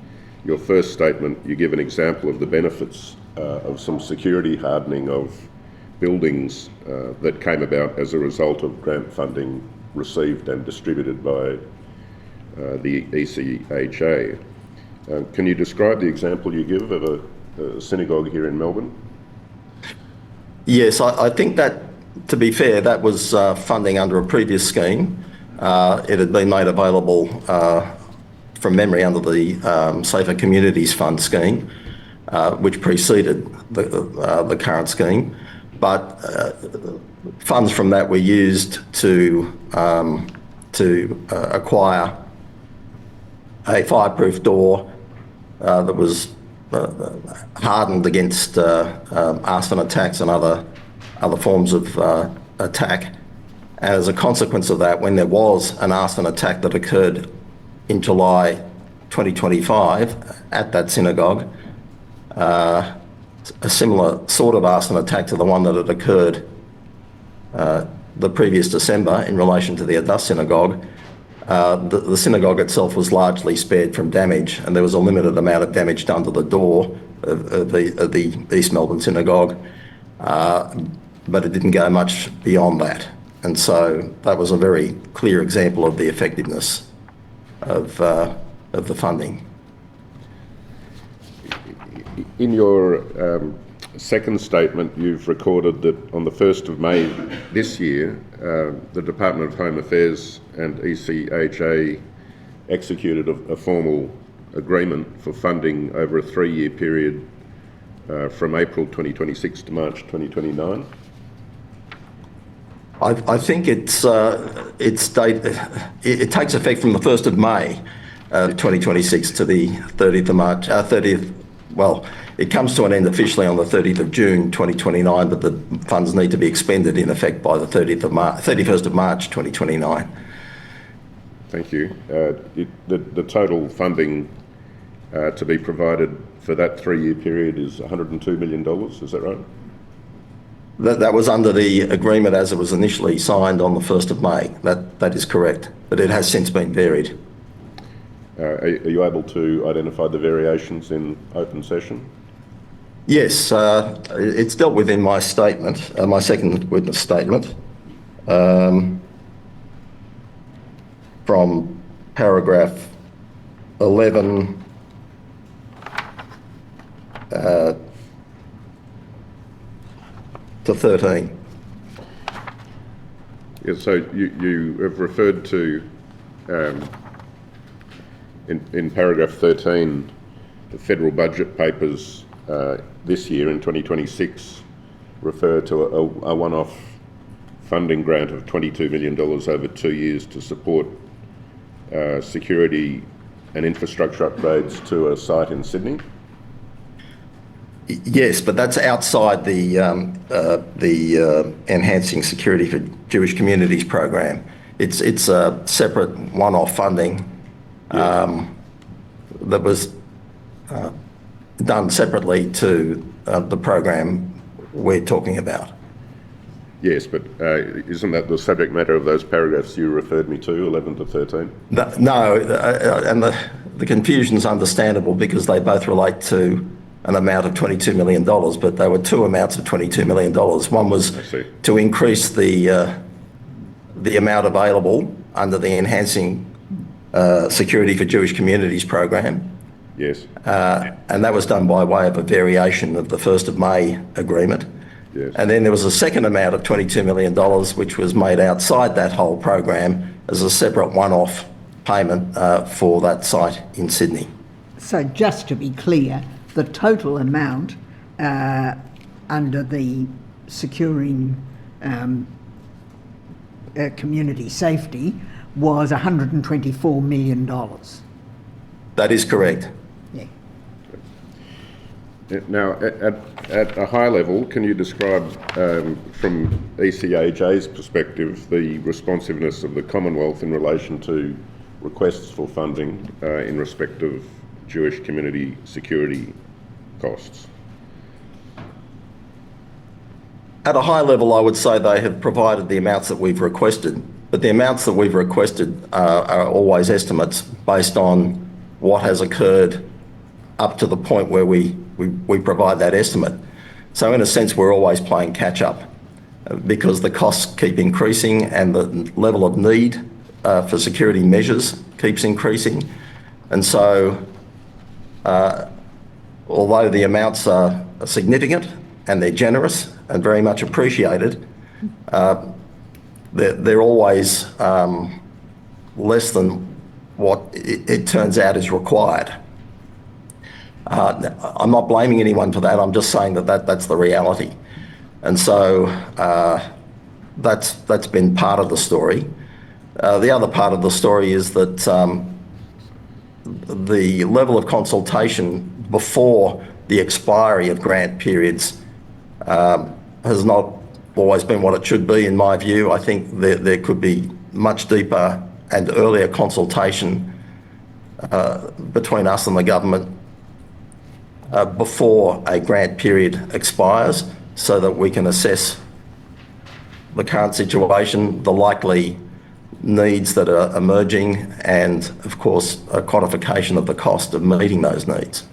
your first statement you give an example of the benefits of some security hardening of buildings that came about as a result of grant funding received and distributed by the ECHA. Can you describe the example you give of a synagogue here in Melbourne? Yes, I think that, to be fair, that was funding under a previous scheme. It had been made available from memory under the Safer Communities Fund scheme, which preceded the current scheme. But funds from that were used to acquire a fireproof door that was hardened against arson attacks and other forms of attack. And as a consequence of that, when there was an arson attack that occurred in July 2025 at that synagogue, a similar sort of arson attack to the one that had occurred the previous December in relation to the Adass synagogue, the synagogue itself was largely spared from damage, and there was a limited amount of damage done to the door of the East Melbourne synagogue, but it didn't go much beyond that. And so that was a very clear example of the effectiveness of the funding. In your second statement, you've recorded that on the 1st of May this year, the Department of Home Affairs and ECHA executed a formal agreement for funding over a 3-year period from April 2026 to March 2029. I think it takes effect from the 1st of May 2026 to the 30th of March, 30th. Well, it comes to an end officially on the 30th of June 2029, but the funds need to be expended in effect by the 31st of March 2029. Thank you. The total funding to be provided for that 3-year period is $102 million, is that right? That was under the agreement as it was initially signed on the 1st of May. That is correct, but it has since been varied. Are you able to identify the variations in open session? Yes, it's dealt with in my statement, my second witness statement, from paragraph 11 to 13. Yeah, so you have referred to, in paragraph 13, the federal budget papers this year in 2026 refer to a one-off funding grant of $22 million over 2 years to support security and infrastructure upgrades to a site in Sydney. Yes, but that's outside the Enhancing Security for Jewish Communities program. It's a separate one-off funding that was done separately to the program we're talking about. Yes, but isn't that the subject matter of those paragraphs you referred me to, 11 to 13? No, and the confusion's understandable because they both relate to an amount of $22 million, but they were two amounts of $22 million. One was to increase the amount available under the Enhancing Security for Jewish Communities program. Yes. And that was done by way of a variation of the 1st of May agreement. Yes. And then there was a second amount of $22 million, which was made outside that whole program as a separate one-off payment for that site in Sydney. So just to be clear, the total amount under the securing community safety was $124 million. That is correct. Yeah. Now, at a high level, can you describe, from ECAJ's perspective, the responsiveness of the Commonwealth in relation to requests for funding in respect of Jewish community security costs? At a high level, I would say they have provided the amounts that we've requested, but the amounts that we've requested are always estimates based on what has occurred up to the point where we provide that estimate. So in a sense, we're always playing catch up because the costs keep increasing and the level of need for security measures keeps increasing. And so although the amounts are significant and they're generous and very much appreciated, they're always less than what it turns out is required. I'm not blaming anyone for that. I'm just saying that's the reality. And so that's been part of the story. The other part of the story is that the level of consultation before the expiry of grant periods has not always been what it should be, in my view. I think there could be much deeper and earlier consultation between us and the government before a grant period expires so that we can assess the current situation, the likely needs that are emerging, and of course a quantification of the cost of meeting those needs.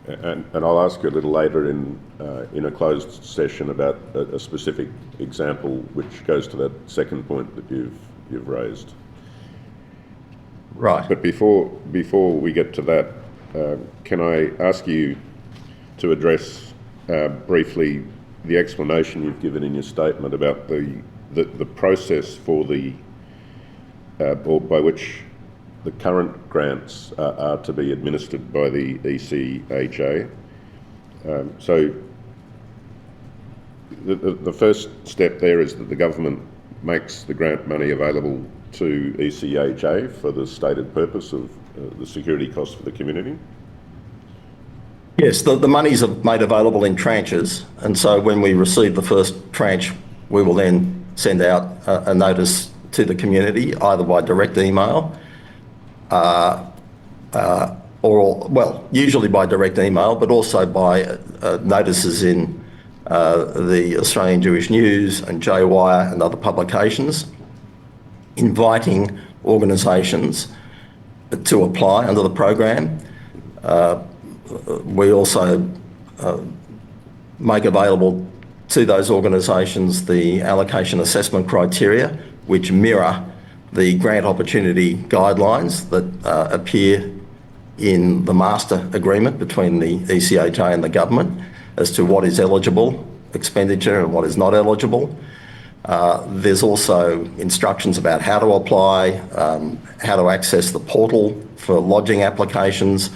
And I'll ask you a little later in a closed session about a specific example which goes to that second point that you've raised. Right. But before we get to that, can I ask you to address briefly the explanation you've given in your statement about the process for or by which the current grants are to be administered by the ECAJ. So the first step there is that the government makes the grant money available to ECAJ for the stated purpose of the security costs for the community? Yes, the monies are made available in tranches, and so when we receive the first tranche, we will then send out a notice to the community, either by direct email, usually by direct email, but also by notices in the Australian Jewish News and Jewry and other publications, inviting organisations to apply under the program. We also make available to those organisations the allocation assessment criteria, which mirror the grant opportunity guidelines that appear in the master agreement between the ECAJ and the government as to what is eligible expenditure and what is not eligible. There's also instructions about how to apply, how to access the portal for lodging applications,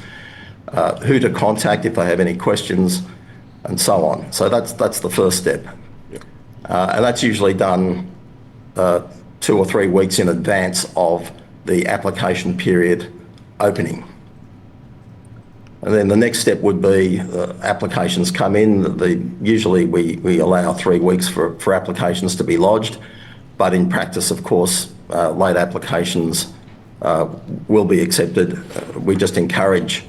who to contact if they have any questions, and so on. So that's the first step. Yep. And that's usually done 2 or 3 weeks in advance of the application period opening. And then the next step would be applications come in. Usually we allow 3 weeks for applications to be lodged, but in practice, of course, late applications will be accepted. We just encourage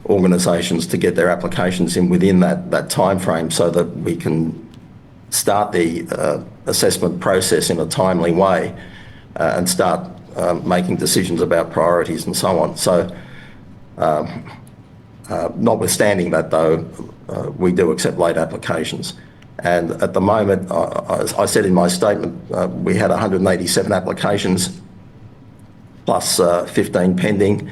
organisations to get their applications in within that time frame so that we can start the assessment process in a timely way and start making decisions about priorities and so on. So Notwithstanding that, though, we do accept late applications. And at the moment, as I said in my statement, we had 187 applications plus 15 pending,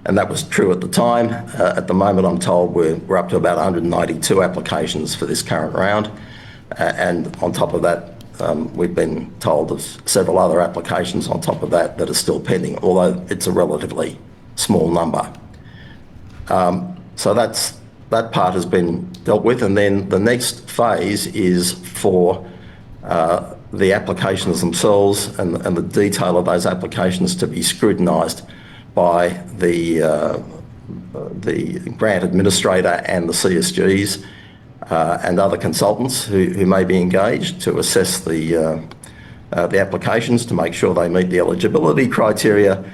and that was true at the time. At the moment, I'm told we're up to about 192 applications for this current round, and on top of that, we've been told of several other applications on top of that that are still pending, although it's a relatively small number. So that part has been dealt with, and then the next phase is for the applications themselves and the detail of those applications to be scrutinised by the grant administrator and the CSGs and other consultants who may be engaged to assess the applications, to make sure they meet the eligibility criteria,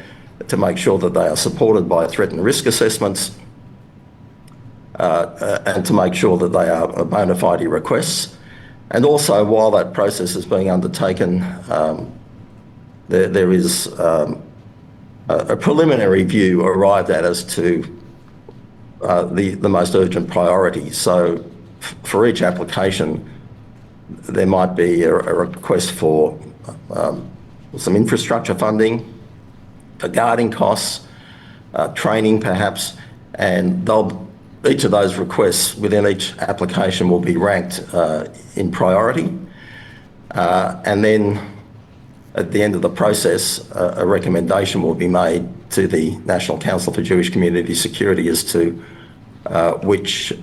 to make sure that they are supported by threat and risk assessments, and to make sure that they are bona fide requests. And also, while that process is being undertaken, there is a preliminary view arrived at as to the most urgent priorities. So for each application, there might be a request for some infrastructure funding, guarding costs, training perhaps, and each of those requests within each application will be ranked in priority. And then at the end of the process, a recommendation will be made to the National Council for Jewish Community Security as to which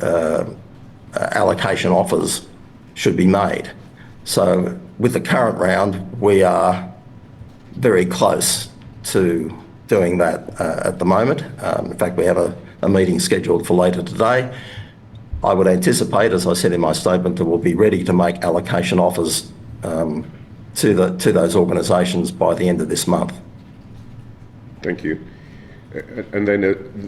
allocation offers should be made. So with the current round, we are very close to doing that at the moment. In fact, we have a meeting scheduled for later today. I would anticipate, as I said in my statement, that we'll be ready to make allocation offers to those organisations by the end of this month. Thank you. And then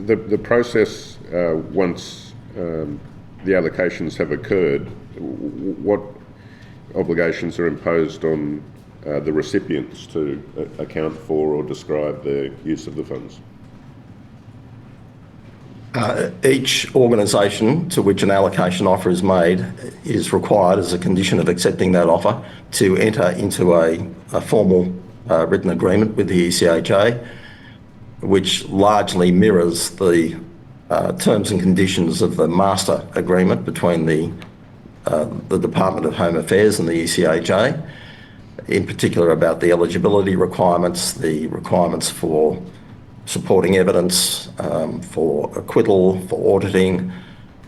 the process, once the allocations have occurred, what obligations are imposed on the recipients to account for or describe their use of the funds? Each organisation to which an allocation offer is made is required, as a condition of accepting that offer, to enter into a formal written agreement with the ECHA, which largely mirrors the terms and conditions of the master agreement between the Department of Home Affairs and the ECHA, in particular about the eligibility requirements, the requirements for supporting evidence, for acquittal, for auditing,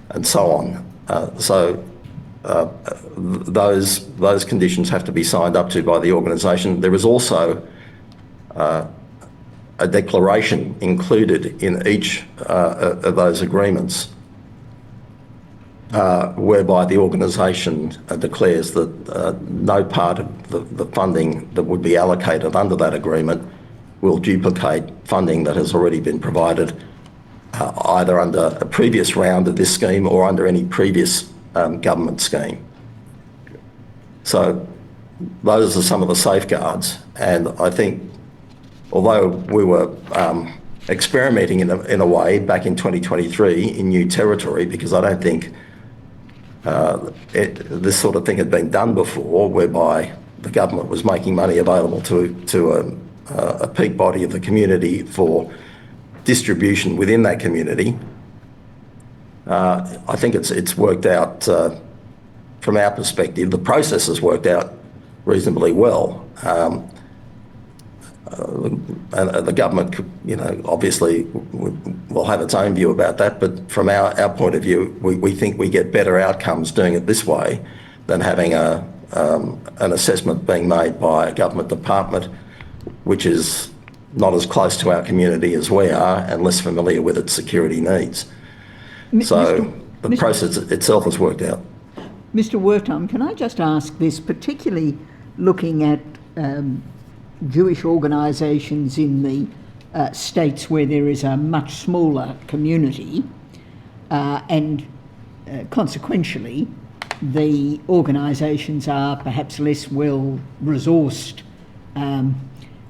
and so on. So those conditions have to be signed up to by the organisation. There is also a declaration included in each of those agreements whereby the organisation declares that no part of the funding that would be allocated under that agreement will duplicate funding that has already been provided either under a previous round of this scheme or under any previous government scheme. So those are some of the safeguards, and I think although we were experimenting in a way back in 2023 in new territory, because I don't think this sort of thing had been done before, whereby the government was making money available to a peak body of the community for distribution within that community. I think it's worked out from our perspective. The process has worked out reasonably well. And the government, obviously will have its own view about that, but from our point of view, we think we get better outcomes doing it this way than having an assessment being made by a government department which is not as close to our community as we are and less familiar with its security needs. So the process itself has worked out. Mr. Wertheim, can I just ask this, particularly looking at Jewish organisations in the states where there is a much smaller community and consequentially the organisations are perhaps less well resourced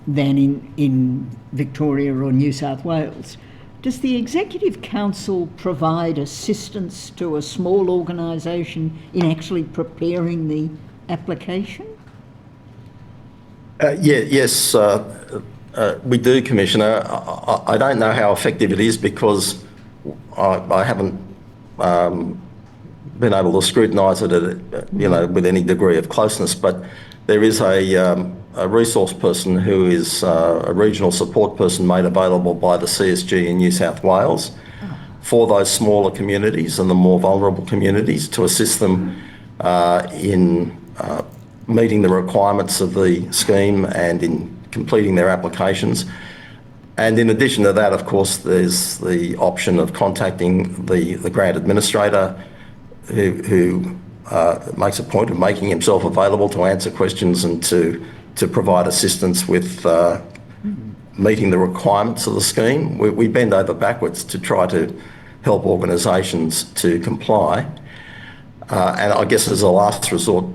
than in Victoria or New South Wales. Does the Executive Council provide assistance to a small organisation in actually preparing the application? Yes, we do, Commissioner. I don't know how effective it is because I haven't been able to scrutinise it, with any degree of closeness. But there is a resource person who is a regional support person made available by the CSG in New South Wales for those smaller communities and the more vulnerable communities to assist them in meeting the requirements of the scheme and in completing their applications. And in addition to that, of course, there's the option of contacting the grant administrator who makes a point of making himself available to answer questions and to provide assistance with meeting the requirements of the scheme. We bend over backwards to try to help organisations to comply. And I guess as a last resort,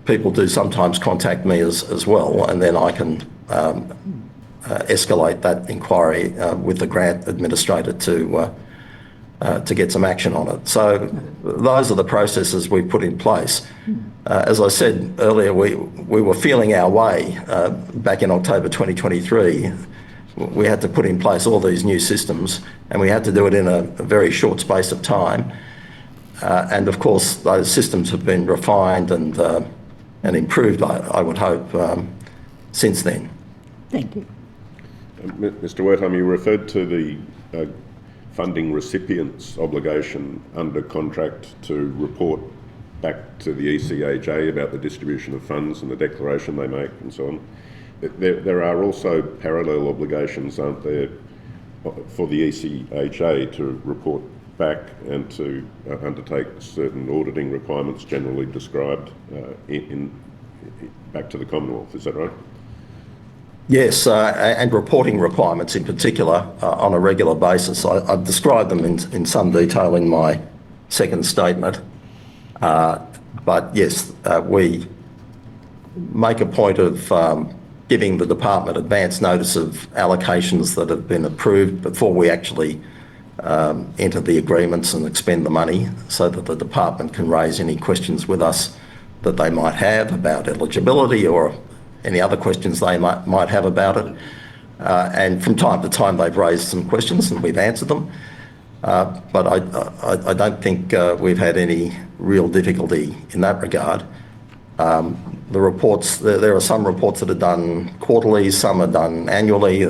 people do sometimes contact me as well, and then I can escalate that inquiry with the grant administrator to get some action on it. So those are the processes we've put in place. As I said earlier, we were feeling our way back in October 2023. We had to put in place all these new systems, and we had to do it in a very short space of time. And of course, those systems have been refined and improved, I would hope, since then. Thank you. Mr. Wertheim, you referred to the funding recipients' obligation under contract to report back to the ECHA about the distribution of funds and the declaration they make and so on. There are also parallel obligations, aren't there, for the ECHA to report back and to undertake certain auditing requirements generally described back to the Commonwealth, is that right? Yes, and reporting requirements in particular on a regular basis. I've described them in some detail in my second statement. But yes, we make a point of giving the department advance notice of allocations that have been approved before we actually enter the agreements and expend the money, so that the department can raise any questions with us that they might have about eligibility or any other questions they might have about it. And from time to time they've raised some questions and we've answered them. But I don't think we've had any real difficulty in that regard. The reports, there are some reports that are done quarterly, some are done annually,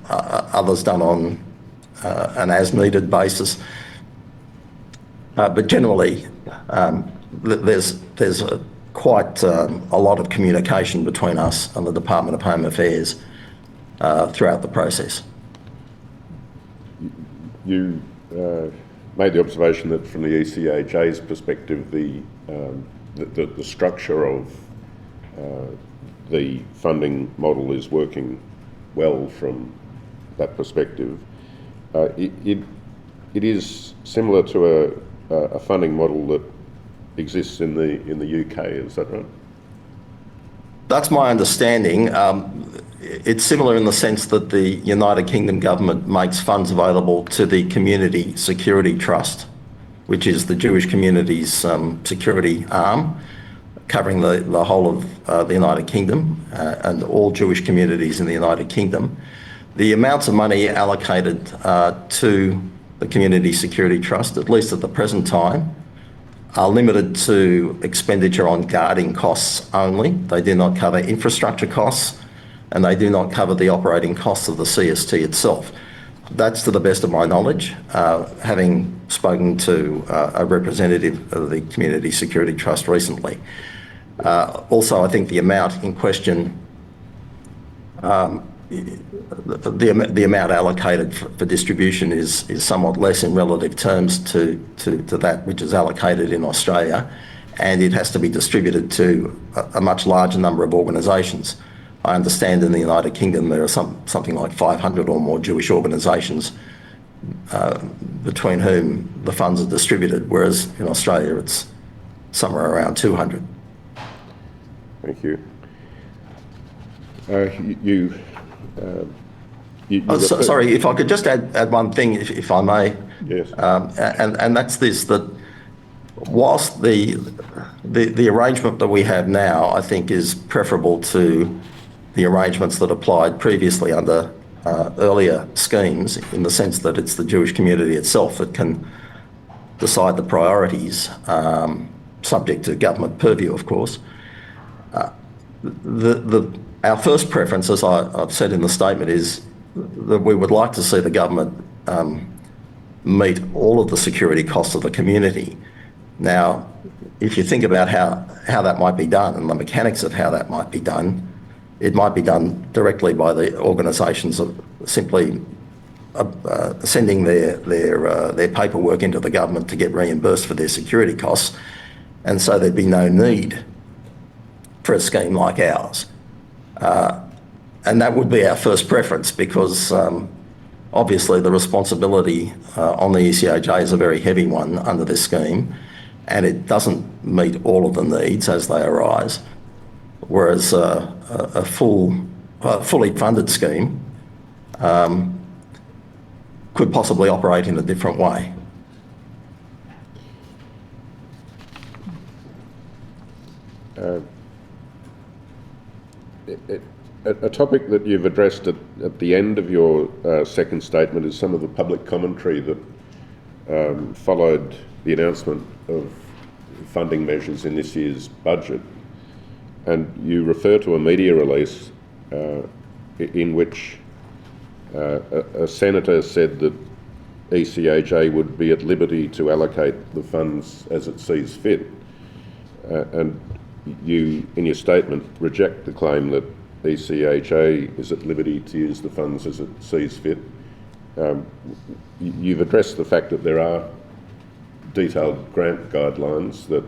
others done on an as-needed basis. But generally, there's quite a lot of communication between us and the Department of Home Affairs throughout the process. You made the observation that from the ECHA's perspective, the structure of the funding model is working well from that perspective. It is similar to a funding model that exists in the UK, is that right? That's my understanding. It's similar in the sense that the United Kingdom government makes funds available to the Community Security Trust, which is the Jewish community's security arm, covering the whole of the United Kingdom and all Jewish communities in the United Kingdom. The amounts of money allocated to the Community Security Trust, at least at the present time, are limited to expenditure on guarding costs only. They do not cover infrastructure costs, and they do not cover the operating costs of the CST itself. That's to the best of my knowledge, having spoken to a representative of the Community Security Trust recently. Also, I think the amount in question, the amount allocated for distribution is somewhat less in relative terms to that which is allocated in Australia, and it has to be distributed to a much larger number of organisations. I understand in the United Kingdom there are something like 500 or more Jewish organisations between whom the funds are distributed, whereas in Australia it's somewhere around 200. You Sorry, if I could just add one thing, if I may. Yes. And that's this, that whilst the arrangement that we have now, I think, is preferable to the arrangements that applied previously under earlier schemes, in the sense that it's the Jewish community itself that can decide the priorities, subject to government purview, of course. Our first preference, as I've said in the statement, is that we would like to see the government meet all of the security costs of the community. Now, if you think about how that might be done and the mechanics of how that might be done, it might be done directly by the organisations of simply sending their paperwork into the government to get reimbursed for their security costs, and so there'd be no need for a scheme like ours. And that would be our first preference, because obviously the responsibility on the ECHA is a very heavy one under this scheme, and it doesn't meet all of the needs as they arise, whereas a fully funded scheme could possibly operate in a different way. A topic that you've addressed at the end of your second statement is some of the public commentary that followed the announcement of funding measures in this year's budget. And you refer to a media release in which a senator said that ECHA would be at liberty to allocate the funds as it sees fit. And you, in your statement, reject the claim that ECHA is at liberty to use the funds as it sees fit. You've addressed the fact that there are detailed grant guidelines that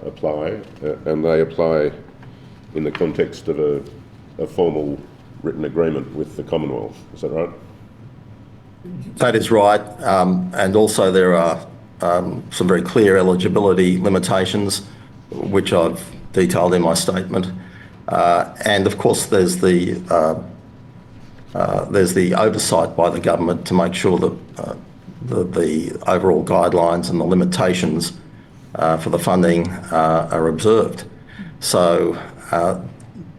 apply, and they apply in the context of a formal written agreement with the Commonwealth. Is that right? That is right, and also there are some very clear eligibility limitations, which I've detailed in my statement. And of course, there's the oversight by the government to make sure that the overall guidelines and the limitations for the funding are observed. So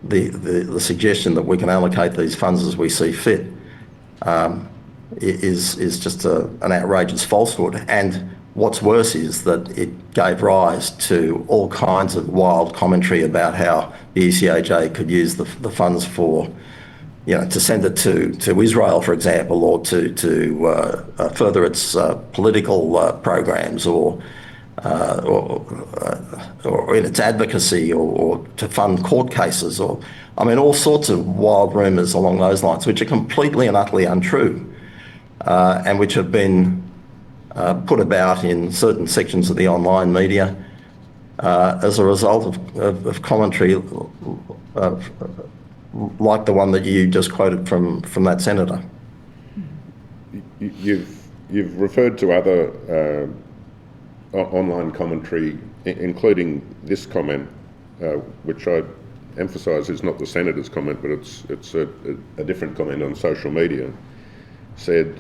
the suggestion that we can allocate these funds as we see fit is just an outrageous falsehood. And what's worse is that it gave rise to all kinds of wild commentary about how the ECHA could use the funds for, to send it to Israel, for example, or to further its political programs, or in its advocacy, or to fund court cases, or all sorts of wild rumours along those lines, which are completely and utterly untrue, and which have been put about in certain sections of the online media as a result of commentary like the one that you just quoted from that senator. You've referred to other online commentary, including this comment, which I emphasise is not the senator's comment, but it's a different comment on social media. Said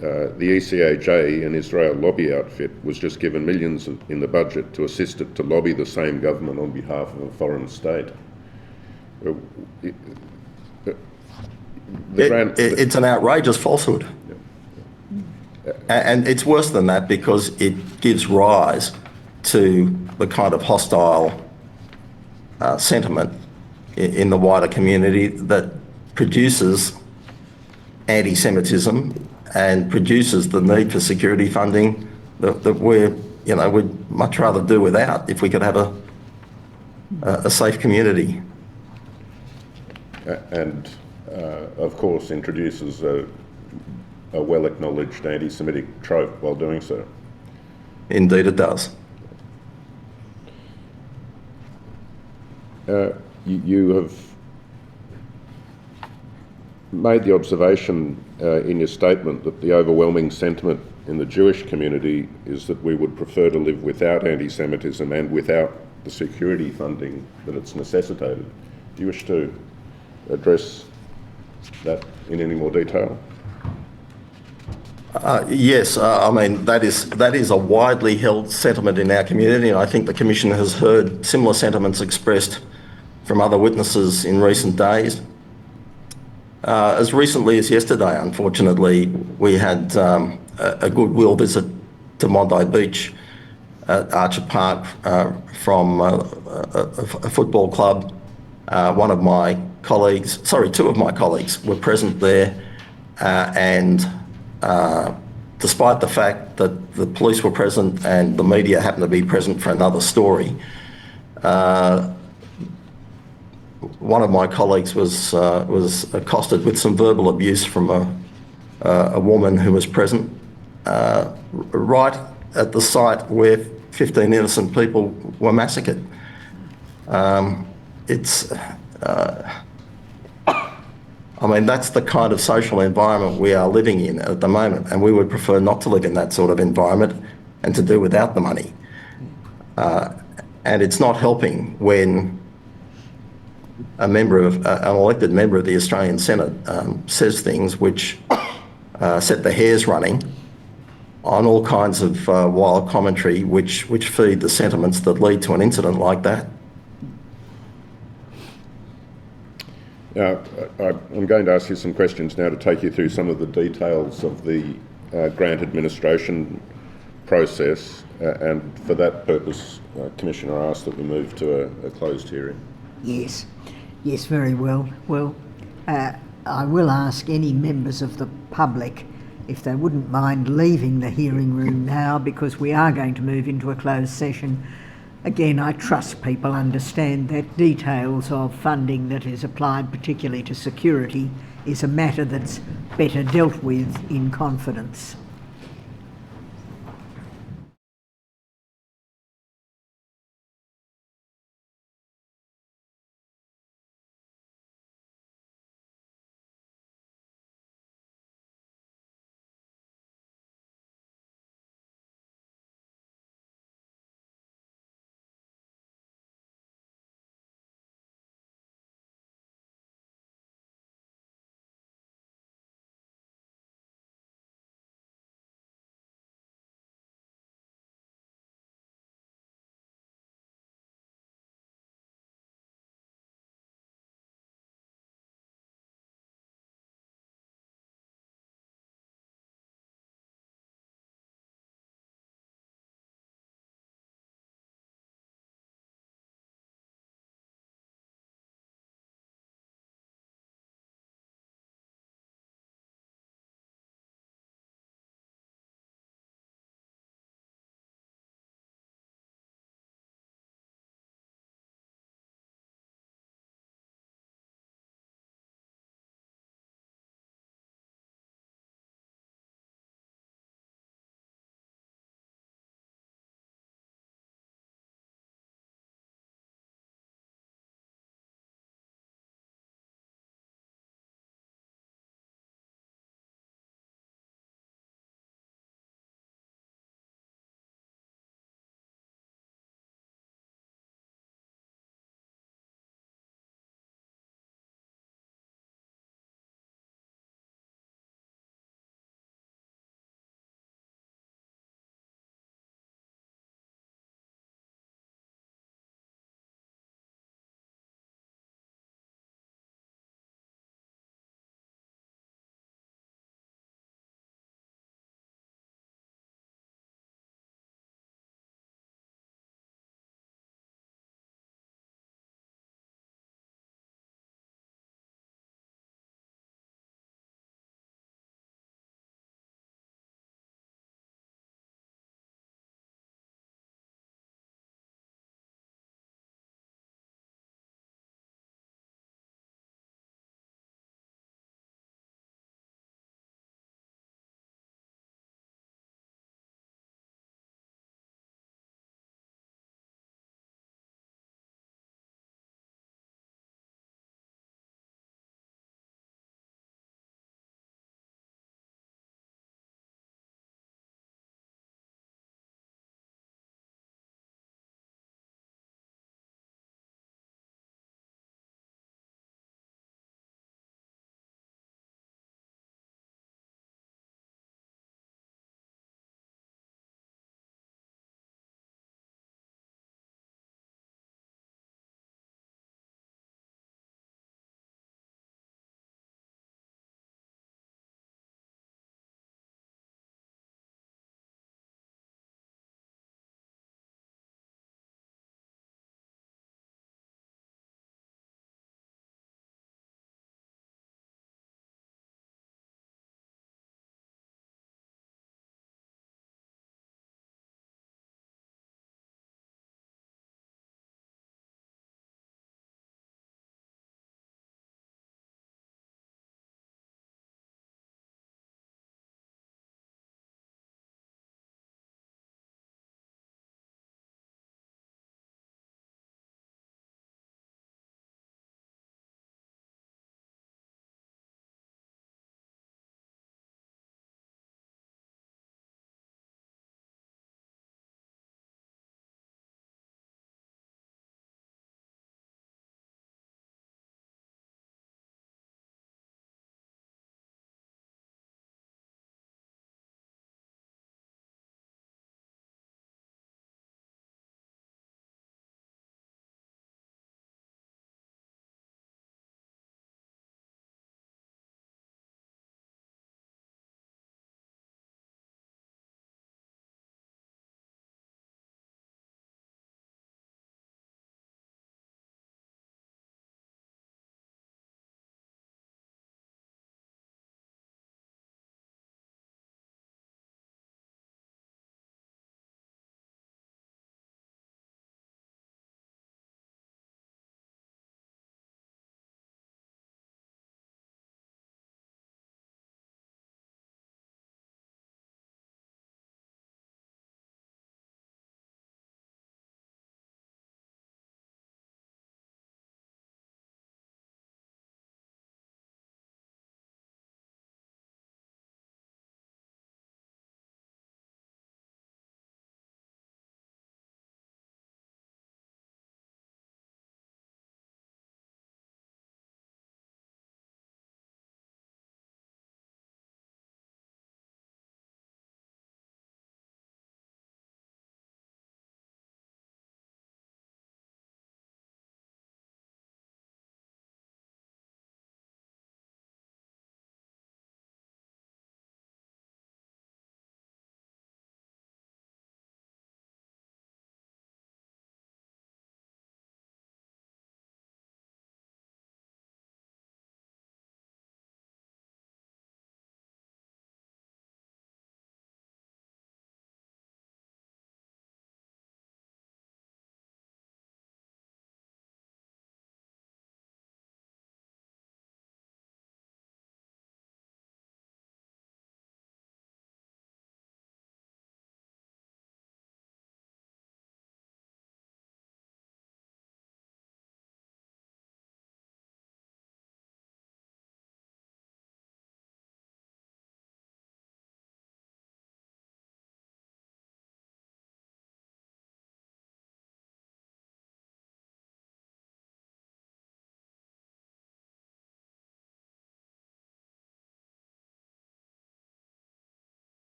the ECHA, an Israel lobby outfit, was just given millions in the budget to assist it to lobby the same government on behalf of a foreign state. It's an outrageous falsehood. And it's worse than that, because it gives rise to the kind of hostile sentiment in the wider community that produces anti-Semitism and produces the need for security funding that we'd much rather do without if we could have a safe community. And of course introduces a well-acknowledged anti-Semitic trope while doing so. Indeed it does. You have made the observation in your statement that the overwhelming sentiment in the Jewish community is that we would prefer to live without anti-Semitism and without the security funding that it's necessitated. Do you wish to address that in any more detail? Yes, I mean, that is a widely held sentiment in our community, and I think the Commission has heard similar sentiments expressed from other witnesses in recent days. As recently as yesterday, unfortunately, we had a goodwill visit to Mondi Beach at Archer Park from a football club. One of my colleagues, sorry, two of my colleagues were present there, and despite the fact that the police were present and the media happened to be present for another story, one of my colleagues was accosted with some verbal abuse from a woman who was present right at the site where 15 innocent people were massacred. I mean, that's the kind of social environment we are living in at the moment, and we would prefer not to live in that sort of environment and to do without the money. And it's not helping when an elected member of the Australian Senate says things which set the hairs running on all kinds of wild commentary which feed the sentiments that lead to an incident like that. I'm going to ask you some questions now to take you through some of the details of the grant administration process, and for that purpose, Commissioner, I ask that we move to a closed hearing. Yes, very well. Well, I will ask any members of the public if they wouldn't mind leaving the hearing room now, because we are going to move into a closed session. Again, I trust people understand that details of funding that is applied particularly to security is a matter that's better dealt with in confidence.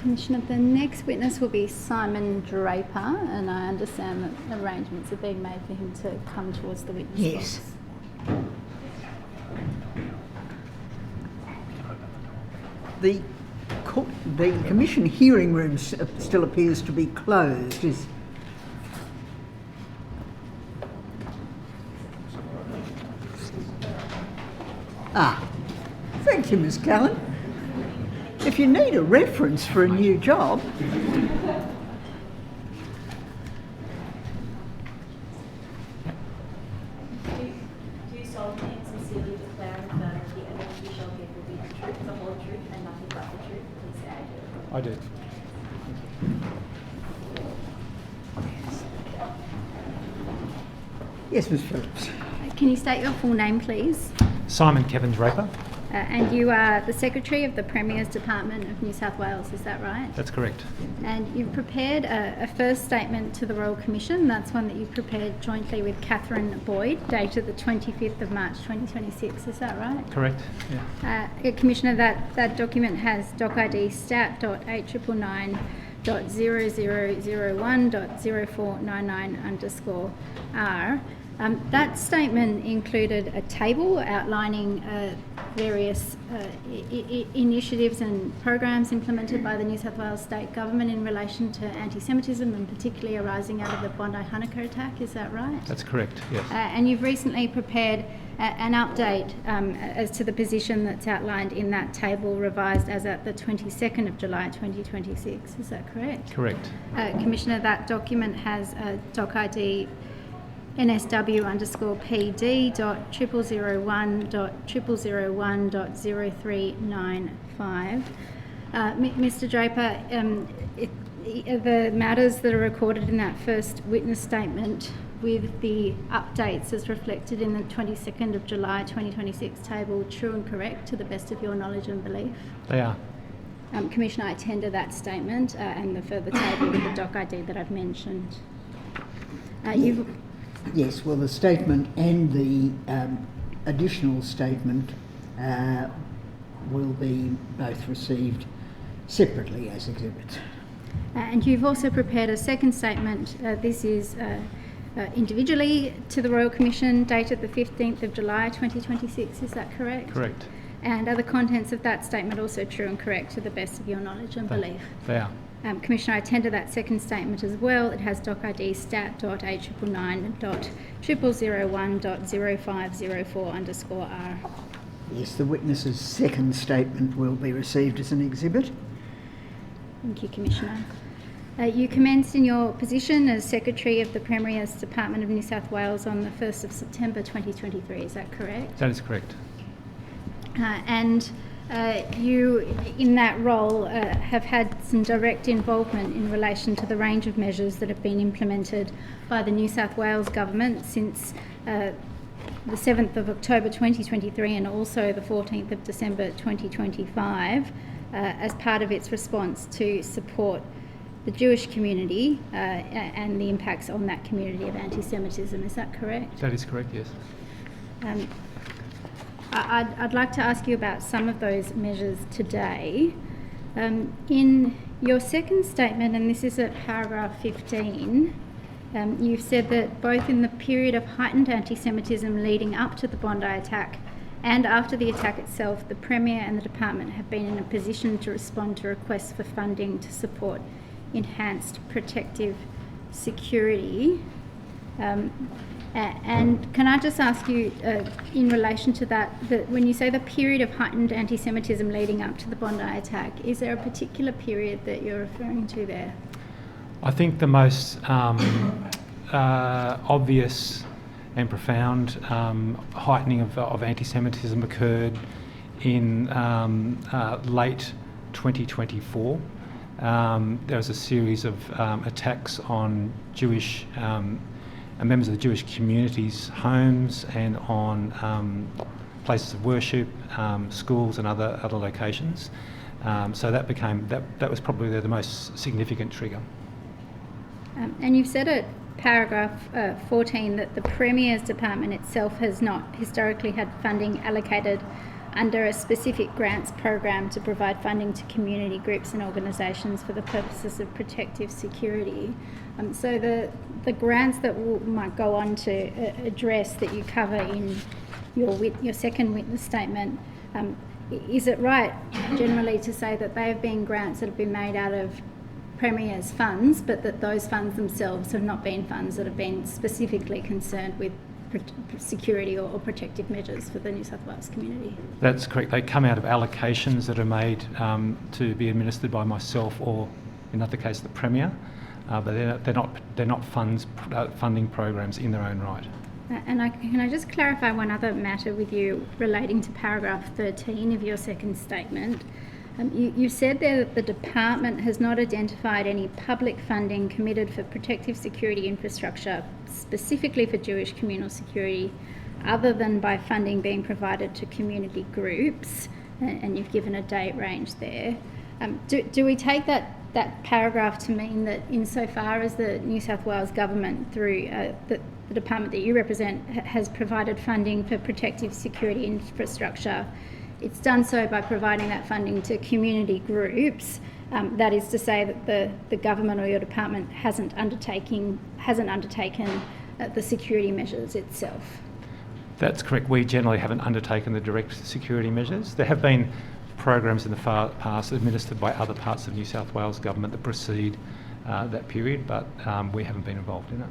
Commissioner, the next witness will be Simon Draper, and I understand that arrangements are being made for him to come towards the witness Yes. box. The Commission hearing room still appears to be closed. Thank you, Miss Callan. If you need a reference for a new job... Do you solemnly and sincerely declare and affirm that the evidence you shall give will be the truth, the whole truth, and nothing but the truth? Please say I do. I do. Yes, Ms Phillips. Can you state your full name, please? Simon Kevin Draper. And you are the Secretary of the Premier's Department of New South Wales, is that right? That's correct. And you've prepared a first statement to the Royal Commission. That's one that you prepared jointly with Catherine Boyd, dated the 25th of March 2026, is that right? Correct, yeah. Commissioner, that document has doc ID stat.899.0001.0499_R. That statement included a table outlining various initiatives and programs implemented by the New South Wales State Government in relation to anti-Semitism, and particularly arising out of the Bondi Hanukkah attack, is that right? That's correct, yes. And you've recently prepared an update as to the position that's outlined in that table, revised as at the 22nd of July 2026, is that correct? Correct. Commissioner, that document has doc ID NSW_PD.0001.0001.0395. Mr. Draper, the matters that are recorded in that first witness statement with the updates as reflected in the 22nd of July 2026 table, true and correct to the best of your knowledge and belief? They are. Commissioner, I tender that statement and the further table with the doc ID that I've mentioned. Yes, well, the statement and the additional statement will be both received separately as exhibits. And you've also prepared a second statement. This is individually to the Royal Commission, dated the 15th of July 2026, is that correct? Correct. And are the contents of that statement also true and correct to the best of your knowledge and belief? They are. Commissioner, I tender that second statement as well. It has doc ID stat.899.0001.0504_R. Yes, the witness's second statement will be received as an exhibit. Thank you, Commissioner. You commenced in your position as Secretary of the Premier's Department of New South Wales on the 1st of September 2023, is that correct? That is correct. And you, in that role, have had some direct involvement in relation to the range of measures that have been implemented by the New South Wales Government since the 7th of October 2023 and also the 14th of December 2025 as part of its response to support the Jewish community and the impacts on that community of anti-Semitism. Is that correct? That is correct, yes. I'd like to ask you about some of those measures today. In your second statement, and this is at paragraph 15, you've said that both in the period of heightened anti-Semitism leading up to the Bondi attack and after the attack itself, the Premier and the Department have been in a position to respond to requests for funding to support enhanced protective security. And can I just ask you, in relation to that, when you say the period of heightened anti-Semitism leading up to the Bondi attack, is there a particular period that you're referring to there? I think the most obvious and profound heightening of anti-Semitism occurred in late 2024. There was a series of attacks on Jewish members of the Jewish community's homes and on places of worship, schools and other locations. So that was probably the most significant trigger. And you've said at paragraph 14 that the Premier's Department itself has not historically had funding allocated under a specific grants program to provide funding to community groups and organisations for the purposes of protective security. So the grants that might go on to address that you cover in your second witness statement, is it right generally to say that they have been grants that have been made out of Premier's funds, but that those funds themselves have not been funds that have been specifically concerned with security or protective measures for the New South Wales community? That's correct. They come out of allocations that are made to be administered by myself or, in other case, the Premier, but they're not funding programs in their own right. And can I just clarify one other matter with you relating to paragraph 13 of your second statement? You said there that the department has not identified any public funding committed for protective security infrastructure, specifically for Jewish communal security, other than by funding being provided to community groups, and you've given a date range there. Do we take that paragraph to mean that insofar as the New South Wales government, through the department that you represent, has provided funding for protective security infrastructure, it's done so by providing that funding to community groups? That is to say that the government or your department hasn't undertaken the security measures itself? That's correct. We generally haven't undertaken the direct security measures. There have been programs in the past administered by other parts of New South Wales government that precede that period, but we haven't been involved in it.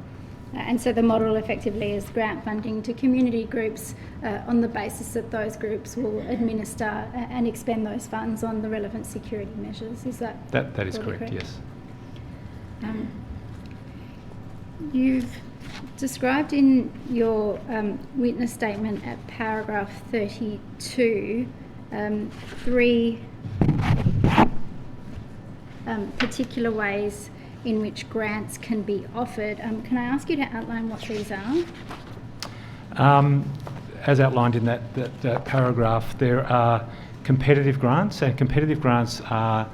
And so the model effectively is grant funding to community groups on the basis that those groups will administer and expend those funds on the relevant security measures. Is that That is correct, yes. You've described in your witness statement at paragraph 32 three particular ways in which grants can be offered. Can I ask you to outline what these are? As outlined in that paragraph, there are competitive grants, and competitive grants are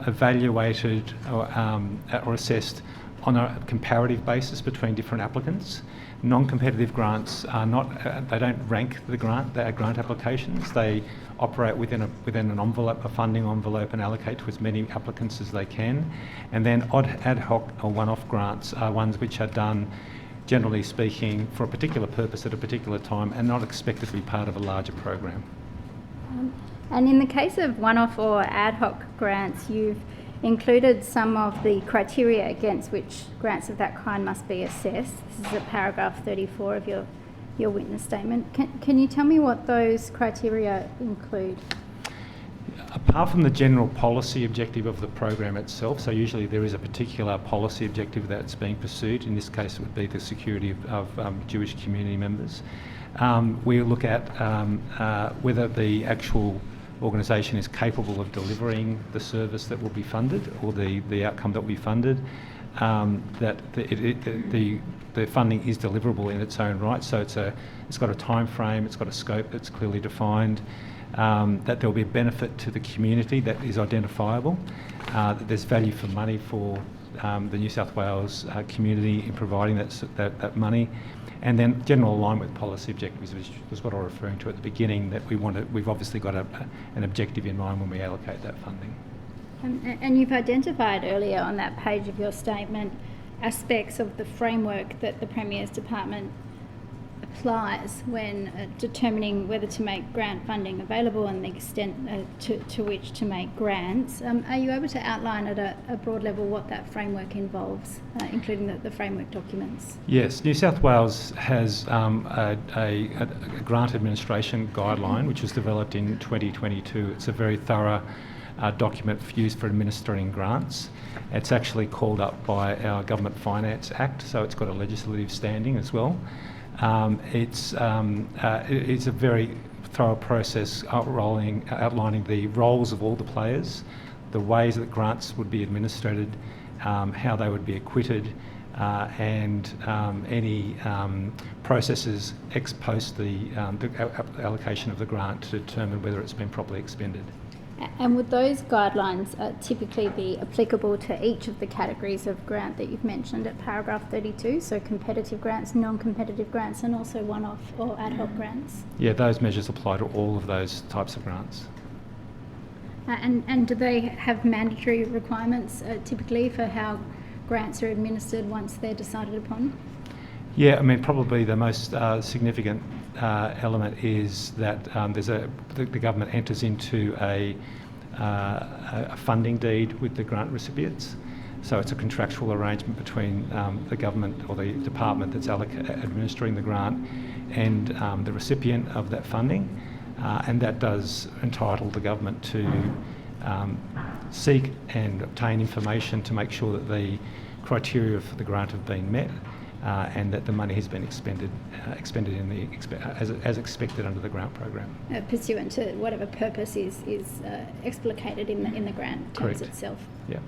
evaluated or assessed on a comparative basis between different applicants. Non-competitive grants are not, they don't rank the grant, they are grant applications. They operate within an envelope, a funding envelope, and allocate to as many applicants as they can. And then ad hoc or one-off grants are ones which are done, generally speaking, for a particular purpose at a particular time and not expected to be part of a larger program. And in the case of one-off or ad hoc grants, you've included some of the criteria against which grants of that kind must be assessed. This is at paragraph 34 of your witness statement. Can you tell me what those criteria include? Apart from the general policy objective of the program itself, so usually there is a particular policy objective that's being pursued. In this case, it would be the security of Jewish community members. We look at whether the actual organisation is capable of delivering the service that will be funded or the outcome that will be funded, that the funding is deliverable in its own right. So it's got a time frame, it's got a scope that's clearly defined, that there will be a benefit to the community that is identifiable, that there's value for money for the New South Wales community in providing that money. And then general alignment with policy objectives, which was what I was referring to at the beginning, that we've obviously got an objective in mind when we allocate that funding. And you've identified earlier on that page of your statement aspects of the framework that the Premier's Department applies when determining whether to make grant funding available and the extent to which to make grants. Are you able to outline at a broad level what that framework involves, including the framework documents? Yes, New South Wales has a grant administration guideline which was developed in 2022. It's a very thorough document used for administering grants. It's actually called up by our Government Finance Act, so it's got a legislative standing as well. It's a very thorough process outlining the roles of all the players, the ways that grants would be administered, how they would be acquitted, and any processes ex post the allocation of the grant to determine whether it's been properly expended. And would those guidelines typically be applicable to each of the categories of grant that you've mentioned at paragraph 32, so competitive grants, non-competitive grants, and also one-off or ad hoc grants? Yeah, those measures apply to all of those types of grants. And do they have mandatory requirements typically for how grants are administered once they're decided upon? Yeah, I mean, probably the most significant element is that the government enters into a funding deed with the grant recipients. So it's a contractual arrangement between the government or the department that's administering the grant and the recipient of that funding. And that does entitle the government to seek and obtain information to make sure that the criteria for the grant have been met and that the money has been expended as expected under the grant program. Pursuant to whatever purpose is explicated in the grant terms itself. Yeah.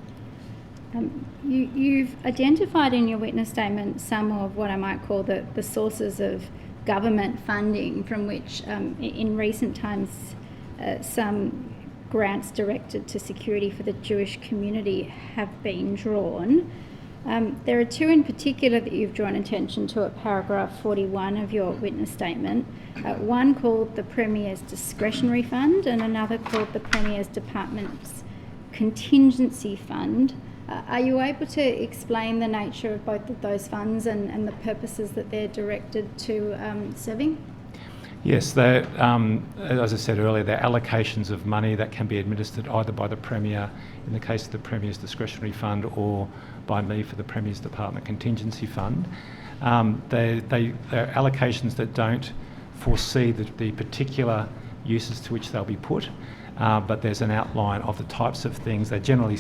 You've identified in your witness statement some of what I might call the sources of government funding from which in recent times some grants directed to security for the Jewish community have been drawn. There are two in particular that you've drawn attention to at paragraph 41 of your witness statement, one called the Premier's Discretionary Fund and another called the Premier's Department's Contingency Fund. Are you able to explain the nature of both of those funds and the purposes that they're directed to serving? Yes, as I said earlier, they're allocations of money that can be administered either by the Premier in the case of the Premier's Discretionary Fund or by me for the Premier's Department Contingency Fund. They're allocations that don't foresee the particular uses to which they'll be put, but there's an outline of the types of things. They're generally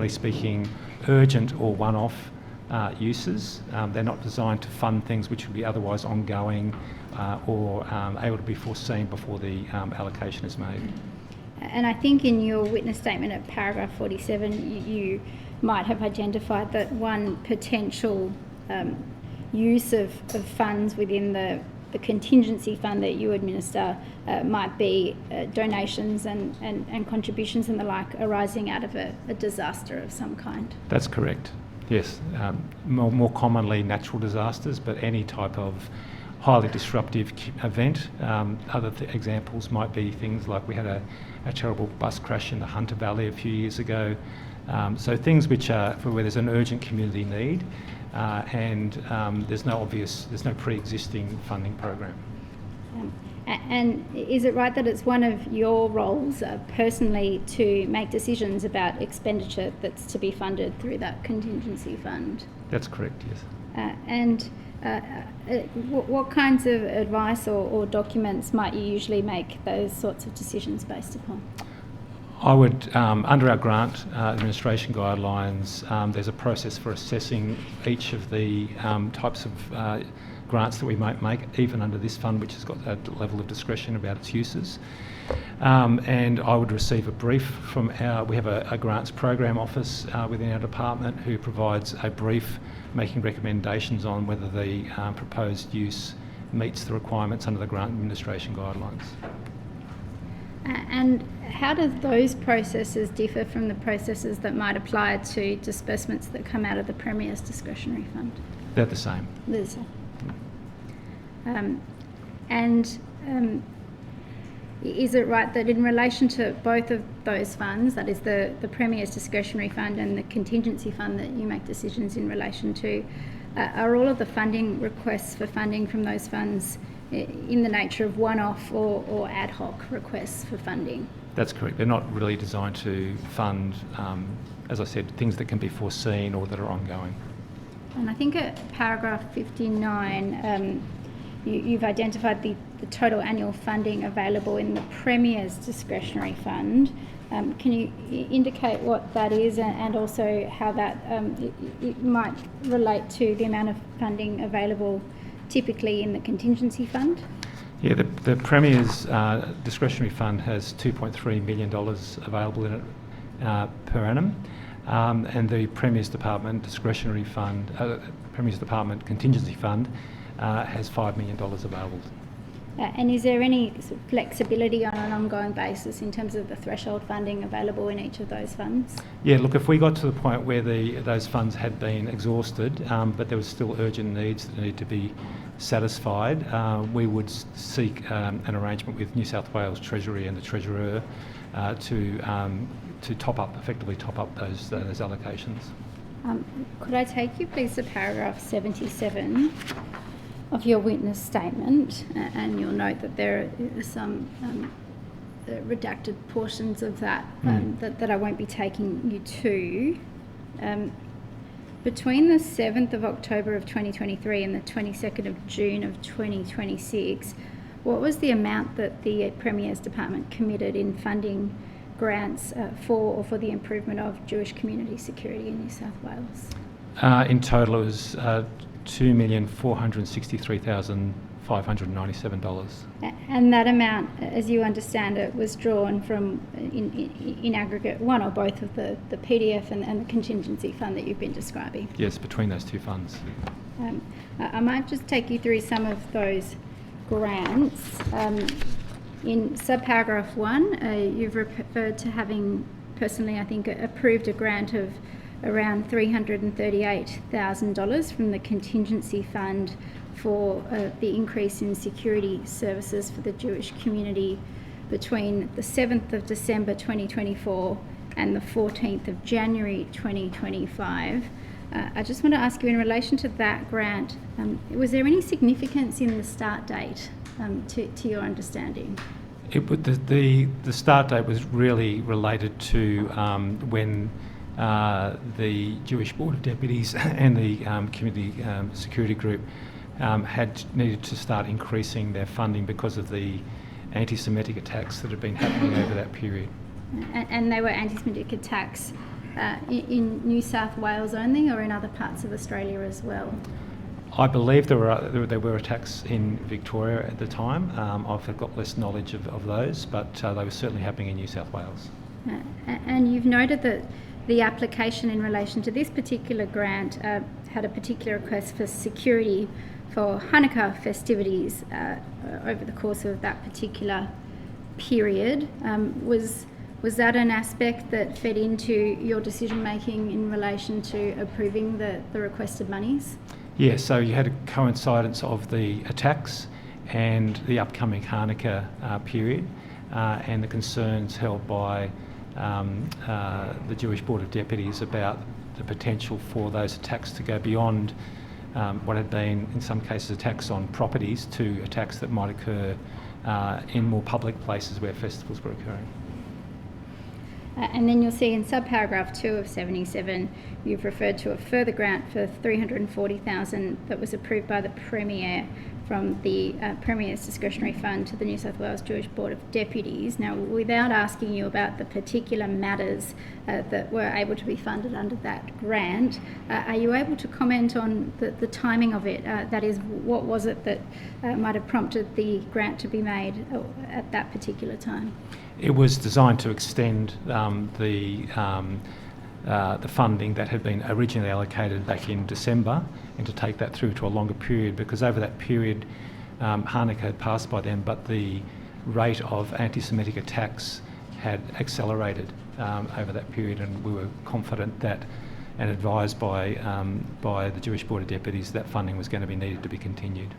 speaking urgent or one-off uses. They're not designed to fund things which would be otherwise ongoing or able to be foreseen before the allocation is made. And I think in your witness statement at paragraph 47, you might have identified that one potential use of funds within the contingency fund that you administer might be donations and contributions and the like arising out of a disaster of some kind. That's correct, yes. More commonly natural disasters, but any type of highly disruptive event. Other examples might be things like we had a terrible bus crash in the Hunter Valley a few years ago. So things which are for where there's an urgent community need and there's no pre-existing funding program. And is it right that it's one of your roles personally to make decisions about expenditure that's to be funded through that contingency fund? That's correct, yes. What kinds of advice or documents might you usually make those sorts of decisions based upon? I would, under our grant administration guidelines, there's a process for assessing each of the types of grants that we might make, even under this fund, which has got a level of discretion about its uses. And I would receive a brief from we have a grants program office within our department who provides a brief making recommendations on whether the proposed use meets the requirements under the grant administration guidelines. And how do those processes differ from the processes that might apply to disbursements that come out of the Premier's Discretionary Fund? They're the same. They're the same. Is it right that in relation to both of those funds, that is the Premier's Discretionary Fund and the Contingency Fund that you make decisions in relation to, are all of the funding requests for funding from those funds in the nature of one-off or ad hoc requests for funding? That's correct. They're not really designed to fund, as I said, things that can be foreseen or that are ongoing. And I think at paragraph 59, you've identified the total annual funding available in the Premier's Discretionary Fund. Can you indicate what that is and also how that it might relate to the amount of funding available typically in the Contingency Fund? Yeah, the Premier's Discretionary Fund has $2.3 million available in it per annum, and the Premier's Department Discretionary Fund, Premier's Department Contingency Fund has $5 million available. And is there any sort of flexibility on an ongoing basis in terms of the threshold funding available in each of those funds? Yeah, look, if we got to the point where those funds had been exhausted, but there was still urgent needs that need to be satisfied, we would seek an arrangement with New South Wales Treasury and the Treasurer to effectively top up those allocations. Could I take you please to paragraph 77 of your witness statement, and you'll note that there are some redacted portions of that that I won't be taking you to. Between the 7th of October of 2023 and the 22nd of June of 2026, what was the amount that the Premier's Department committed in funding grants for the improvement of Jewish community security in New South Wales? In total, it was $2,463,597. And that amount, as you understand it, was drawn from, in aggregate, one or both of the PDF and the contingency fund that you've been describing? Yes, between those two funds. I might just take you through some of those grants. In subparagraph 1, you've referred to having personally, I think, approved a grant of around $338,000 from the contingency fund for the increase in security services for the Jewish community between the 7th of December 2024 and the 14th of January 2025. I just want to ask you, in relation to that grant, was there any significance in the start date to your understanding? The start date was really related to when the Jewish Board of Deputies and the Community Security Group had needed to start increasing their funding because of the anti-Semitic attacks that had been happening over that period. And they were anti-Semitic attacks in New South Wales only, or in other parts of Australia as well? I believe there were attacks in Victoria at the time. I've got less knowledge of those, but they were certainly happening in New South Wales. And you've noted that the application in relation to this particular grant had a particular request for security for Hanukkah festivities over the course of that particular period. Was that an aspect that fed into your decision making in relation to approving the requested monies? Yeah, so you had a coincidence of the attacks and the upcoming Hanukkah period, and the concerns held by the Jewish Board of Deputies about the potential for those attacks to go beyond what had been, in some cases, attacks on properties to attacks that might occur in more public places where festivals were occurring. And then you'll see in subparagraph 2 of 77, you've referred to a further grant for $340,000 that was approved by the Premier from the Premier's discretionary fund to the New South Wales Jewish Board of Deputies. Now, without asking you about the particular matters that were able to be funded under that grant, are you able to comment on the timing of it? That is, what was it that might have prompted the grant to be made at that particular time? It was designed to extend the funding that had been originally allocated back in December, and to take that through to a longer period, because over that period Hanukkah had passed by then, but the rate of anti-Semitic attacks had accelerated over that period, and we were confident that, and advised by the Jewish Board of Deputies, that funding was going to be needed to be continued.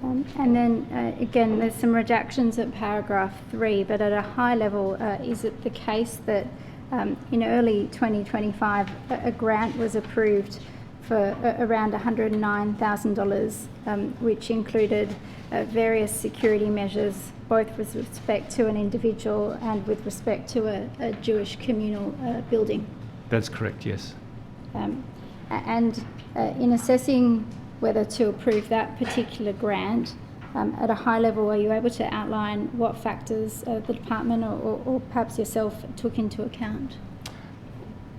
And then again, there's some redactions at paragraph 3, but at a high level, is it the case that in early 2025 a grant was approved for around $109,000, which included various security measures, both with respect to an individual and with respect to a Jewish communal building? That's correct, yes. And in assessing whether to approve that particular grant, at a high level, are you able to outline what factors the department or perhaps yourself took into account?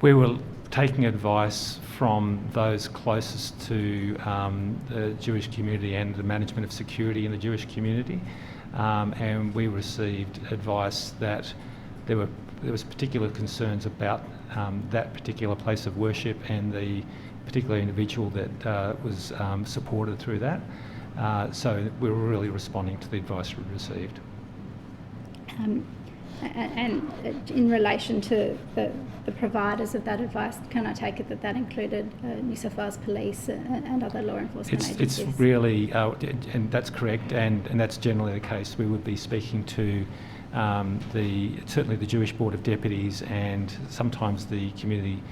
We were taking advice from those closest to the Jewish community and the management of security in the Jewish community, and we received advice that there was particular concerns about that particular place of worship and the particular individual that was supported through that. So we were really responding to the advice we received. And in relation to the providers of that advice, can I take it that that included New South Wales Police and other law enforcement agencies? It's really, and that's correct, and that's generally the case. We would be speaking to certainly the Jewish Board of Deputies and sometimes the Community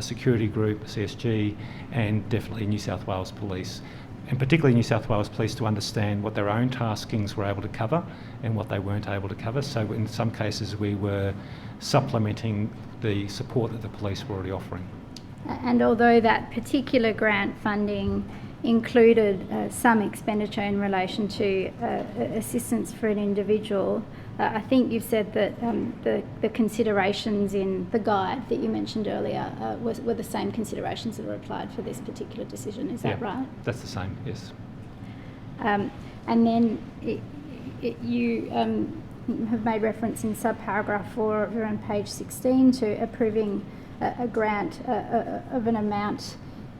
Security Group, CSG, and definitely New South Wales Police. And particularly New South Wales Police, to understand what their own taskings were able to cover and what they weren't able to cover. So in some cases we were supplementing the support that the police were already offering. And although that particular grant funding included some expenditure in relation to assistance for an individual, I think you've said that the considerations in the guide that you mentioned earlier were the same considerations that were applied for this particular decision. Is that right? That's the same, yes. And then you have made reference in subparagraph 4 on page 16 to approving a grant of an amount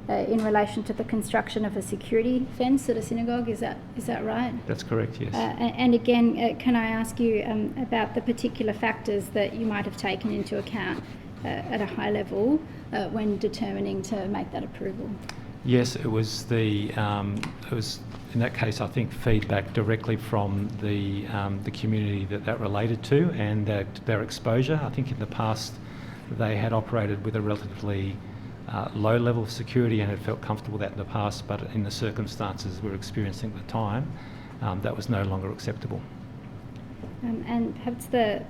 in relation to the construction of a security fence at a synagogue. Is that right? That's correct, yes. And again, can I ask you about the particular factors that you might have taken into account at a high level when determining to make that approval? Yes, it was in that case, I think, feedback directly from the community that related to, and their exposure. I think in the past they had operated with a relatively low level of security and had felt comfortable with that in the past, but in the circumstances we were experiencing at the time, that was no longer acceptable. And perhaps the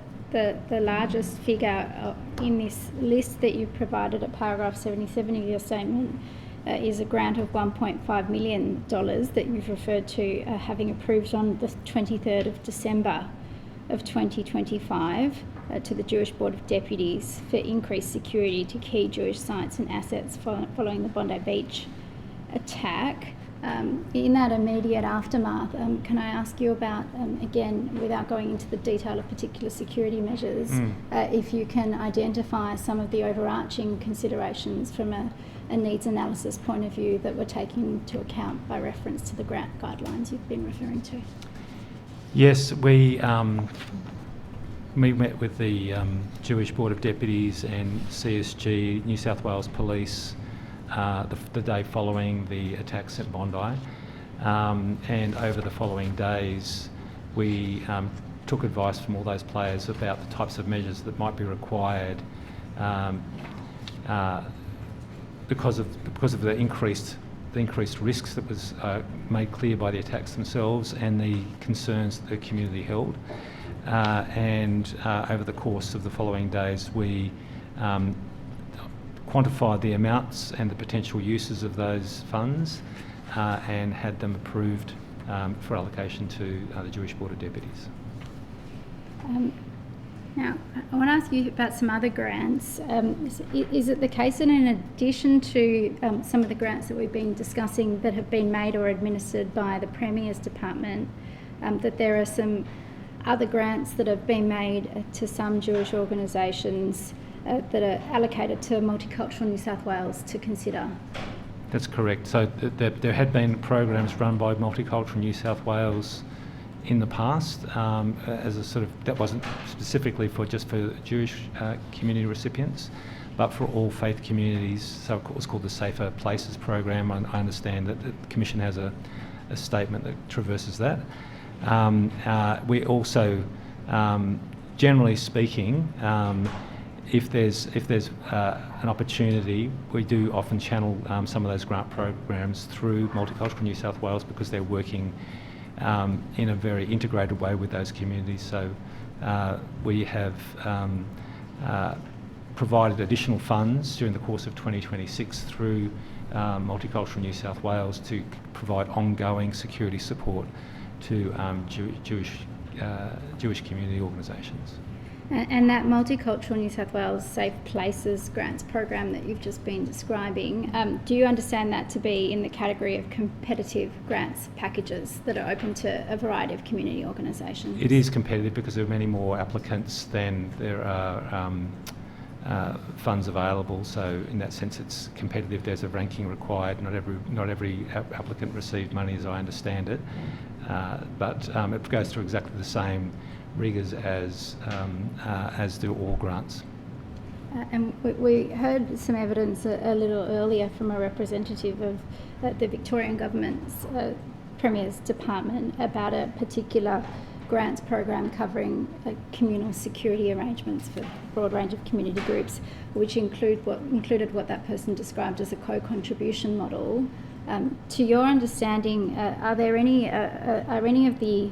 largest figure in this list that you provided at paragraph 77 of your statement is a grant of $1.5 million that you've referred to having approved on the 23rd of December of 2025 to the Jewish Board of Deputies for increased security to key Jewish sites and assets following the Bondi Beach attack. In that immediate aftermath, can I ask you about, again, without going into the detail of particular security measures, if you can identify some of the overarching considerations from a needs analysis point of view that were taken into account by reference to the grant guidelines you've been referring to? Yes, we met with the Jewish Board of Deputies and CSG, New South Wales Police, the day following the attacks at Bondi, and over the following days we took advice from all those players about the types of measures that might be required because of the increased risks that was made clear by the attacks themselves and the concerns that the community held. And over the course of the following days, we quantified the amounts and the potential uses of those funds and had them approved for allocation to the Jewish Board of Deputies. Now, I want to ask you about some other grants. Is it the case that in addition to some of the grants that we've been discussing that have been made or administered by the Premier's Department, that there are some other grants that have been made to some Jewish organisations that are allocated to Multicultural New South Wales to consider? That's correct. So there had been programs run by Multicultural New South Wales in the past as a sort of, that wasn't specifically for Jewish community recipients, but for all faith communities. So it was called the Safer Places program. I understand that the Commission has a statement that traverses that. We also, generally speaking, if there's an opportunity, we do often channel some of those grant programs through Multicultural New South Wales because they're working in a very integrated way with those communities. So we have provided additional funds during the course of 2026 through Multicultural New South Wales to provide ongoing security support to Jewish community organisations. And that Multicultural New South Wales Safe Places grants program that you've just been describing, do you understand that to be in the category of competitive grants packages that are open to a variety of community organisations? It is competitive because there are many more applicants than there are funds available. So in that sense, it's competitive. There's a ranking required. Not every applicant received money, as I understand it, but it goes through exactly the same rigours as do all grants. And we heard some evidence a little earlier from a representative of the Victorian Government's Premier's Department about a particular grants program covering communal security arrangements for a broad range of community groups, which included what that person described as a co-contribution model. To your understanding, are any of the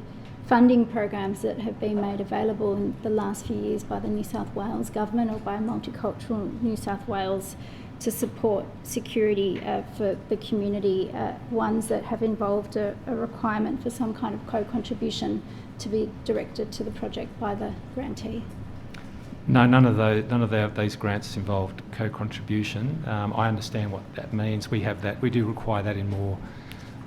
funding programs that have been made available in the last few years by the New South Wales Government or by Multicultural New South Wales to support security for the community, ones that have involved a requirement for some kind of co-contribution to be directed to the project by the grantee? No, none of these grants involved co-contribution. I understand what that means. We have that. We do require that in more,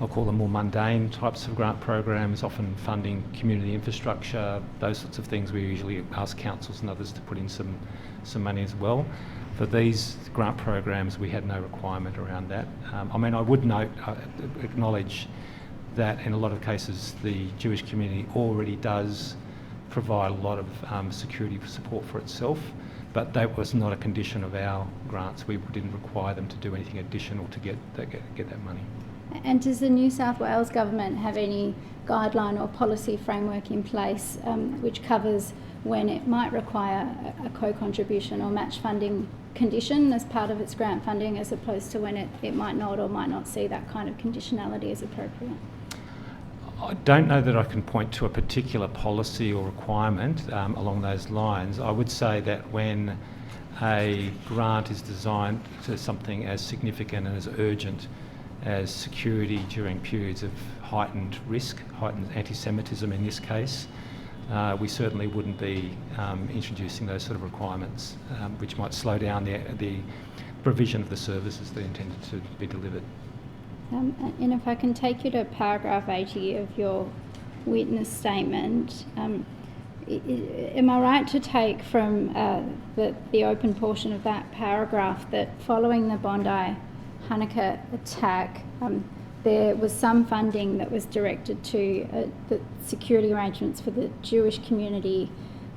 I'll call them more mundane types of grant programs, often funding community infrastructure, those sorts of things. We usually ask councils and others to put in some money as well. For these grant programs, we had no requirement around that. I would acknowledge that in a lot of cases, the Jewish community already does provide a lot of security support for itself, but that was not a condition of our grants. We didn't require them to do anything additional to get that money. And does the New South Wales Government have any guideline or policy framework in place which covers when it might require a co-contribution or match funding condition as part of its grant funding, as opposed to when it might not or might not see that kind of conditionality as appropriate? I don't know that I can point to a particular policy or requirement along those lines. I would say that when a grant is designed to something as significant and as urgent as security during periods of heightened risk, heightened anti-Semitism in this case, we certainly wouldn't be introducing those sort of requirements, which might slow down the provision of the services that are intended to be delivered. And if I can take you to paragraph 80 of your witness statement, am I right to take from the open portion of that paragraph that following the Bondi Hanukkah attack, there was some funding that was directed to the security arrangements for the Jewish community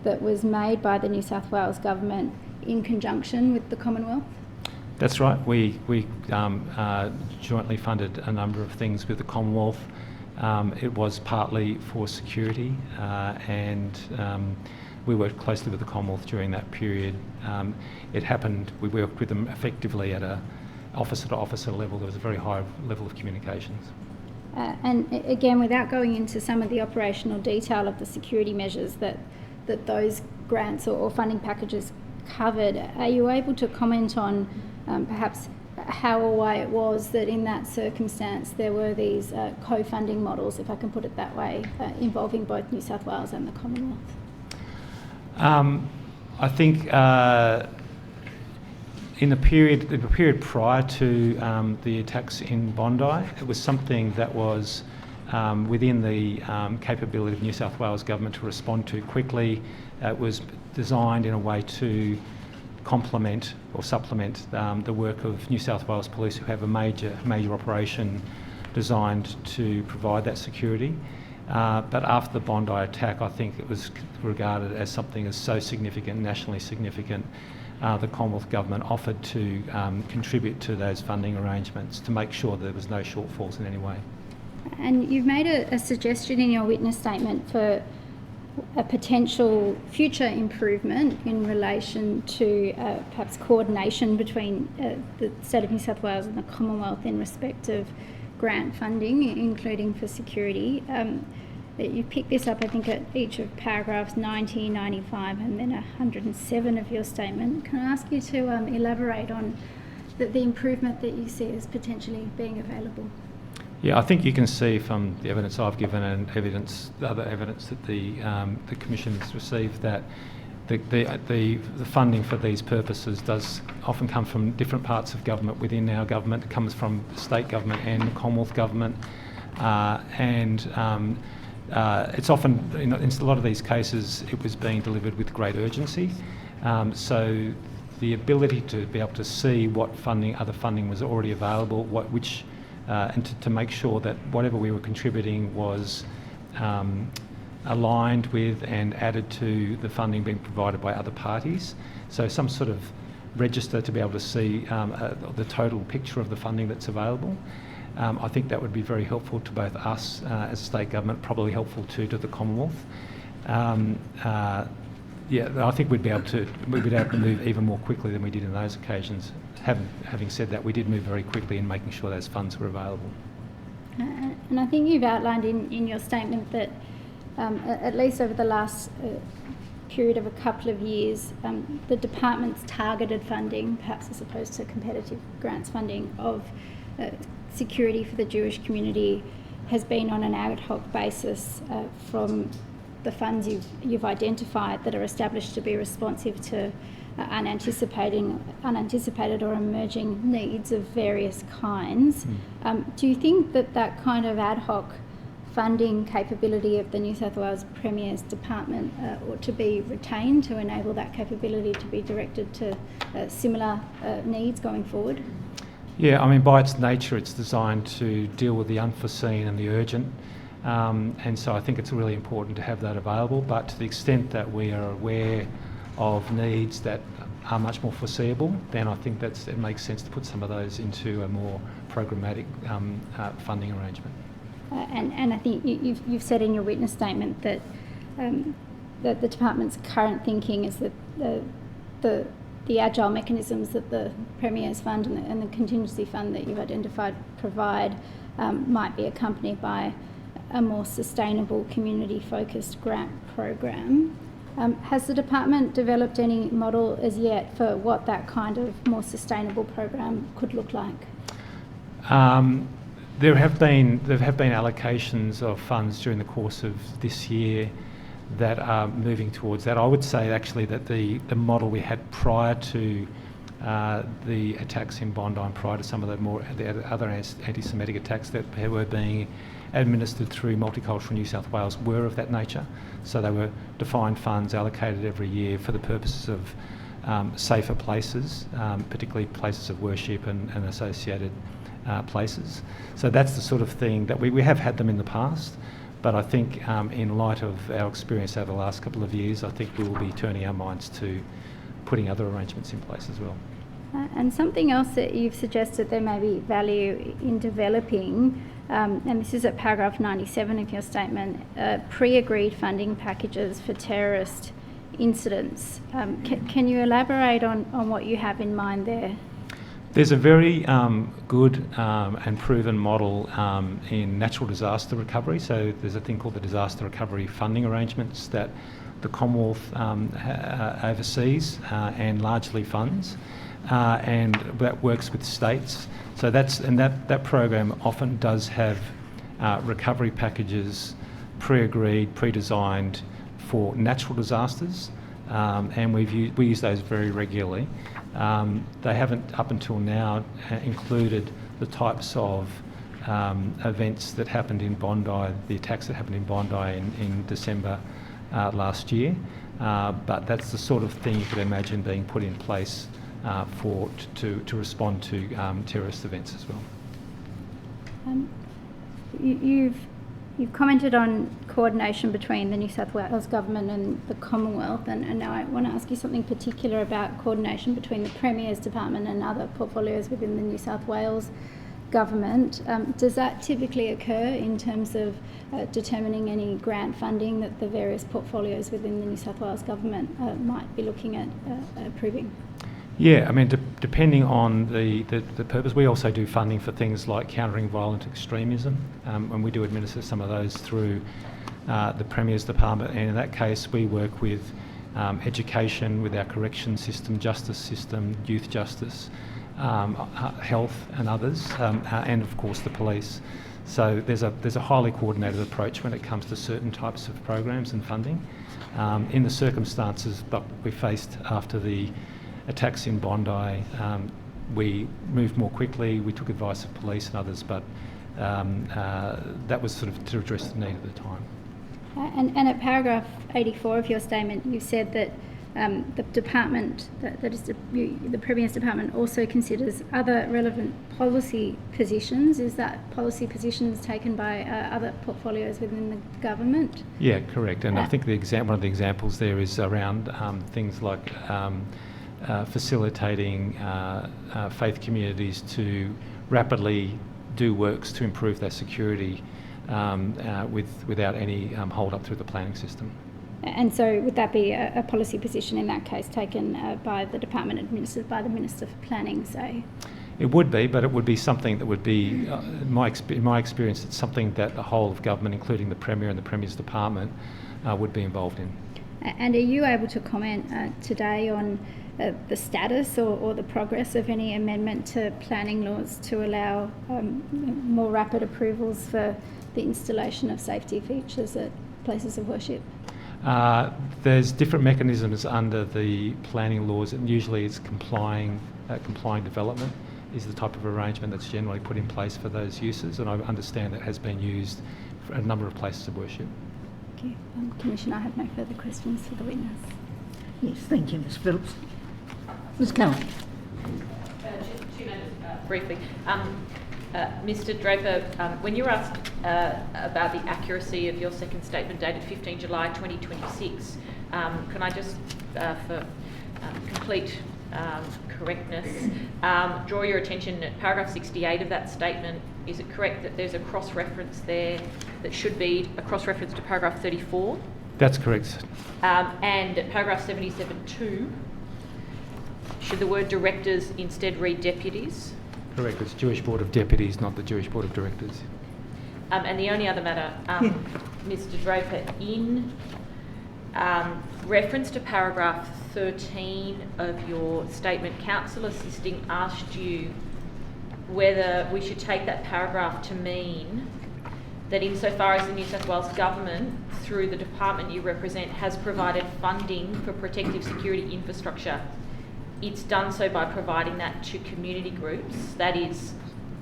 that was made by the New South Wales Government in conjunction with the Commonwealth? That's right. We jointly funded a number of things with the Commonwealth. It was partly for security, and we worked closely with the Commonwealth during that period. It happened, we worked with them effectively at a officer-to-officer level. There was a very high level of communications. And again, without going into some of the operational detail of the security measures that those grants or funding packages covered, are you able to comment on perhaps how or why it was that in that circumstance there were these co-funding models, if I can put it that way, involving both New South Wales and the Commonwealth? I think in the period prior to the attacks in Bondi, it was something that was within the capability of New South Wales Government to respond to quickly. It was designed in a way to complement or supplement the work of New South Wales Police, who have a major operation designed to provide that security. But after the Bondi attack, I think it was regarded as something as so significant, nationally significant, the Commonwealth Government offered to contribute to those funding arrangements to make sure that there was no shortfalls in any way. And you've made a suggestion in your witness statement for a potential future improvement in relation to perhaps coordination between the State of New South Wales and the Commonwealth in respect of grant funding, including for security. You pick this up, I think, at each of paragraphs 90, 95 and then 107 of your statement. Can I ask you to elaborate on the improvement that you see as potentially being available? Yeah, I think you can see from the evidence I've given and the other evidence that the Commission has received that the funding for these purposes does often come from different parts of government within our government. It comes from state government and the Commonwealth Government, it's often, in a lot of these cases, it was being delivered with great urgency. So the ability to be able to see what other funding was already available, and to make sure that whatever we were contributing was aligned with and added to the funding being provided by other parties. So some sort of register to be able to see the total picture of the funding that's available. I think that would be very helpful to both us as a state government, probably helpful too to the Commonwealth. I think we'd be able to move even more quickly than we did in those occasions. Having said that, we did move very quickly in making sure those funds were available. And I think you've outlined in your statement that at least over the last period of a couple of years, the department's targeted funding, perhaps as opposed to competitive grants funding, of security for the Jewish community has been on an ad hoc basis from the funds you've identified that are established to be responsive to unanticipated or emerging needs of various kinds. Do you think that kind of ad hoc funding capability of the New South Wales Premier's Department ought to be retained to enable that capability to be directed to similar needs going forward? Yeah, I mean, by its nature, it's designed to deal with the unforeseen and the urgent. And so I think it's really important to have that available, but to the extent that we are aware of needs that are much more foreseeable, then I think it makes sense to put some of those into a more programmatic funding arrangement. And I think you've said in your witness statement that that the department's current thinking is that the agile mechanisms that the Premier's Fund and the contingency fund that you've identified provide might be accompanied by a more sustainable community-focused grant program. Has the department developed any model as yet for what that kind of more sustainable program could look like? There have been allocations of funds during the course of this year that are moving towards that. I would say actually that the model we had prior to the attacks in Bondi and prior to some of the other anti-Semitic attacks that were being administered through Multicultural New South Wales were of that nature. So they were defined funds allocated every year for the purposes of safer places, particularly places of worship and associated places. So that's the sort of thing that we have had them in the past, but I think in light of our experience over the last couple of years, I think we will be turning our minds to putting other arrangements in place as well. And something else that you've suggested there may be value in developing, and this is at paragraph 97 of your statement, pre-agreed funding packages for terrorist incidents. Can you elaborate on what you have in mind there? There's a very good and proven model in natural disaster recovery. So there's a thing called the disaster recovery funding arrangements that the Commonwealth oversees and largely funds, and that works with states. So that program often does have recovery packages pre-agreed, pre-designed for natural disasters, and we use those very regularly. They haven't up until now included the types of events that happened in Bondi, the attacks that happened in Bondi in December last year, but that's the sort of thing you could imagine being put in place to respond to terrorist events as well. You've commented on coordination between the New South Wales Government and the Commonwealth, and now I want to ask you something particular about coordination between the Premier's Department and other portfolios within the New South Wales Government. Does that typically occur in terms of determining any grant funding that the various portfolios within the New South Wales Government might be looking at approving? Yeah, I mean, depending on the purpose, we also do funding for things like countering violent extremism, and we do administer some of those through the Premier's Department, and in that case we work with education, with our correction system, justice system, youth justice, health and others, and of course the police. So there's a highly coordinated approach when it comes to certain types of programs and funding. In the circumstances that we faced after the attacks in Bondi, we moved more quickly, we took advice of police and others, but that was sort of to address the need at the time. And at paragraph 84 of your statement, you said that the department, that is the Premier's department, also considers other relevant policy positions. Is that policy positions taken by other portfolios within the government? Yeah, correct. And I think one of the examples there is around things like facilitating faith communities to rapidly do works to improve their security without any hold up through the planning system. And so would that be a policy position in that case taken by the department administered by the Minister for Planning, say? It would be, but it would be something that would be, in my experience, it's something that the whole of government, including the Premier and the Premier's department, would be involved in. And are you able to comment today on the status or the progress of any amendment to planning laws to allow more rapid approvals for the installation of safety features at places of worship? There's different mechanisms under the planning laws, and usually it's complying development is the type of arrangement that's generally put in place for those uses, and I understand that has been used for a number of places of worship. Thank you. Commissioner, I have no further questions for the witness. Yes, thank you, Ms Phillips. Ms Cowan. Just 2 minutes, briefly. Mr Draper, when you were asked about the accuracy of your second statement dated 15 July 2026, can I just, for complete correctness, draw your attention at paragraph 68 of that statement. Is it correct that there's a cross-reference there that should be a cross-reference to paragraph 34? That's correct. And at paragraph 77(2), should the word directors instead read deputies? Correct. It's Jewish Board of Deputies, not the Jewish Board of Directors. And the only other matter, Mr Draper, in reference to paragraph 13 of your statement, Counsel Assisting asked you whether we should take that paragraph to mean that insofar as the New South Wales Government, through the department you represent, has provided funding for protective security infrastructure, it's done so by providing that to community groups. That is,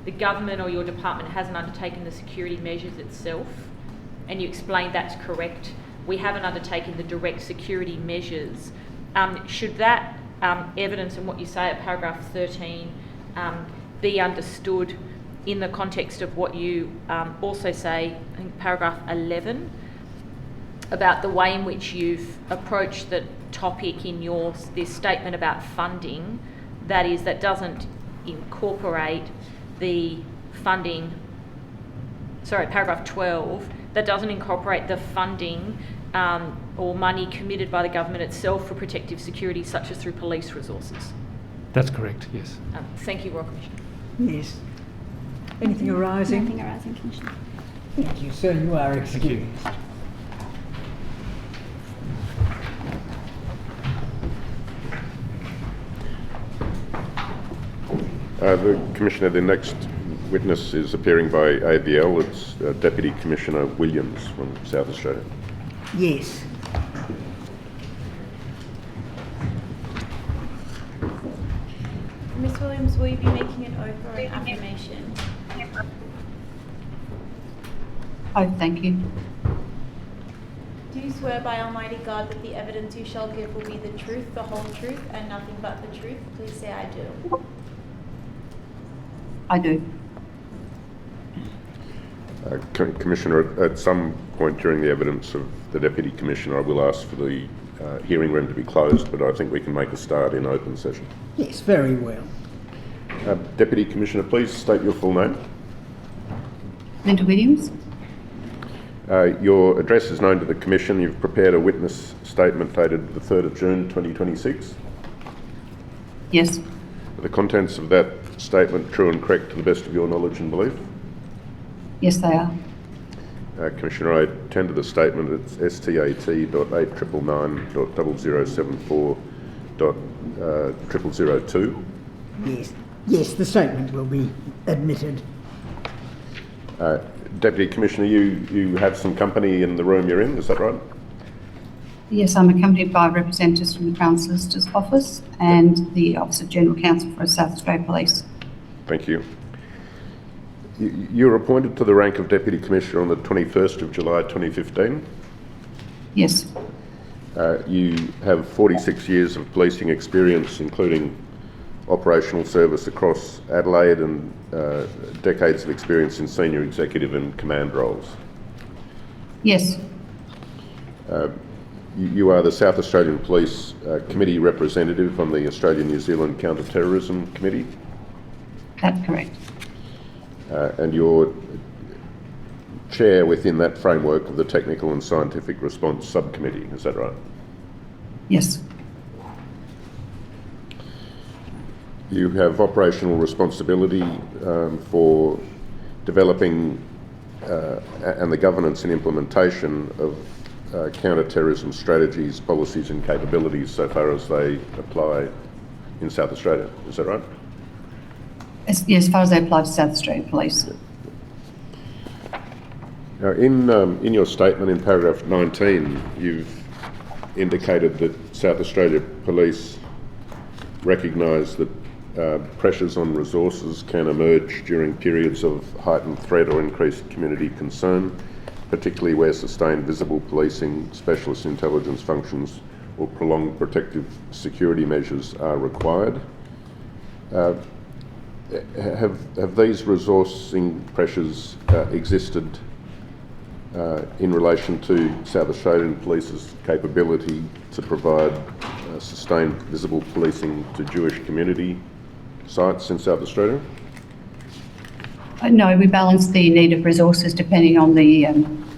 the government or your department hasn't undertaken the security measures itself, and you explained that's correct. We haven't undertaken the direct security measures. Should that evidence and what you say at paragraph 13 be understood in the context of what you also say in paragraph 11 about the way in which you've approached the topic in this statement about funding, that is, that doesn't incorporate the funding, paragraph 12, that doesn't incorporate the funding or money committed by the government itself for protective security, such as through police resources? That's correct, yes. Thank you, Royal Commissioner. Yes. Anything arising? Nothing arising, Commissioner. Thank you, sir. You are excused. Commissioner, the next witness is appearing by ABL. It's Deputy Commissioner Williams from South Australia. Yes. Ms Williams, will you be making an oath or an affirmation? Oh, thank you. Do you swear by Almighty God that the evidence you shall give will be the truth, the whole truth, and nothing but the truth? Please say I do. I do. Commissioner, at some point during the evidence of the Deputy Commissioner, I will ask for the hearing room to be closed, but I think we can make a start in open session. Yes, very well. Deputy Commissioner, please state your full name. Linda Williams. Your address is known to the Commission. You've prepared a witness statement dated the 3rd of June 2026. Yes. Are the contents of that statement true and correct to the best of your knowledge and belief? Yes, they are. Commissioner, I tender the statement. It's stat.899.0074.002. Yes. Yes, the statement will be admitted. Deputy Commissioner, you have some company in the room you're in, is that right? Yes, I'm accompanied by representatives from the Crown Solicitor's Office and the Office of General Counsel for South Australia Police. Thank you. You were appointed to the rank of Deputy Commissioner on the 21st of July 2015? Yes. You have 46 years of policing experience, including operational service across Adelaide and decades of experience in senior executive and command roles. Yes. You are the South Australian Police Committee representative on the Australia-New Zealand Counter-Terrorism Committee. That's correct. And you're chair within that framework of the Technical and Scientific Response Subcommittee, is that right? Yes. You have operational responsibility for developing and the governance and implementation of counter-terrorism strategies, policies and capabilities so far as they apply in South Australia, is that right? As far as they apply to South Australian Police. Now, in your statement in paragraph 19, you've indicated that South Australia Police recognise that pressures on resources can emerge during periods of heightened threat or increased community concern, particularly where sustained visible policing, specialist intelligence functions or prolonged protective security measures are required. Have these resourcing pressures existed in relation to South Australian Police's capability to provide sustained visible policing to Jewish community sites in South Australia? No, we balance the need of resources depending on the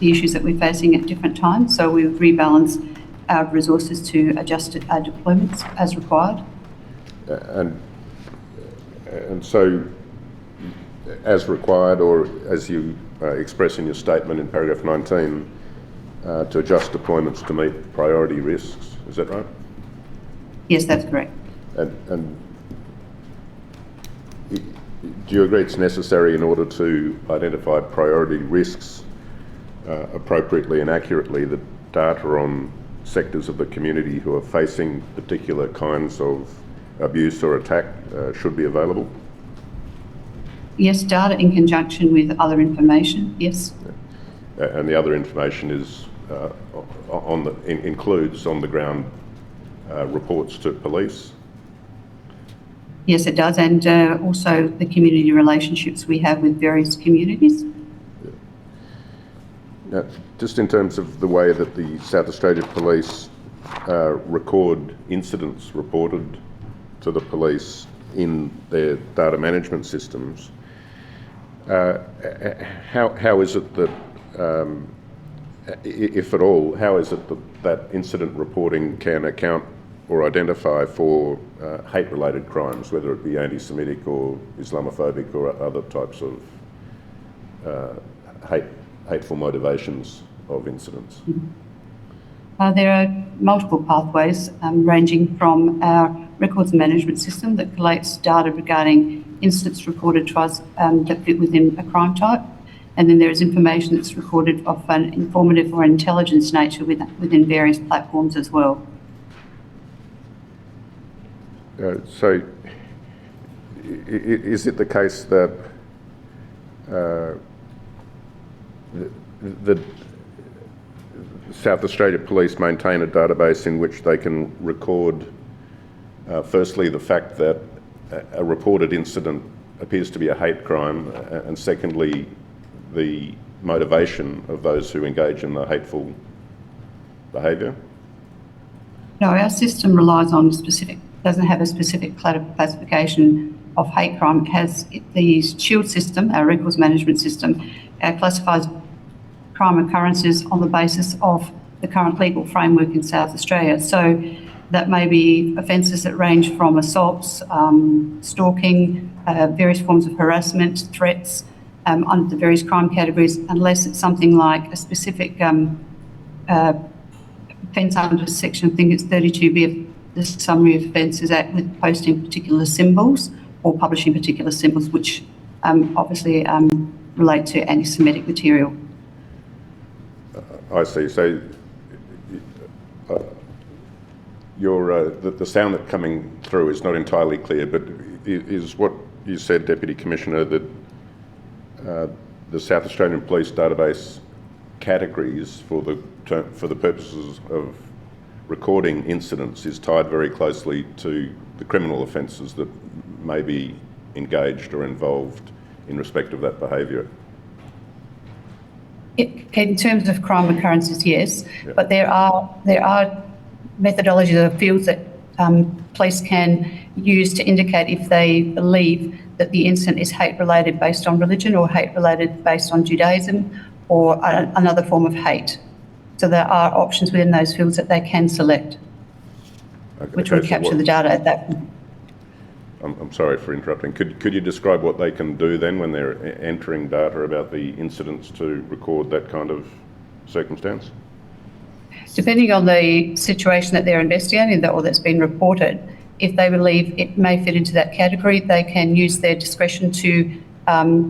issues that we're facing at different times. So we rebalance our resources to adjust our deployments as required. And so, as required, or as you express in your statement in paragraph 19, to adjust deployments to meet priority risks, is that right? Yes, that's correct. And do you agree it's necessary in order to identify priority risks appropriately and accurately that data on sectors of the community who are facing particular kinds of abuse or attack should be available? Yes, data in conjunction with other information, yes. And the other information is includes on-the-ground reports to police? Yes, it does, and also the community relationships we have with various communities. Now, just in terms of the way that the South Australia Police record incidents reported to the police in their data management systems, how is it that, if at all, how is it that incident reporting can account or identify for hate-related crimes, whether it be anti-Semitic or Islamophobic or other types of hateful motivations of incidents? There are multiple pathways ranging from our records management system that collates data regarding incidents reported to us that fit within a crime type, and then there is information that's recorded of an informative or intelligence nature within various platforms as well. So, is it the case that the South Australia Police maintain a database in which they can record, firstly, the fact that a reported incident appears to be a hate crime, and secondly, the motivation of those who engage in the hateful behaviour? No, our system relies on doesn't have a specific classification of hate crime. It has the SHIELD system, our records management system, classifies crime occurrences on the basis of the current legal framework in South Australia. So that may be offences that range from assaults, stalking, various forms of harassment, threats, under the various crime categories, unless it's something like a specific offence under section, I think it's 32B of the Summary of Offences Act, with posting particular symbols or publishing particular symbols, which obviously relate to anti-Semitic material. I see. So the sound that's coming through is not entirely clear, but is what you said, Deputy Commissioner, that the South Australian Police database categories for the purposes of recording incidents is tied very closely to the criminal offences that may be engaged or involved in respect of that behaviour? In terms of crime occurrences, yes, but there are methodologies or fields that police can use to indicate if they believe that the incident is hate-related based on religion or hate-related based on Judaism or another form of hate. So there are options within those fields that they can select, which would capture the data at that point. I'm sorry for interrupting. Could you describe what they can do then when they're entering data about the incidents to record that kind of circumstance? Depending on the situation that they're investigating or that's been reported, if they believe it may fit into that category, they can use their discretion to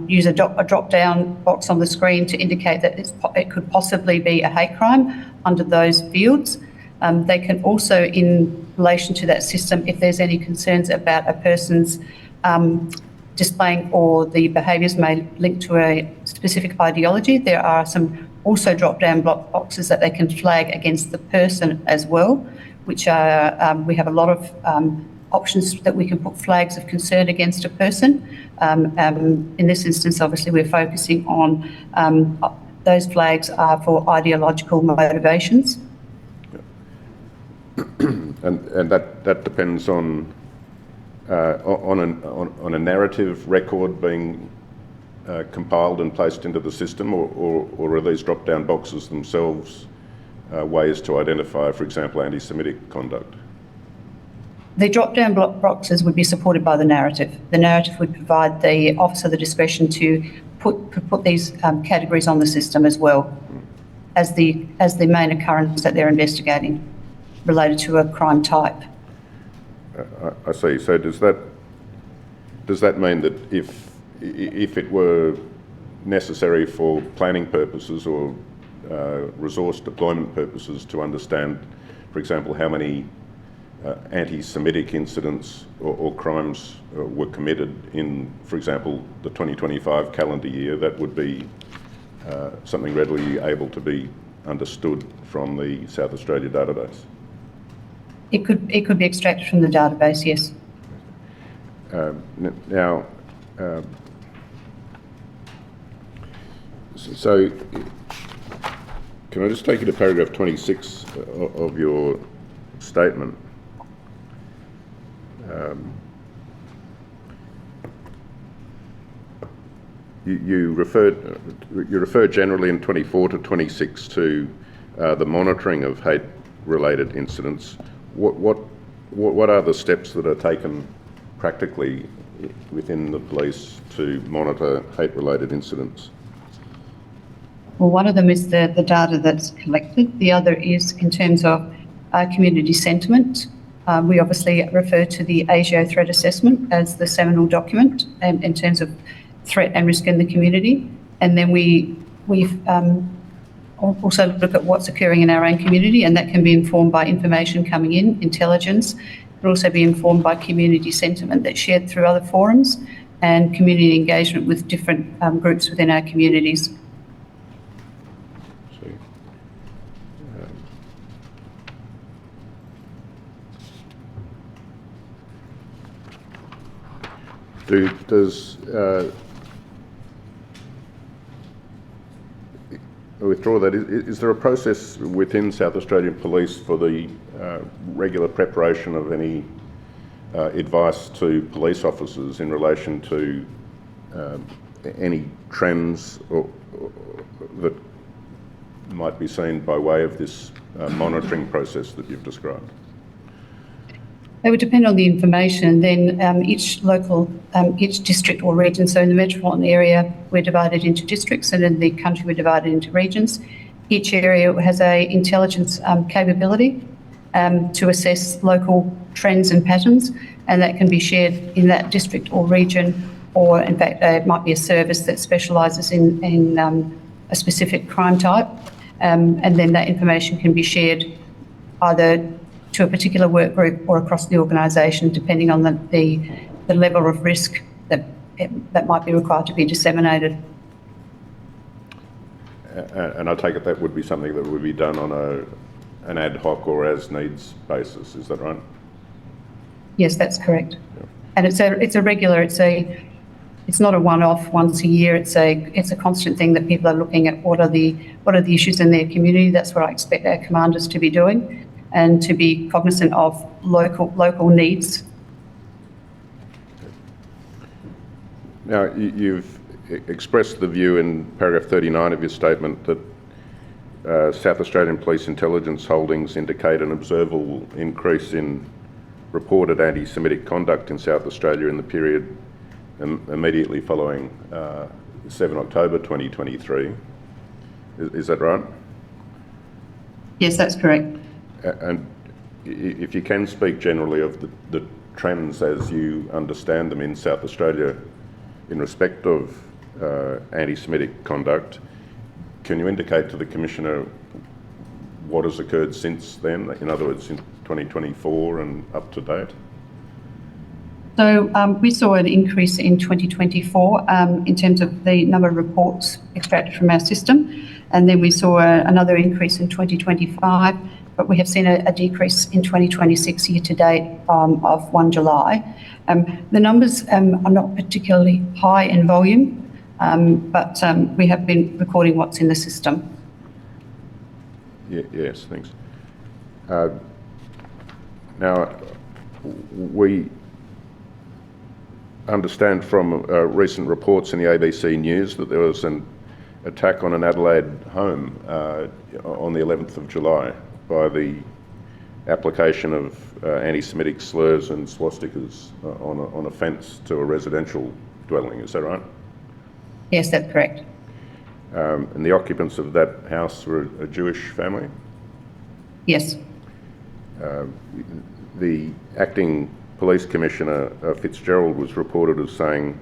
use a drop-down box on the screen to indicate that it could possibly be a hate crime under those fields. They can also, in relation to that system, if there's any concerns about a person's displaying or the behaviours may link to a specific ideology, there are some also drop-down boxes that they can flag against the person as well, which are, we have a lot of options that we can put flags of concern against a person. In this instance, obviously, we're focusing on those flags are for ideological motivations. And that depends on a narrative record being compiled and placed into the system, or are these drop-down boxes themselves ways to identify, for example, anti-Semitic conduct? The drop-down boxes would be supported by the narrative. The narrative would provide the officer the discretion to put these categories on the system as well as the main occurrence that they're investigating related to a crime type. I see. So does that mean that if it were necessary for planning purposes or resource deployment purposes to understand, for example, how many anti-Semitic incidents or crimes were committed in, for example, the 2025 calendar year, that would be something readily able to be understood from the South Australia database? It could be extracted from the database, yes. Now, so can I just take you to paragraph 26 of your statement? You refer generally in 24 to 26 to the monitoring of hate-related incidents. What are the steps that are taken practically within the police to monitor hate-related incidents? Well, one of them is the data that's collected. The other is in terms of community sentiment. We obviously refer to the ASIO threat assessment as the seminal document in terms of threat and risk in the community. And then we've also look at what's occurring in our own community, and that can be informed by information coming in, intelligence. It can also be informed by community sentiment that's shared through other forums and community engagement with different groups within our communities. Withdraw that. Is there a process within South Australian Police for the regular preparation of any advice to police officers in relation to any trends that might be seen by way of this monitoring process that you've described? They would depend on the information. Then each district or region, so in the metropolitan area, we're divided into districts, and in the country, we're divided into regions. Each area has a intelligence capability to assess local trends and patterns, and that can be shared in that district or region, or in fact, it might be a service that specialises in a specific crime type, and then that information can be shared either to a particular work group or across the organisation, depending on the level of risk that might be required to be disseminated. And I take it that would be something that would be done on an ad hoc or as needs basis. Is that right? Yes, that's correct. And it's a regular. It's not a one-off once a year. It's a constant thing that people are looking at. What are the issues in their community? That's what I expect our commanders to be doing, and to be cognizant of local needs. Now, you've expressed the view in paragraph 39 of your statement that South Australian Police intelligence holdings indicate an observable increase in reported anti-Semitic conduct in South Australia in the period immediately following 7 October 2023. Is that right? Yes, that's correct. And if you can speak generally of the trends as you understand them in South Australia in respect of anti-Semitic conduct, can you indicate to the Commissioner what has occurred since then, in other words, in 2024 and up to date? So we saw an increase in 2024 in terms of the number of reports extracted from our system, and then we saw another increase in 2025, but we have seen a decrease in 2026 year to date of 1 July. The numbers are not particularly high in volume, but we have been recording what's in the system. Yes, thanks. Now, we understand from recent reports in the ABC News that there was an attack on an Adelaide home on the 11th of July by the application of anti-Semitic slurs and swastikas on a fence to a residential dwelling. Is that right? Yes, that's correct. And the occupants of that house were a Jewish family? Yes. The acting Police Commissioner Fitzgerald was reported as saying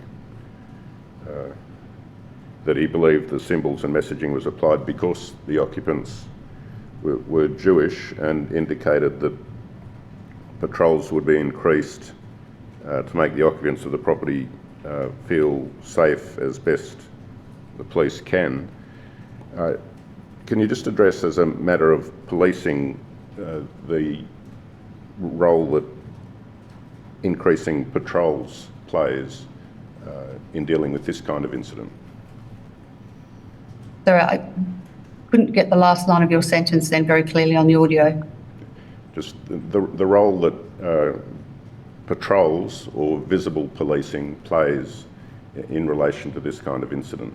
that he believed the symbols and messaging was applied because the occupants were Jewish, and indicated that patrols would be increased to make the occupants of the property feel safe as best the police can. Can you just address, as a matter of policing, the role that increasing patrols plays in dealing with this kind of incident? Sorry, I couldn't get the last line of your sentence then very clearly on the audio. Just the role that patrols or visible policing plays in relation to this kind of incident.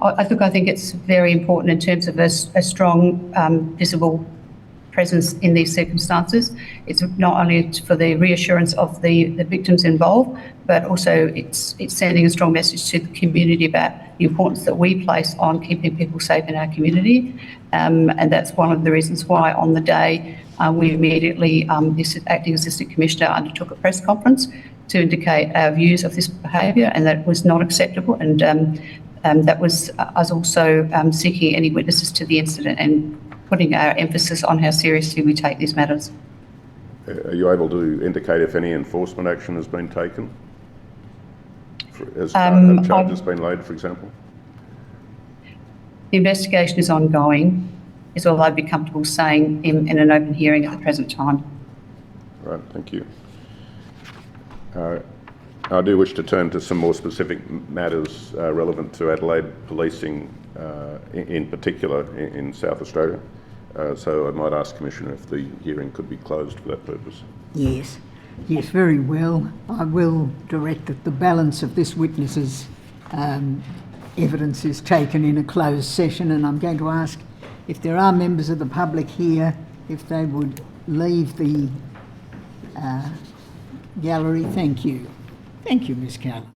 I think it's very important in terms of a strong visible presence in these circumstances. It's not only for the reassurance of the victims involved, but also it's sending a strong message to the community about the importance that we place on keeping people safe in our community. And that's one of the reasons why on the day we immediately, this acting Assistant Commissioner undertook a press conference to indicate our views of this behaviour, and that it was not acceptable, and that was us also seeking any witnesses to the incident and putting our emphasis on how seriously we take these matters. Are you able to indicate if any enforcement action has been taken? Has charges been laid, for example? The investigation is ongoing, is all I'd be comfortable saying in an open hearing at the present time. Right, thank you. I do wish to turn to some more specific matters relevant to Adelaide policing, in particular in South Australia. So I might ask, Commissioner, if the hearing could be closed for that purpose. Yes, very well. I will direct that the balance of this witness's evidence is taken in a closed session, and I'm going to ask if there are members of the public here, if they would leave the gallery. Thank you. Thank you, Ms. Carlin.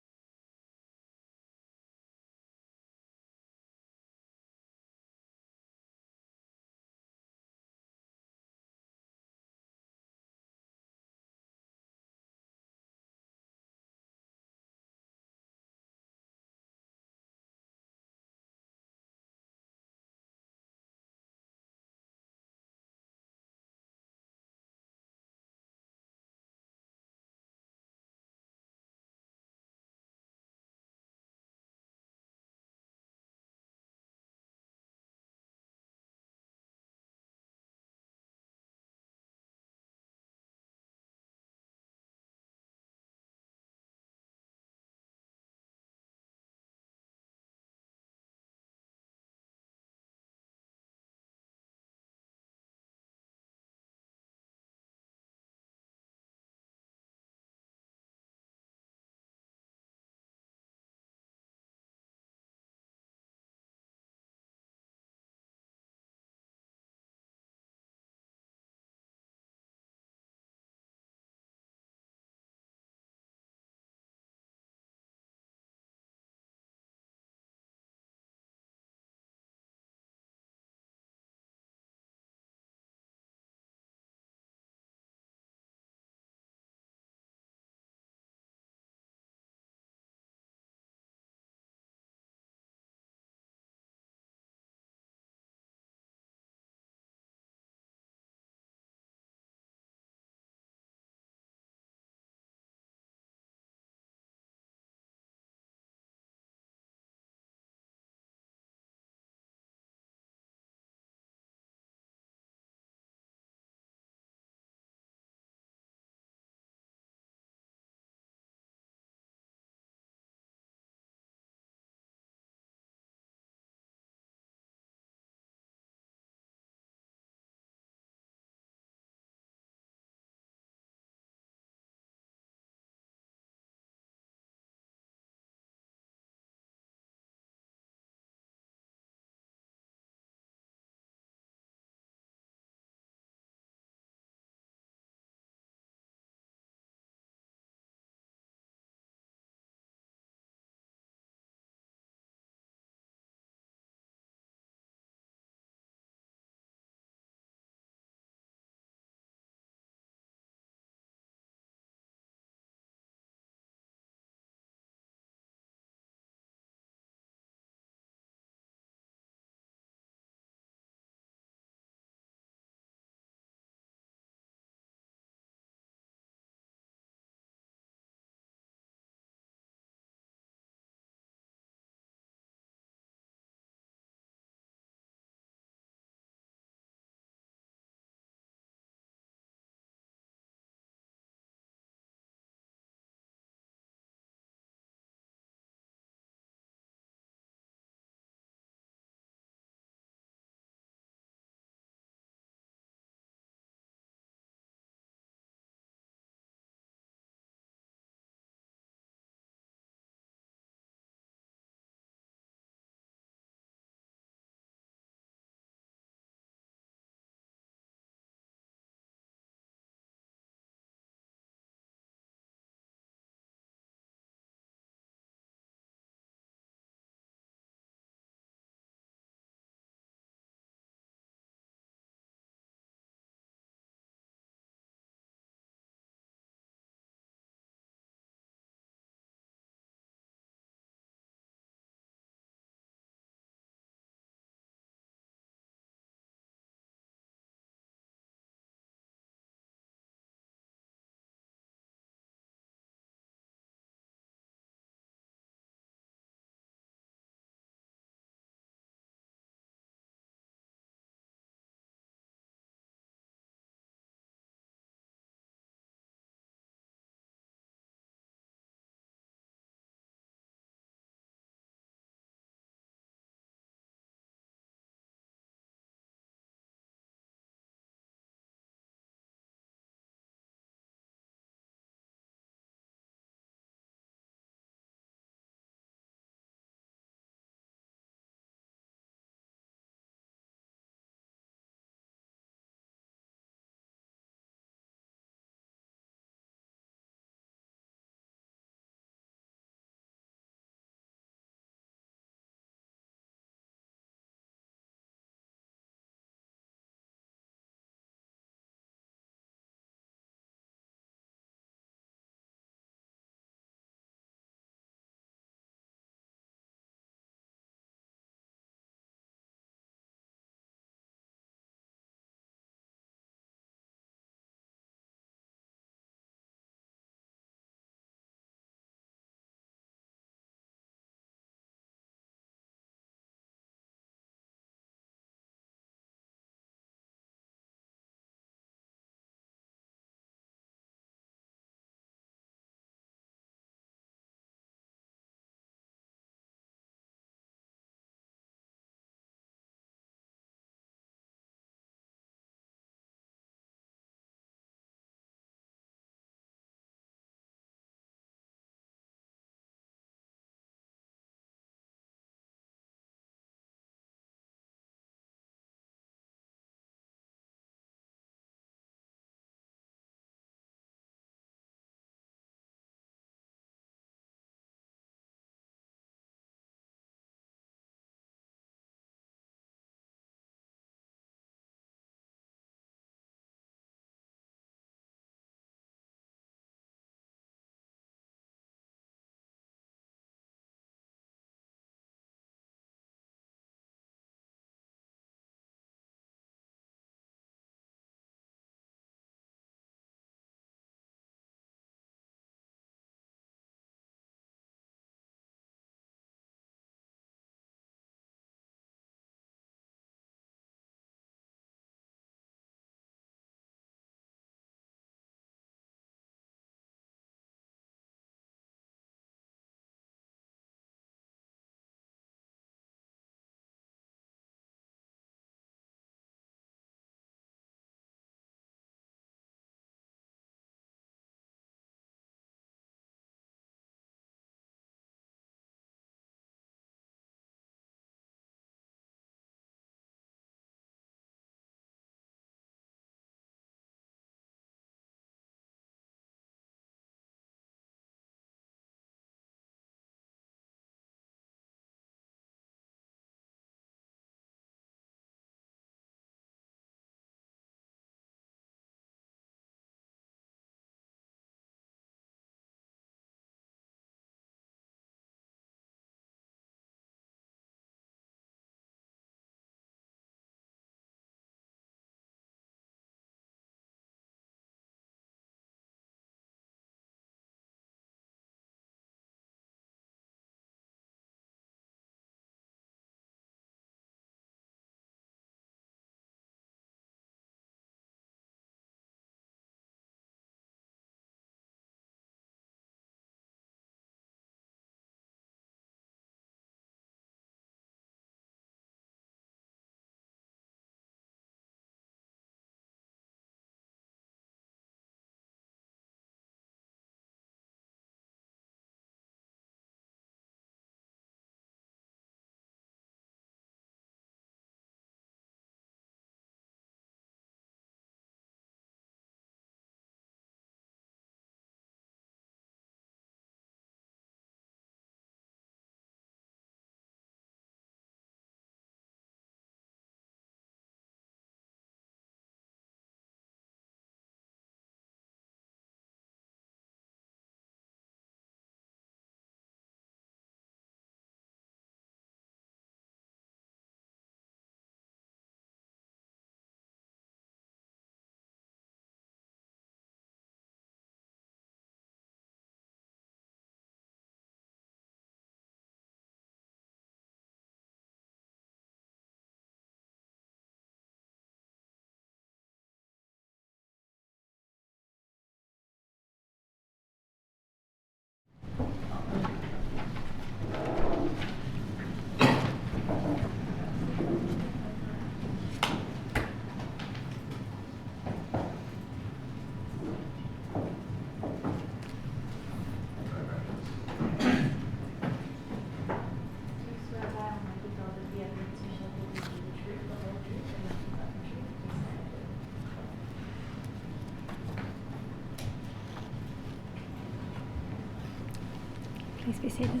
Please be seated.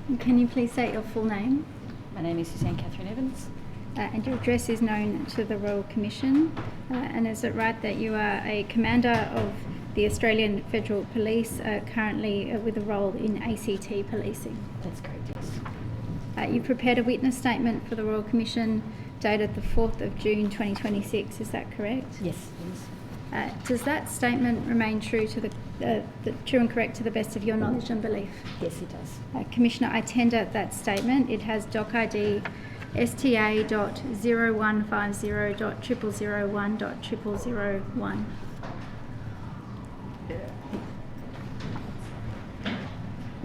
And can you please state your full name? My name is Suzanne Catherine Evans. And your address is known to the Royal Commission. And is it right that you are a commander of the Australian Federal Police, currently with a role in ACT policing? That's correct, yes. You prepared a witness statement for the Royal Commission dated the 4th of June 2026, is that correct? Yes, please. Does that statement remain true to true and correct to the best of your knowledge and belief? Yes, it does. Commissioner, I tender that statement. It has doc ID STA.0150.0001.0001.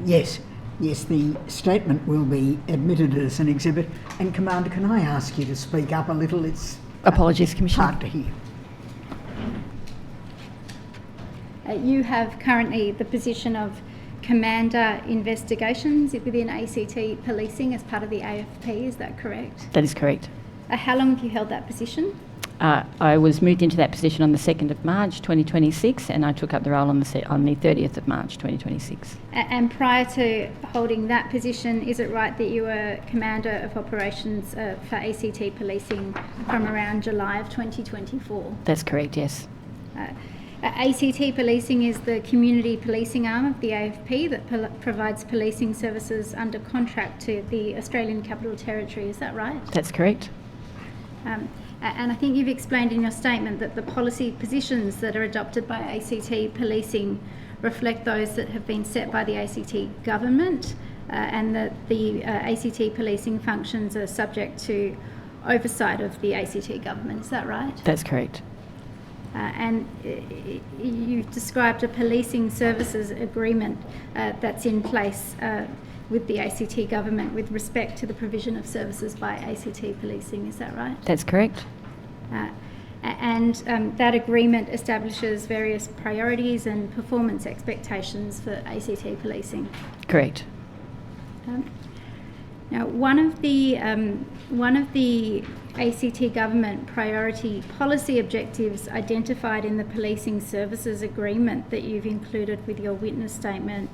Yes, the statement will be admitted as an exhibit. And Commander, can I ask you to speak up a little? It's Apologies, Commissioner. hard to hear. You have currently the position of Commander Investigations within ACT Policing as part of the AFP, is that correct? That is correct. How long have you held that position? I was moved into that position on the 2nd of March 2026 and I took up the role on the 30th of March 2026. And prior to holding that position, is it right that you were Commander of Operations for ACT Policing from around July of 2024? That's correct, yes. ACT Policing is the community policing arm of the AFP that provides policing services under contract to the Australian Capital Territory, is that right? That's correct. And I think you've explained in your statement that the policy positions that are adopted by ACT Policing reflect those that have been set by the ACT government, and that the ACT Policing functions are subject to oversight of the ACT government, is that right? That's correct. And you've described a policing services agreement that's in place with the ACT government with respect to the provision of services by ACT Policing, is that right? That's correct. And that agreement establishes various priorities and performance expectations for ACT Policing. Correct. Now, one of the ACT government priority policy objectives identified in the policing services agreement that you've included with your witness statement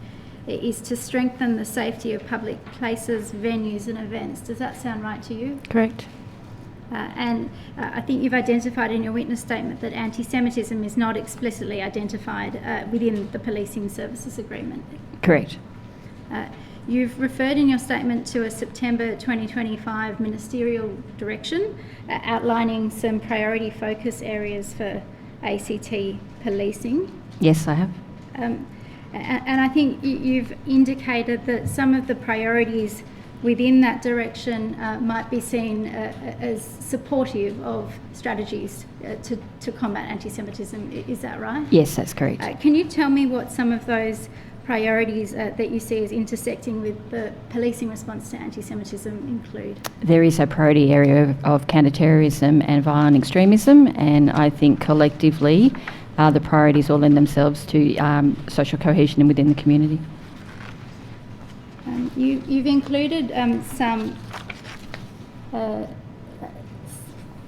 is to strengthen the safety of public places, venues and events. Does that sound right to you? Correct. And I think you've identified in your witness statement that anti-Semitism is not explicitly identified within the policing services agreement. Correct. You've referred in your statement to a September 2025 ministerial direction outlining some priority focus areas for ACT policing. Yes, I have. And I think you've indicated that some of the priorities within that direction might be seen as supportive of strategies to combat anti-Semitism. Is that right? Yes, that's correct. Can you tell me what some of those priorities that you see as intersecting with the policing response to anti-Semitism include? There is a priority area of counter-terrorism and violent extremism, and I think collectively the priorities all lend themselves to social cohesion within the community. You've included some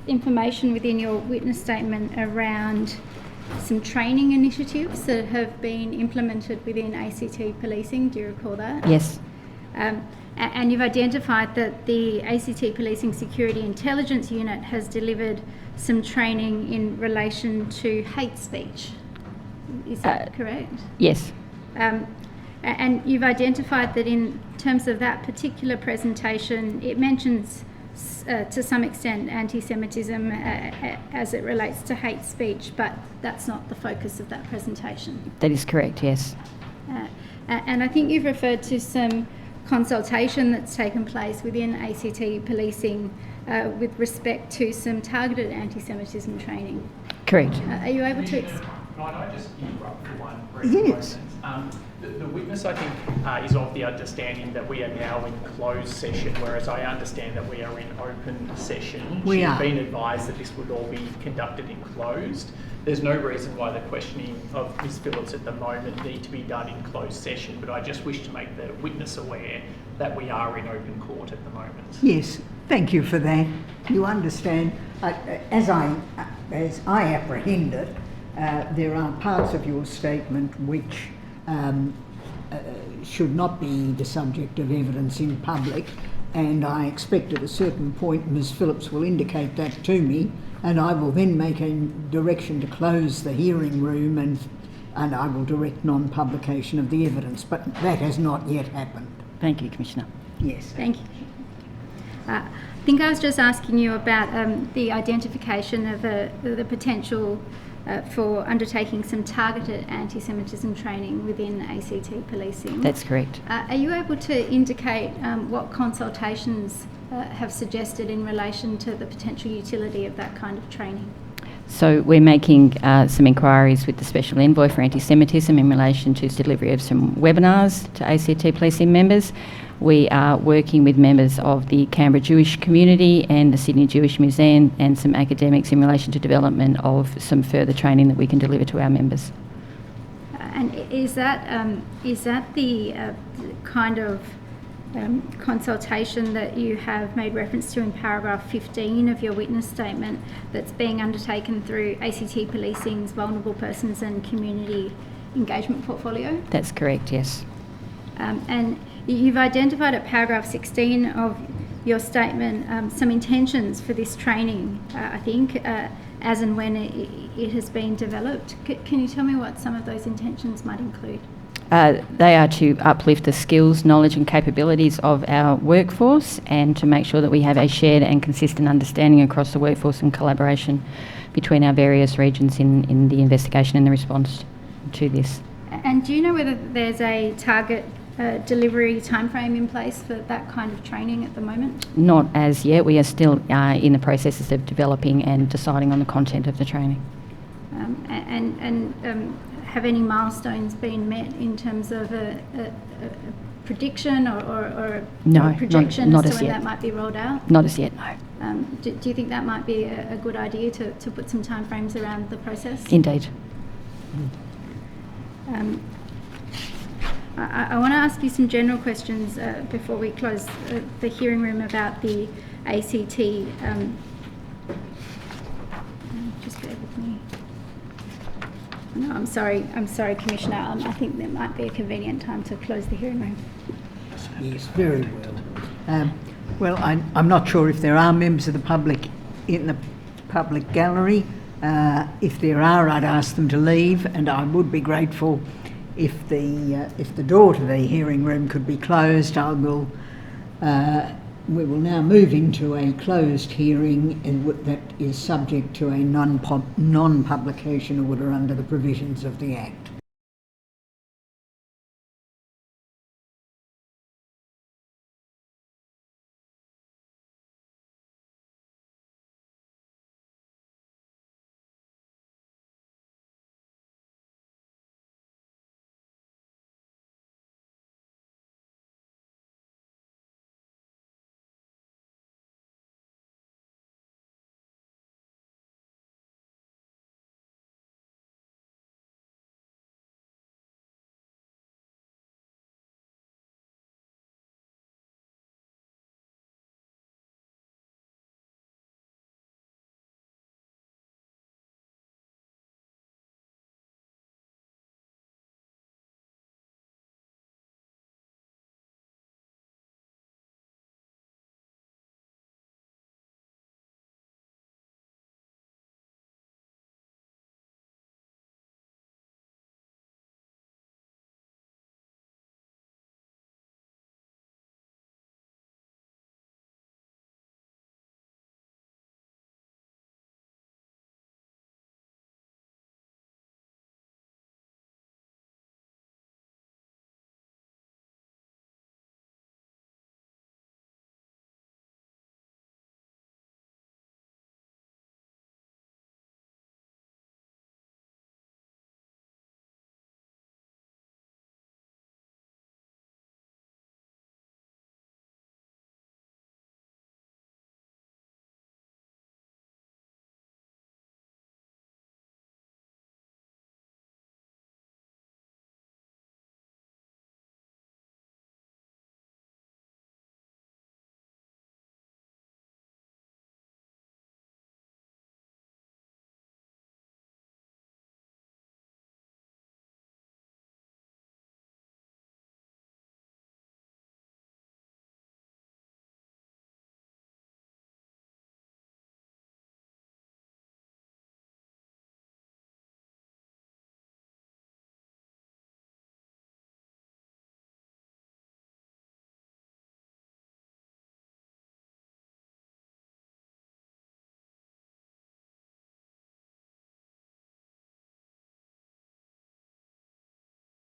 information within your witness statement around some training initiatives that have been implemented within ACT Policing. Do you recall that? Yes. And you've identified that the ACT Policing Security Intelligence Unit has delivered some training in relation to hate speech. Is that correct? Yes. And you've identified that in terms of that particular presentation, it mentions to some extent anti-Semitism as it relates to hate speech, but that's not the focus of that presentation. That is correct, yes. And I think you've referred to some consultation that's taken place within ACT Policing with respect to some targeted anti-Semitism training. Correct. Are you able to... Might I just interrupt for one brief moment? The witness, I think, is of the understanding that we are now in closed session, whereas I understand that we are in open session. She's been advised that this would all be conducted in closed. There's no reason why the questioning of Ms. Phillips at the moment need to be done in closed session, but I just wish to make the witness aware that we are in open court at the moment. Yes, thank you for that. You understand, as I apprehend it, there are parts of your statement which should not be the subject of evidence in public, and I expect at a certain point Ms Phillips will indicate that to me, and I will then make a direction to close the hearing room, and I will direct non-publication of the evidence, but that has not yet happened. Thank you, Commissioner. Yes. Thank you. I think I was just asking you about the identification of the potential for undertaking some targeted anti-Semitism training within ACT policing. That's correct. Are you able to indicate what consultations have suggested in relation to the potential utility of that kind of training? So we're making some inquiries with the Special Envoy for Anti-Semitism in relation to delivery of some webinars to ACT policing members. We are working with members of the Canberra Jewish community and the Sydney Jewish Museum and some academics in relation to development of some further training that we can deliver to our members. And is that the kind of consultation that you have made reference to in paragraph 15 of your witness statement that's being undertaken through ACT Policing's Vulnerable Persons and Community Engagement Portfolio? That's correct, yes. And you've identified at paragraph 16 of your statement some intentions for this training, I think, as and when it has been developed. Can you tell me what some of those intentions might include? They are to uplift the skills, knowledge and capabilities of our workforce and to make sure that we have a shared and consistent understanding across the workforce and collaboration between our various regions in the investigation and the response to this. And do you know whether there's a target delivery timeframe in place for that kind of training at the moment? Not as yet. We are still in the processes of developing and deciding on the content of the training. Have any milestones been met in terms of a prediction or no, a projection not as to as when yet. that might be rolled out? Not as yet, no. Do you think that might be a good idea to put some timeframes around the process? Indeed. I want to ask you some general questions before we close the hearing room about the ACT. Just bear with me. No, I'm sorry, Commissioner. I think there might be a convenient time to close the hearing room. Yes, very well. Well, I'm not sure if there are members of the public in the public gallery. If there are, I'd ask them to leave, and I would be grateful if the door to the hearing room could be closed. We will now move into a closed hearing that is subject to a non-publication order under the provisions of the Act.